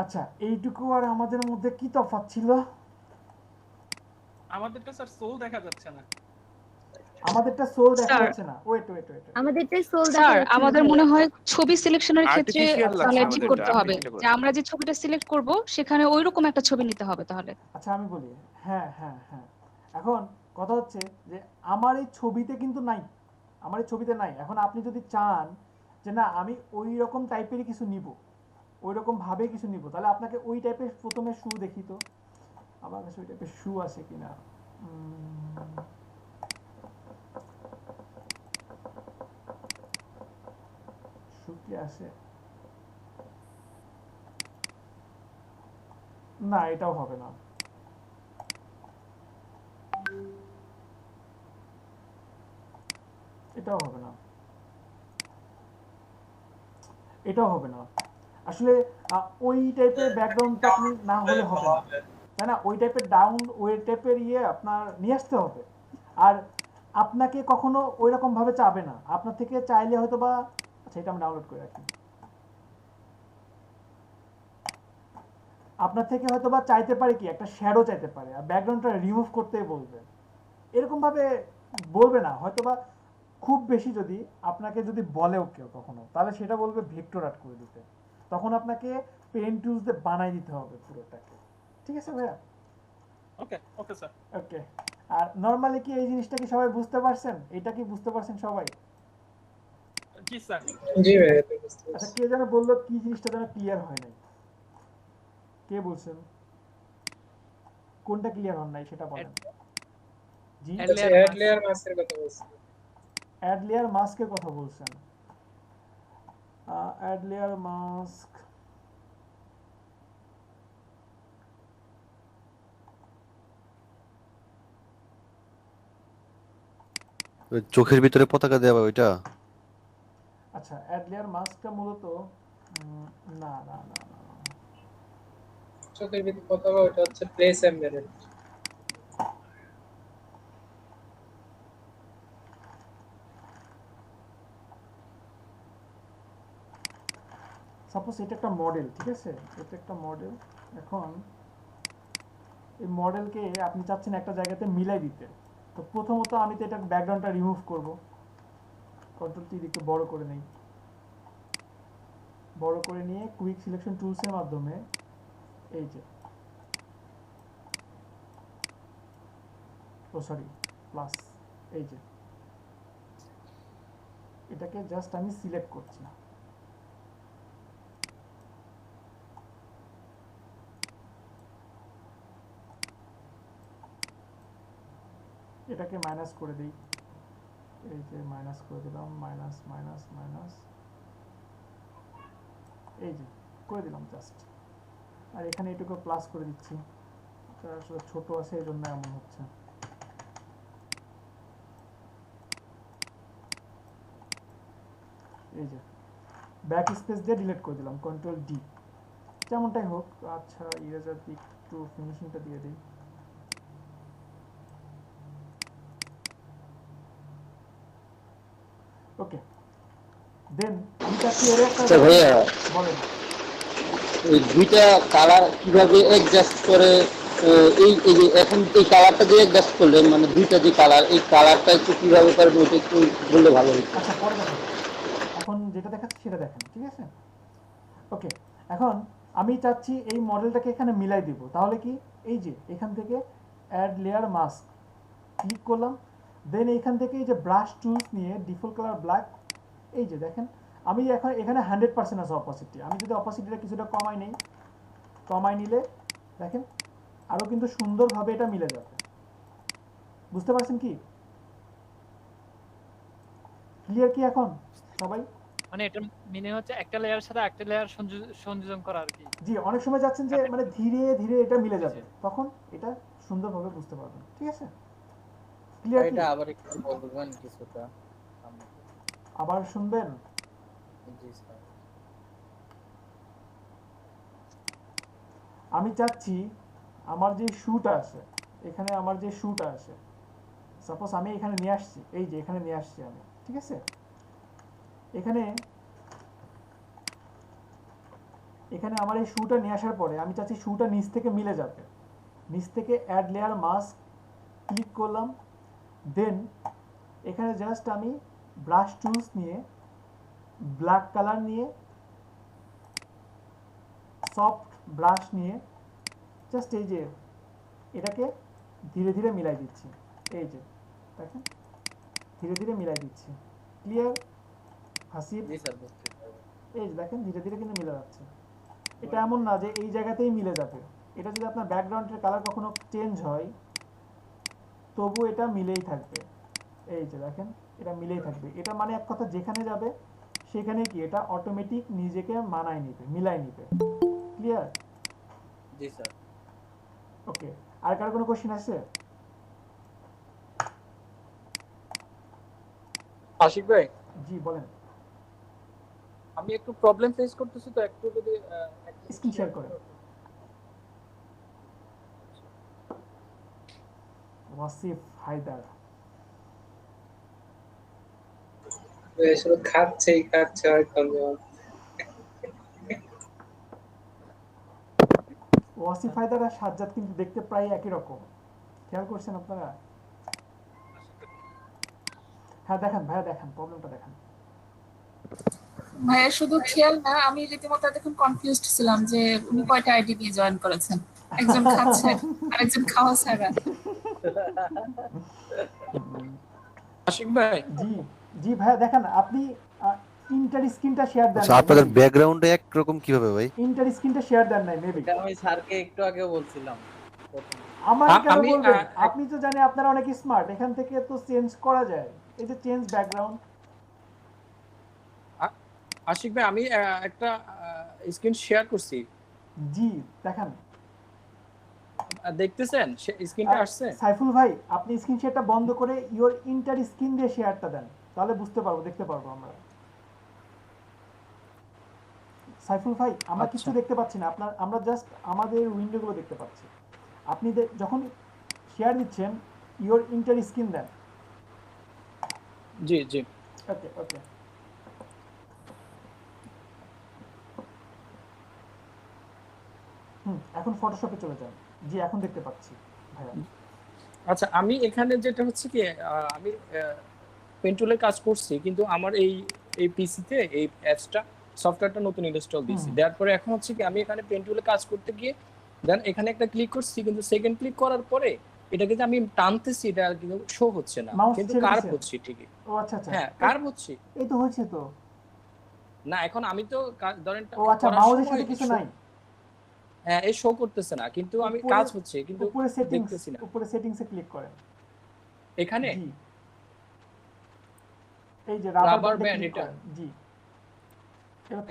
আচ্ছা এইটুকু আর আমাদের মধ্যে কি তফাৎ ছিল? আমাদেরটা স্যার সোল দেখা যাচ্ছে না। আমাদেরটা সোল দেখা যাচ্ছে না। Wait wait wait. আমাদেরটা সোল দেখা স্যার যাচ্ছে। আমাদের মনে হয় ছবি সিলেকশনের ক্ষেত্রে আর্টিফিশিয়াল লাগছে তাহলে ঠিক আমাদেরটা, করতে হবে আর্টিফিশিয়াল যে আমরা যে ছবিটা সিলেক্ট করব সেখানে ওইরকম একটা ছবি নিতে হবে তাহলে। আচ্ছা আমি বলি, হ্যাঁ হ্যাঁ হ্যাঁ, এখন কথা হচ্ছে যে আমার এই ছবিতে কিন্তু নাই, আমার এই ছবিতে নাই। এখন আপনি যদি চান যে না আমি ওই রকম টাইপেরই কিছু নিব, ওই রকম ভাবে কিছু নিব, তাহলে আপনাকে ওই টাইপের প্রথমে শু দেখি তো আমার কাছে ওই টাইপের শু আছে কিনা। শু কি আছে? না এটাও হবে না। এটাও হবে না, এটাও হবে না। আসলে ওই টাইপের ব্যাকগ্রাউন্ডটা আপনি না হলে হবে না, তাই না? ওই টাইপের ডাউন ওই টাইপের আপনার নিয়ে আসতে হবে। আর আপনাকে কখনো ওইরকম ভাবে চাবে না, আপনার থেকে চাইলে হয়তো বা, আচ্ছা এটা আমি ডাউনলোড করে রাখি, আপনার থেকে হয়তো বা চাইতে পারে কি একটা শ্যাডো চাইতে পারে, আর ব্যাকগ্রাউন্ডটা রিমুভ করতেই বলবে, এরকম ভাবে বলবে না হয়তো বা। খুব বেশি যদি আপনাকে যদি বলেও কেউ কখনো, তাহলে সেটা বলবে ভেক্টর আর্ট করে দিতে, তখন আপনাকে পেন টুলস দিয়ে বানাই দিতে হবে পুরোটাকে। ঠিক আছে ভাইয়া? ওকে ওকে স্যার। ওকে, আর নরমালি কি এই জিনিসটা কি সবাই বুঝতে পারছেন? এটা কি বুঝতে পারছেন সবাই? জি স্যার। জি ভাই। আচ্ছা কে যেন বললো কি জিনিসটা যেন ক্লিয়ার হয় নাই, কে বলছেন? কোনটা ক্লিয়ার হন নাই সেটা বলেন। জি, অ্যাড লেয়ার মাস্কের কথা বলছেন। অ্যাড লেয়ার মাস্কের কথা বলছেন। অ্যাড লেয়ার মাস্ক, চোখের ভিতরে পতাকা দেওয়া ওইটা। আচ্ছা অ্যাড লেয়ার মাস্কটা মূলত না না না না, চোখের ভিতরে পতাকা ওটা হচ্ছে প্লেস এমবেডেড। সাপোজ এটা একটা মডেল, ঠিক আছে, এটা একটা মডেল। এখন এই মডেলকে আপনি চাচ্ছেন একটা জায়গাতে মিলাই দিতে, তো প্রথমত আমি তো এটা ব্যাকগ্রাউন্ডটা রিমুভ করব, কন্ট্রোল টি একটু বড় করে নেই, বড় করে নিয়ে কুইক সিলেকশন টুলসের মাধ্যমে এই যে, ও সরি প্লাস, এই যে এটাকে জাস্ট আমি সিলেক্ট করছি, এটাকে মাইনাস করে দিই, এই যে মাইনাস করে দিলাম, মাইনাস মাইনাস মাইনাস, এই যে করে দিলাম জাস্ট, আর এখানে এটুকু প্লাস করে দিচ্ছি, এটা আসলে ছোট আছে এই জন্য এমন হচ্ছে। এই যে ব্যাক স্পেস দিয়ে ডিলিট করে দিলাম, কন্ট্রোল ডি, যেমনটাই হোক। আচ্ছা ইরেজার দিয়ে একটু ফিনিশিংটা দিয়ে দিই, ওকে দেন আমি চাচ্ছি এর একটা, আচ্ছা ভাইয়া বলেন ওই দুইটা কালার কিভাবে অ্যাডজাস্ট করে, এই এই যে এখন এই কালারটা দিয়ে অ্যাডজাস্ট করলেন, মানে দুইটা যে কালার, এই কালারটা একটু কিভাবে করবেন ওইটা একটু বললে ভালো হতো। আচ্ছা পরে দেখেন, এখন যেটা দেখাচ্ছি সেটা দেখেন, ঠিক আছে? ওকে, এখন আমি চাচ্ছি এই মডেলটাকে এখানে মিলাই দিব, তাহলে কি এই যে এখান থেকে অ্যাড লেয়ার মাস্ক ক্লিক করলাম, দেন এইখান থেকে এই যে ব্রাশ টুলস নিয়ে ডিফল্ট কালার ব্ল্যাক, এই যে দেখেন আমি এখন এখানে 100% আছে অপোসিটি, আমি যদি অপোসিটিটা কিছুটা কমাই নেই, কমাই নিলে দেখেন আরো কিন্তু সুন্দরভাবে এটা মিলে যাবে। বুঝতে পারছেন কি? ক্লিয়ার কি এখন সবাই? মানে এটা মিনে হচ্ছে একটা লেয়ারের সাথে একটা লেয়ার সংযোজন করা আর কি। জি, অনেক সময় যাচ্ছেন যে মানে ধীরে ধীরে এটা মিলে যাবে, তখন এটা সুন্দরভাবে বুঝতে পারবেন। ঠিক আছে? ক্লিয়ার কি? এটা আবার একটু বলবেন কিছুটা? আবার শুনবেন? জি স্যার। আমি চাচ্ছি আমার যে শুটা আছে, এখানে আমার যে শুটা আছে, সাপোজ আমি এখানে নিয়ে আসছি, এই যে এখানে নিয়ে আসছি আমি, ঠিক আছে? এখানে আমার এই শুটা নিয়ে আসার পরে আমি চাচ্ছি শুটা নিচ থেকে মিলে যাবে, নিচ থেকে অ্যাড লেয়ার মাস্ক ক্লিক করলাম, দেন এখানে জাস্ট আমি ব্রাশ টুলস নিয়ে ব্ল্যাক কালার নিয়ে সফট ব্রাশ নিয়ে জাস্ট এই যে এটাকে ধীরে ধীরে মিলাই দিচ্ছি, এই যে দেখেন ধীরে ধীরে মিলাই দিচ্ছি। ক্লিয়ার হাসিব? জি স্যার। এই যে দেখেন ধীরে ধীরে কিন্তু মিলে যাচ্ছে। এটা এমন না যে এই জায়গাতেই মিলে যাবে, এটা যদি আপনার ব্যাকগ্রাউন্ডের কালার কখনো চেঞ্জ হয় তবু এটা মিলেই থাকবে। এই যে দেখেন এটা মিলেই থাকবে, এটা মানে এক কথা যেখানে যাবে সেখানে কি এটা অটোমেটিক নিজেকে মানায় নিবে, মিলাই নিবে। ক্লিয়ার? জি স্যার। ওকে, আর কার কোনো কোশ্চেন আছে? আশিক ভাই, জি বলেন। আমি একটু প্রবলেম ফেস করতেছি, তো একটু যদি স্ক্রিন শেয়ার করেন। ওয়াসিফ হায়দার, শুধু খাচ্ছেই খাচ্ছে হয়তো। ওয়াসিফ হায়দার আর সাজ্জাদ কিন্তু দেখতে প্রায় একই রকম, খেয়াল করছেন আপনারা? হ্যাঁ দেখেন ভাইয়া, দেখেন প্রবলেমটা দেখেন। ভাইয়া শুধু খেয়াল না, আমি রীতিমতো এখন কনফিউজড ছিলাম যে উনি কয়টা আইডি দিয়ে জয়েন করেছেন, একজন খাচ্ছে আরেকজন খাওয়া ছাড়া। আশিক ভাই, জি জি ভাইয়া দেখেন, আপনি ইন্টার স্ক্রিনটা শেয়ার দেন আচ্ছা নাই, আপনাদের ব্যাকগ্রাউন্ডে একরকম কিভাবে ভাই? ইন্টার স্ক্রিনটা শেয়ার দেন নাই মেবি। এটা আমি স্যারকে একটু আগেও বলছিলাম। আমাকে কেন আমি, বলবেন? আপনি তো জানেন আপনারা অনেক স্মার্ট, এখান থেকে তো চেঞ্জ করা যায়, এই যে চেঞ্জ ব্যাকগ্রাউন্ড। আশিক ভাই আমি একটা স্ক্রিন শেয়ার করছি, জি দেখেন, দেখতেছেন স্ক্রিনটা আসছে? সাইফুল ভাই আপনি স্ক্রিন শেয়ারটা বন্ধ করে ইওর ইন্টার স্ক্রিন দিয়ে শেয়ারটা দেন, তাহলে বুঝতে পারবো, দেখতে পারবো আমরা। সাইফুল ভাই আমরা কিছু দেখতে পাচ্ছি না আপনার, আমরা জাস্ট আমাদের উইন্ডোগুলো দেখতে পাচ্ছি। আপনি যখন শেয়ার দিচ্ছেন ইওর ইন্টার স্ক্রিন দেন। জি জি, ওকে ওকে। এখন ফটোশপে চলে যান। জি এখন দেখতে পাচ্ছি ভাইয়া। আচ্ছা আমি এখানে যেটা হচ্ছে কি আমি পেন টুলে কাজ করছি, কিন্তু আমার এই পিসিতে এই অ্যাপসটা সফটওয়্যারটা নতুন ইনস্টল দিয়েছি, দেওয়ার পরে এখন হচ্ছে কি আমি এখানে পেন টুলে কাজ করতে গিয়ে দেন এখানে একটা ক্লিক করছি, কিন্তু সেকেন্ড ক্লিক করার পরে এটাকে যে আমি টানতেছি এটা কিন্তু শো হচ্ছে না, কিন্তু কার্ভ হচ্ছে ঠিকই। ও আচ্ছা আচ্ছা, হ্যাঁ কার্ভ হচ্ছে। এই তো হচ্ছে তো না এখন আমি তো ধরেন ও আচ্ছা, মাউসের সাথে কিছু নাই। হ্যাঁ এই শো করতেছে না, কিন্তু আমি কাজ হচ্ছে, কিন্তু উপরে সেটিংস, দেখতেছি না। উপরে সেটিংসে ক্লিক করেন এখানে জি, এই যে রাবার ব্যান্ড এটা। জি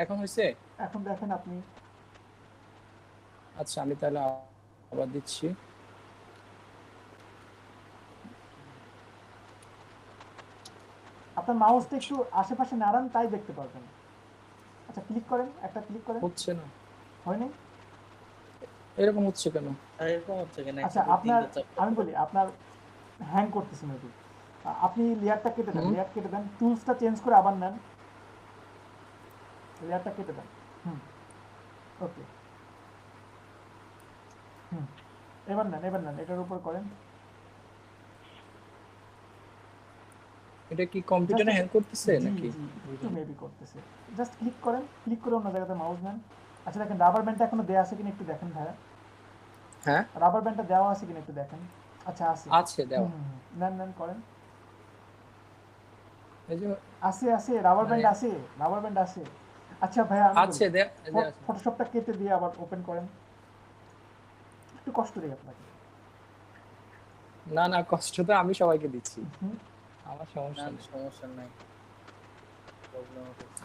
এখন হইছে, এখন দেখেন আপনি। আচ্ছা আমি তাহলে আবার দিচ্ছি। আপনার মাউসটা একটু আশেপাশে নাড়ান, তাই দেখতে পারবেন। আচ্ছা ক্লিক করেন, একটা ক্লিক করেন। হচ্ছে না, হয় নাই? এরকম হচ্ছে কেন? এরকম হচ্ছে কেন? আচ্ছা আপনার, আমি বলি আপনার হ্যাং করতেছে মেবি। আপনি লেয়ারটা কেটে দেন, লেয়ার কেটে দেন, টুলসটা চেঞ্জ করে আবার নেন, লেয়ারটা কেটে দেন। ওকে এবার নেন, এবার নেন, এটার উপর করেন। এটা কি কম্পিউটারে হ্যাং করতেছে নাকি? একটু মেবি করতেছে। জাস্ট ক্লিক করেন, ক্লিক করে অন্য জায়গাতে মাউস নেন। আচ্ছা দেখেন রাবার ব্যান্ডটা এখনো দেয়া আছে কিনা একটু দেখেন ভাইয়া। হ্যাঁ রাবার ব্যান্ডটা দেওয়া আছে কিনা একটু দেখেন। আচ্ছা আছে, আছে দেওয়া। নেন নেন করেন। এই যে আছে আছে, রাবার ব্যান্ড আছে, রাবার ব্যান্ড আছে। আচ্ছা ভাইয়া আছে ফটোশপটা কেটে দিয়ে আবার ওপেন করেন। একটু কষ্ট দিই আপনাকে। না না, কষ্ট তো আমি সবাইকে দিচ্ছি, আমার সমস্যা নাই।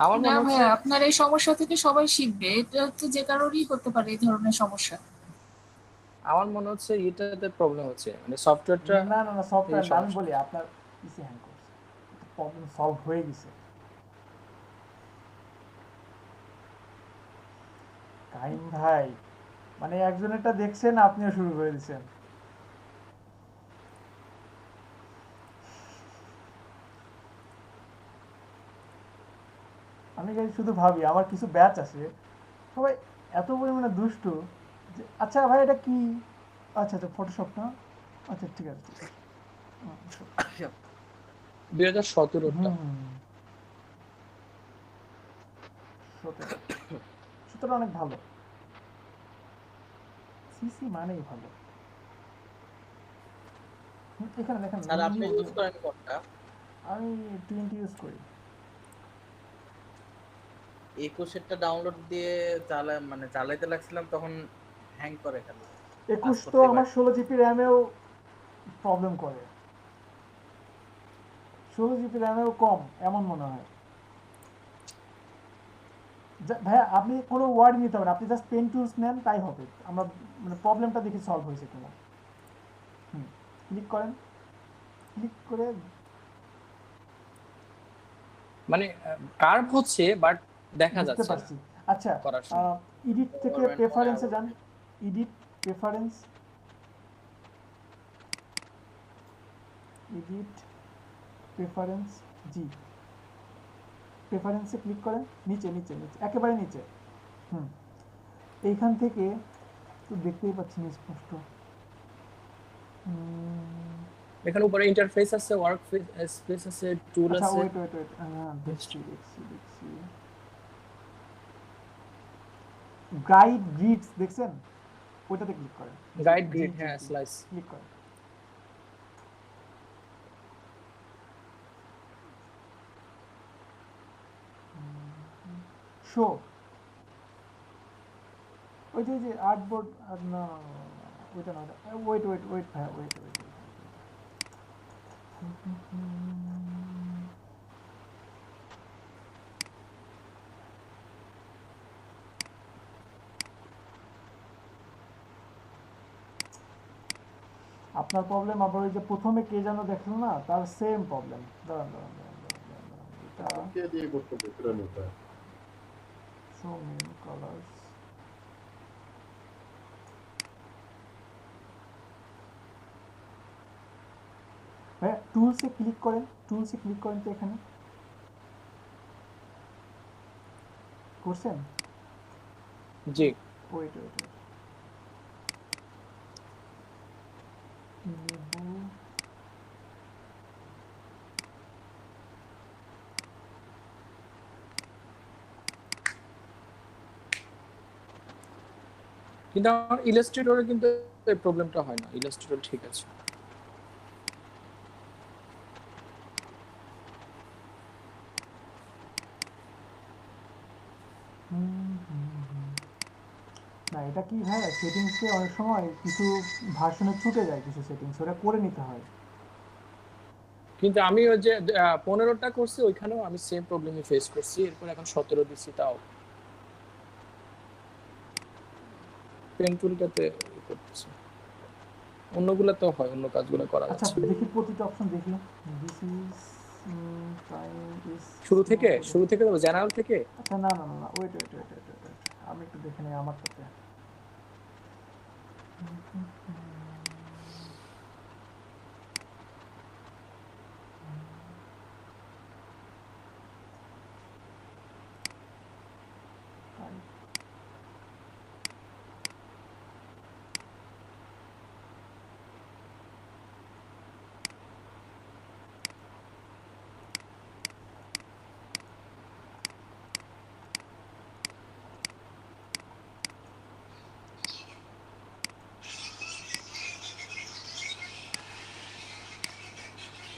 আমার মনে হচ্ছে আপনার এই সমস্যা থেকে সবাই শিখবে, এটা তো যে কারোরই হতে পারে এই ধরনের সমস্যা। আমার মনে হচ্ছে এটাতে প্রবলেম হচ্ছে, মানে সফটওয়্যারটা। না না না, সফটওয়্যার আমি বলি আপনার পিসি হ্যাং করছে, প্রবলেম সলভ হয়ে গেছে। কাইম ভাই মানে একজনেরটা দেখছেন, আপনিও শুরু করে দিয়েছেন। আমি শুধু ভাবি আমার কিছু ব্যাচ আছে সবাই এত পরিমাণে দুষ্টু যে, আচ্ছা ভাই এটা কি? আচ্ছা আচ্ছা ফটোশপ না, আচ্ছা ঠিক আছে 2017টা। সুতরাং অনেক ভালো, সিসি মানেই ভালো। এখানে দেখেন স্যার আপনি ইউজ করেন কোনটা? আমি 20 ইউজ করি। 21 ডাউনলোড দিয়ে মানে চালাইতে লাগছিলাম, তখন হ্যাং করে খালি। 21 তো আমার 16 জিবি র‍্যামেও প্রবলেম করে, 16 জিবি র‍্যামেও কম এমন মনে হয়। ভাইয়া আপনি কোনো ওয়ার্ড নিতে হবে না, আপনি জাস্ট পেন টুলস নেন তাই হবে। আমরা মানে প্রবলেমটা দেখি সলভ হয়েছে কিনা। ক্লিক করেন, ক্লিক করে মানে কার্ভ হচ্ছে বাট দেখা বুঝতে যাচ্ছে পারছি। আচ্ছা করার এডিট থেকে প্রেফারেন্সে যান, এডিট প্রেফারেন্স, এডিট প্রেফারেন্স জি প্রেফারেন্সে ক্লিক করেন, নিচে নিচে নিচে একেবারে নিচে। এইখান থেকে তো দেখতেই পাচ্ছেন স্পষ্ট। এখানে উপরে ইন্টারফেস আছে, ওয়ার্ক স্পেস আছে, টুল আচ্ছা আছে। ওয়েট দেখছি। গাইড গ্রিডস দেখছেন, ওইটাতে ক্লিক করেন। গাইড গ্রিড, হ্যাঁ, স্লাইস ক্লিক করেন। শো ওই যে আর্টবোর্ড, না ওইটা না, ওয়েট ভাই, ওয়েট। আপনার প্রবলেম আবার ওই যে প্রথমে কে যেন দেখলো না, তার সেম প্রবলেম। দাঁড়ান এটা কে দিয়ে করতে পারেন এটা? So many colours. হ্যাঁ, টুলসে ক্লিক করেন তো এখানে করছেন? জি। ওয়েট কিন্তু আমার ইলাস্ট্রেটরে কিন্তু এই প্রবলেমটা হয় না, ইলাস্ট্রেটর ঠিক আছে। না এটা কি ভাই, সেটিংসে অনেক সময় কিছু ভার্সনে ছুটে যায়, কিছু সেটিংস ওটা করে নিতে হয়। কিন্তু আমি ওই যে 15টা করছি, ওইখানেও আমি সেম প্রবলেমই ফেস করছি, এরপর এখন 17 দিচ্ছি, তাও পেন টুলটাতে করতেছি। অন্যগুলো তো হয়, অন্য কাজগুলো করা আচ্ছা যাচ্ছে। দেখি প্রতিটা অপশন দেখি। দিস ইজ টাইম ইজ শুরু থেকে জেনারেল থেকে। আচ্ছা না ওয়েট আমি একটু দেখে নেই আমারটাতে।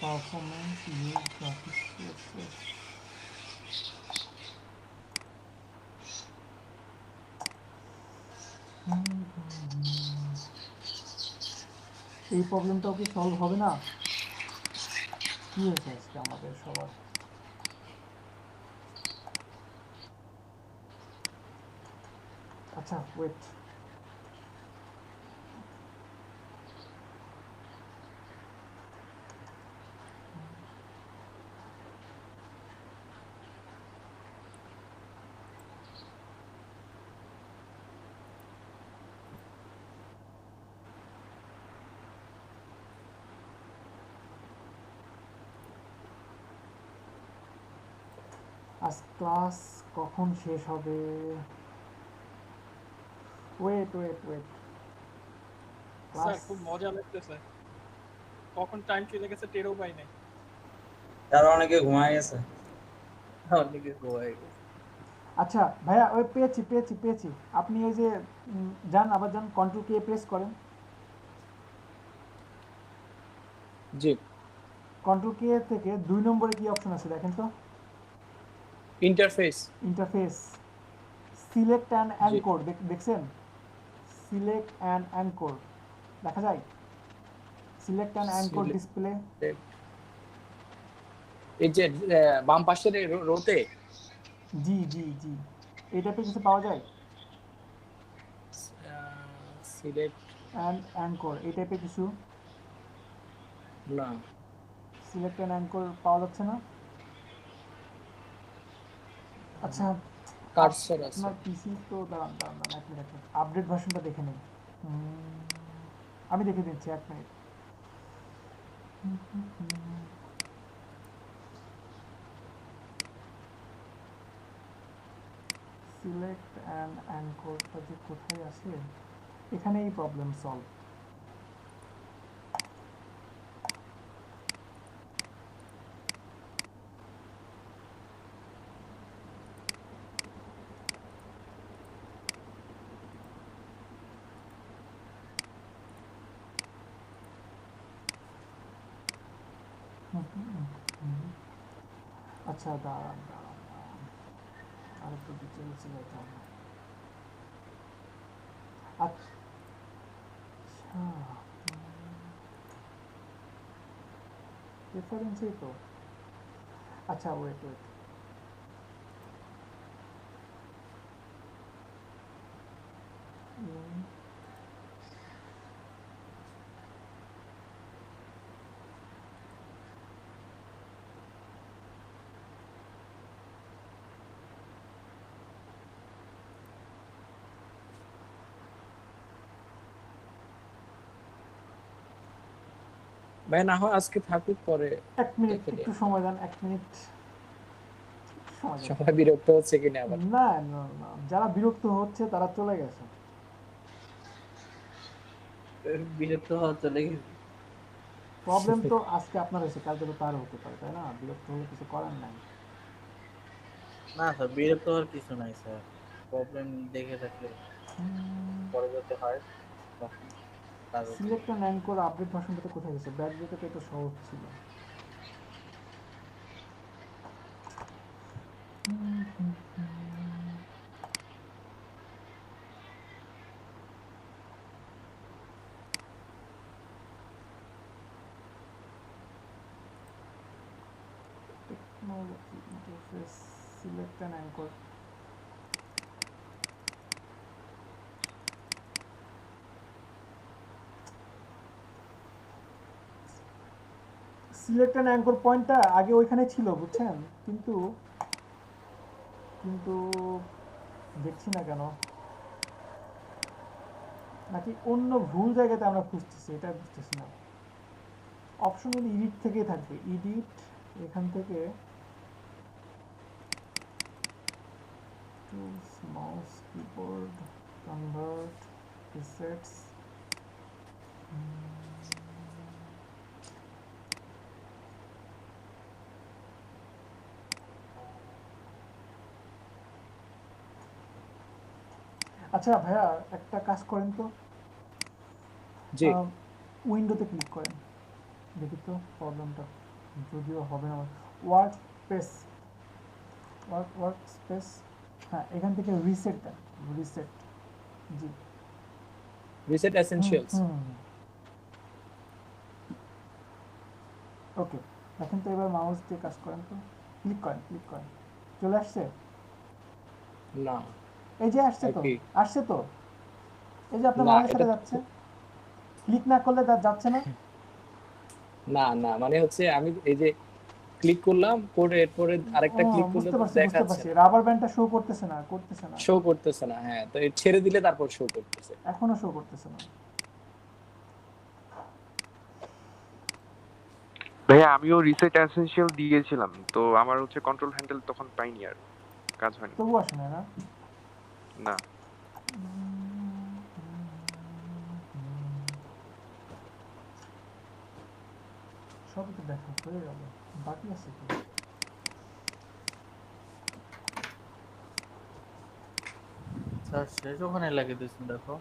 Performance use graphics CSS এই প্রবলেমটাও কি সলভ হবে না? কি হয়েছে আজকে আমাদের সবার? আচ্ছা ওয়েট, আজ ক্লাস কখন শেষ হবে? ওয়েট স্যার খুব মজা লাগতেছে, কখন টাইম চলে গেছে টেরও পাই নাই। তারা অনেকে ঘুমায় গেছে। আচ্ছা ভাইয়া ওই পেয়েছি। আপনি এই যে যান কন্ট্রোল কে প্রেস করেন। জি। কন্ট্রোল কে থেকে 2 নম্বরে কি অপশন আছে দেখেন তো? ইন্টারফেস সিলেক্ট অ্যান্ড অ্যাঙ্কর দেখছেন? সিলেক্ট অ্যান্ড অ্যাঙ্কর দেখা যায়? সিলেক্ট অ্যান্ড অ্যাঙ্কর ডিসপ্লে, এই যে বাম পাশের রোতে। জি এই টাইপের কিছু পাওয়া যায়? সিলেক্ট অ্যান্ড অ্যাঙ্কর এই টাইপের কিছু না, সিলেক্ট অ্যান্ড অ্যাঙ্কর পাওয়া যাচ্ছে না। আচ্ছা কার্সর আছে আপনার পিসি তো দাঁড়ান এক মিনিট, আপডেট ভার্সনটা দেখে নিন। আমি দেখে দিচ্ছি, এক মিনিট। সিলেক্ট অ্যান্ড অ্যাঙ্করটা যে কোথায় আছে, এখানেই প্রবলেম সলভ। আচ্ছা দাঁড়ান দাঁড়ান দাঁড়ান, আর একটু ডিটেলসে যেতে হবে। আচ্ছা রেফারেন্সেই তো। আচ্ছা ওয়েট ওয়েট, ভাই না হয় আজকে থাকুক, পরে এক মিনিট একটু সময় দেন, এক মিনিট সবাই বিরক্ত হচ্ছে কিনা আবার। না না না, যারা বিরক্ত হচ্ছে তারা চলে গেছে। বিরক্ত হওয়া চলে গেছে। প্রবলেম তো আজকে আপনার হয়েছে, কালকে তো তার হতে পারে, তাই না? বিরক্ত হলে কিছু করার নাই। না স্যার, বিরক্ত হওয়ার কিছু নাই স্যার, প্রবলেম দেখে থাকলে পরবর্তী হয়। সিলেক্ট অ্যান্ড অ্যাঙ্কর আপডেট ভার্সনটা কোথায় গেছে? ব্যাকগ্রাউন্ডে তো এটা সহজ ছিল। Technology interface, select and anchor. Select and anchor পয়েন্টটা আগে ওইখানে ছিল, বুঝছেন, কিন্তু কিন্তু দেখছি না কেন, নাকি অন্য ভুল জায়গাতে আমরা খুঁজতেছি, এটা বুঝতেছি না। অপশন হলো এডিট থেকেই থাকবে, এডিট, এখান থেকে tools, mouse, keyboard, convert, presets. আচ্ছা ভাইয়া একটা কাজ করেন তো, জি উইন্ডোতে ক্লিক করেন, দেখি তো প্রবলেমটা, যদিও হবে না। ওয়ার্ক স্পেস, হ্যাঁ এখান থেকে রিসেট দেন, রিসেট, জি রিসেট এসেনশিয়ালস। ওকে, দেখেন তো এবার মাউস দিয়ে কাজ করেন তো, ক্লিক করেন, চলে আসছে? না এই যে আসছে তো, আসছে তো, এই যে আপনার মাউসের সাথে যাচ্ছে, ক্লিক না করলে যাচ্ছে না। না না, মানে হচ্ছে আমি এই যে ক্লিক করলাম, করে এরপরে আরেকটা ক্লিক করলে তো দেখাচ্ছে, রাবার ব্যান্ডটা শো করতেছে না। হ্যাঁ, তো এই ছেড়ে দিলে তারপর শো করতেছে। এখনো শো করতেছে না। ভাইয়া আমিও রিসেট এসেনশিয়াল দিয়েছিলাম, তো আমার হচ্ছে কন্ট্রোল হ্যান্ডেল তখন পাইনি, আর কাজ হয়নি। তবু আসে না? না সবই তো দেখা হয়ে গেল, বাকি আছে কি? স্যার শেষ ওখানে লাগিয়ে দিয়েছেন, দেখো।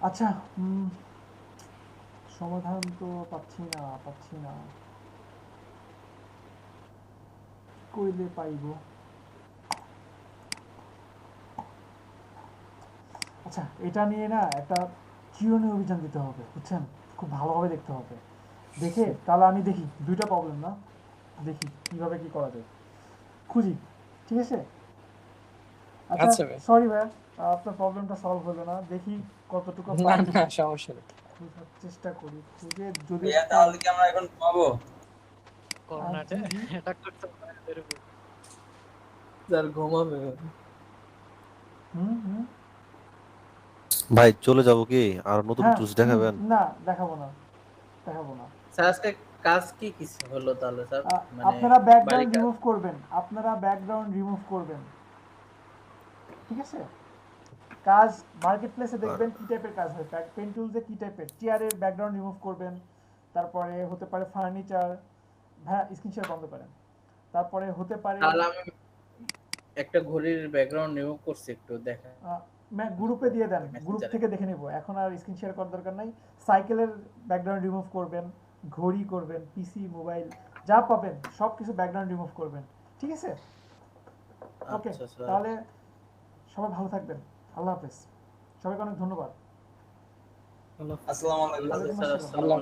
আচ্ছা, সমাধান তো পাচ্ছি না, কইলে পাইব। আচ্ছা, এটা নিয়ে না একটা চিরুনি অভিযান দিতে হবে, বুঝছেন, খুব ভালোভাবে দেখতে হবে। দেখে তাহলে আমি দেখি দুইটা প্রবলেম না, দেখি কিভাবে কি করা যায়, খুঁজি, ঠিক আছে? আচ্ছা সরি ভাই, আপনার প্রবলেমটা সলভ হলো না, দেখি কতটুকু না সমস্যা নেই, চেষ্টা করি খুঁজে। যদি তাহলে কি আমরা এখন পাবো? করোনাটা অ্যাটাক করতে পারে এর উপর। স্যার ঘুমাবে। ভাই চলে যাব কি? আর নতুন হ্যাঁ, টুলস দেখাবেন? না দেখাবো না, দেখাবো না। স্যার আজকে কাজ কি কিছু হলো তাহলে স্যার? মানে আপনারা ব্যাকগ্রাউন্ড বাড়ির কাজ? রিমুভ করবেন, আপনারা ব্যাকগ্রাউন্ড রিমুভ করবেন, ঠিক আছে? কাজ মার্কেট প্লেসে দেখবেন কি টাইপের কাজ হয়, পেন টুলসে কি টাইপের, চেয়ারের ব্যাকগ্রাউন্ড রিমুভ করবেন, তারপরে হতে পারে ফার্নিচার, হ্যাঁ স্ক্রিন শেয়ার বন্ধ করেন, তারপরে হতে পারে তাহলে আমি একটা ঘড়ির ব্যাকগ্রাউন্ড রিমুভ করছি, একটু দেখেন। গ্রুপে দিয়ে দেন, গ্রুপ থেকে দেখে নিব, এখন আর স্ক্রিন শেয়ার করার দরকার নাই। সাইকেলের ব্যাকগ্রাউন্ড রিমুভ করবেন, ঘড়ি করবেন, পিসি মোবাইল যা পাবেন সব কিছু ব্যাকগ্রাউন্ড রিমুভ করবেন, ঠিক আছে? ওকে, তাহলে সবাই ভালো থাকবেন, আল্লাহ হাফেজ, সবাইকে অনেক ধন্যবাদ। আসসালামু আলাইকুম। ওয়ালাইকুম আসসালাম।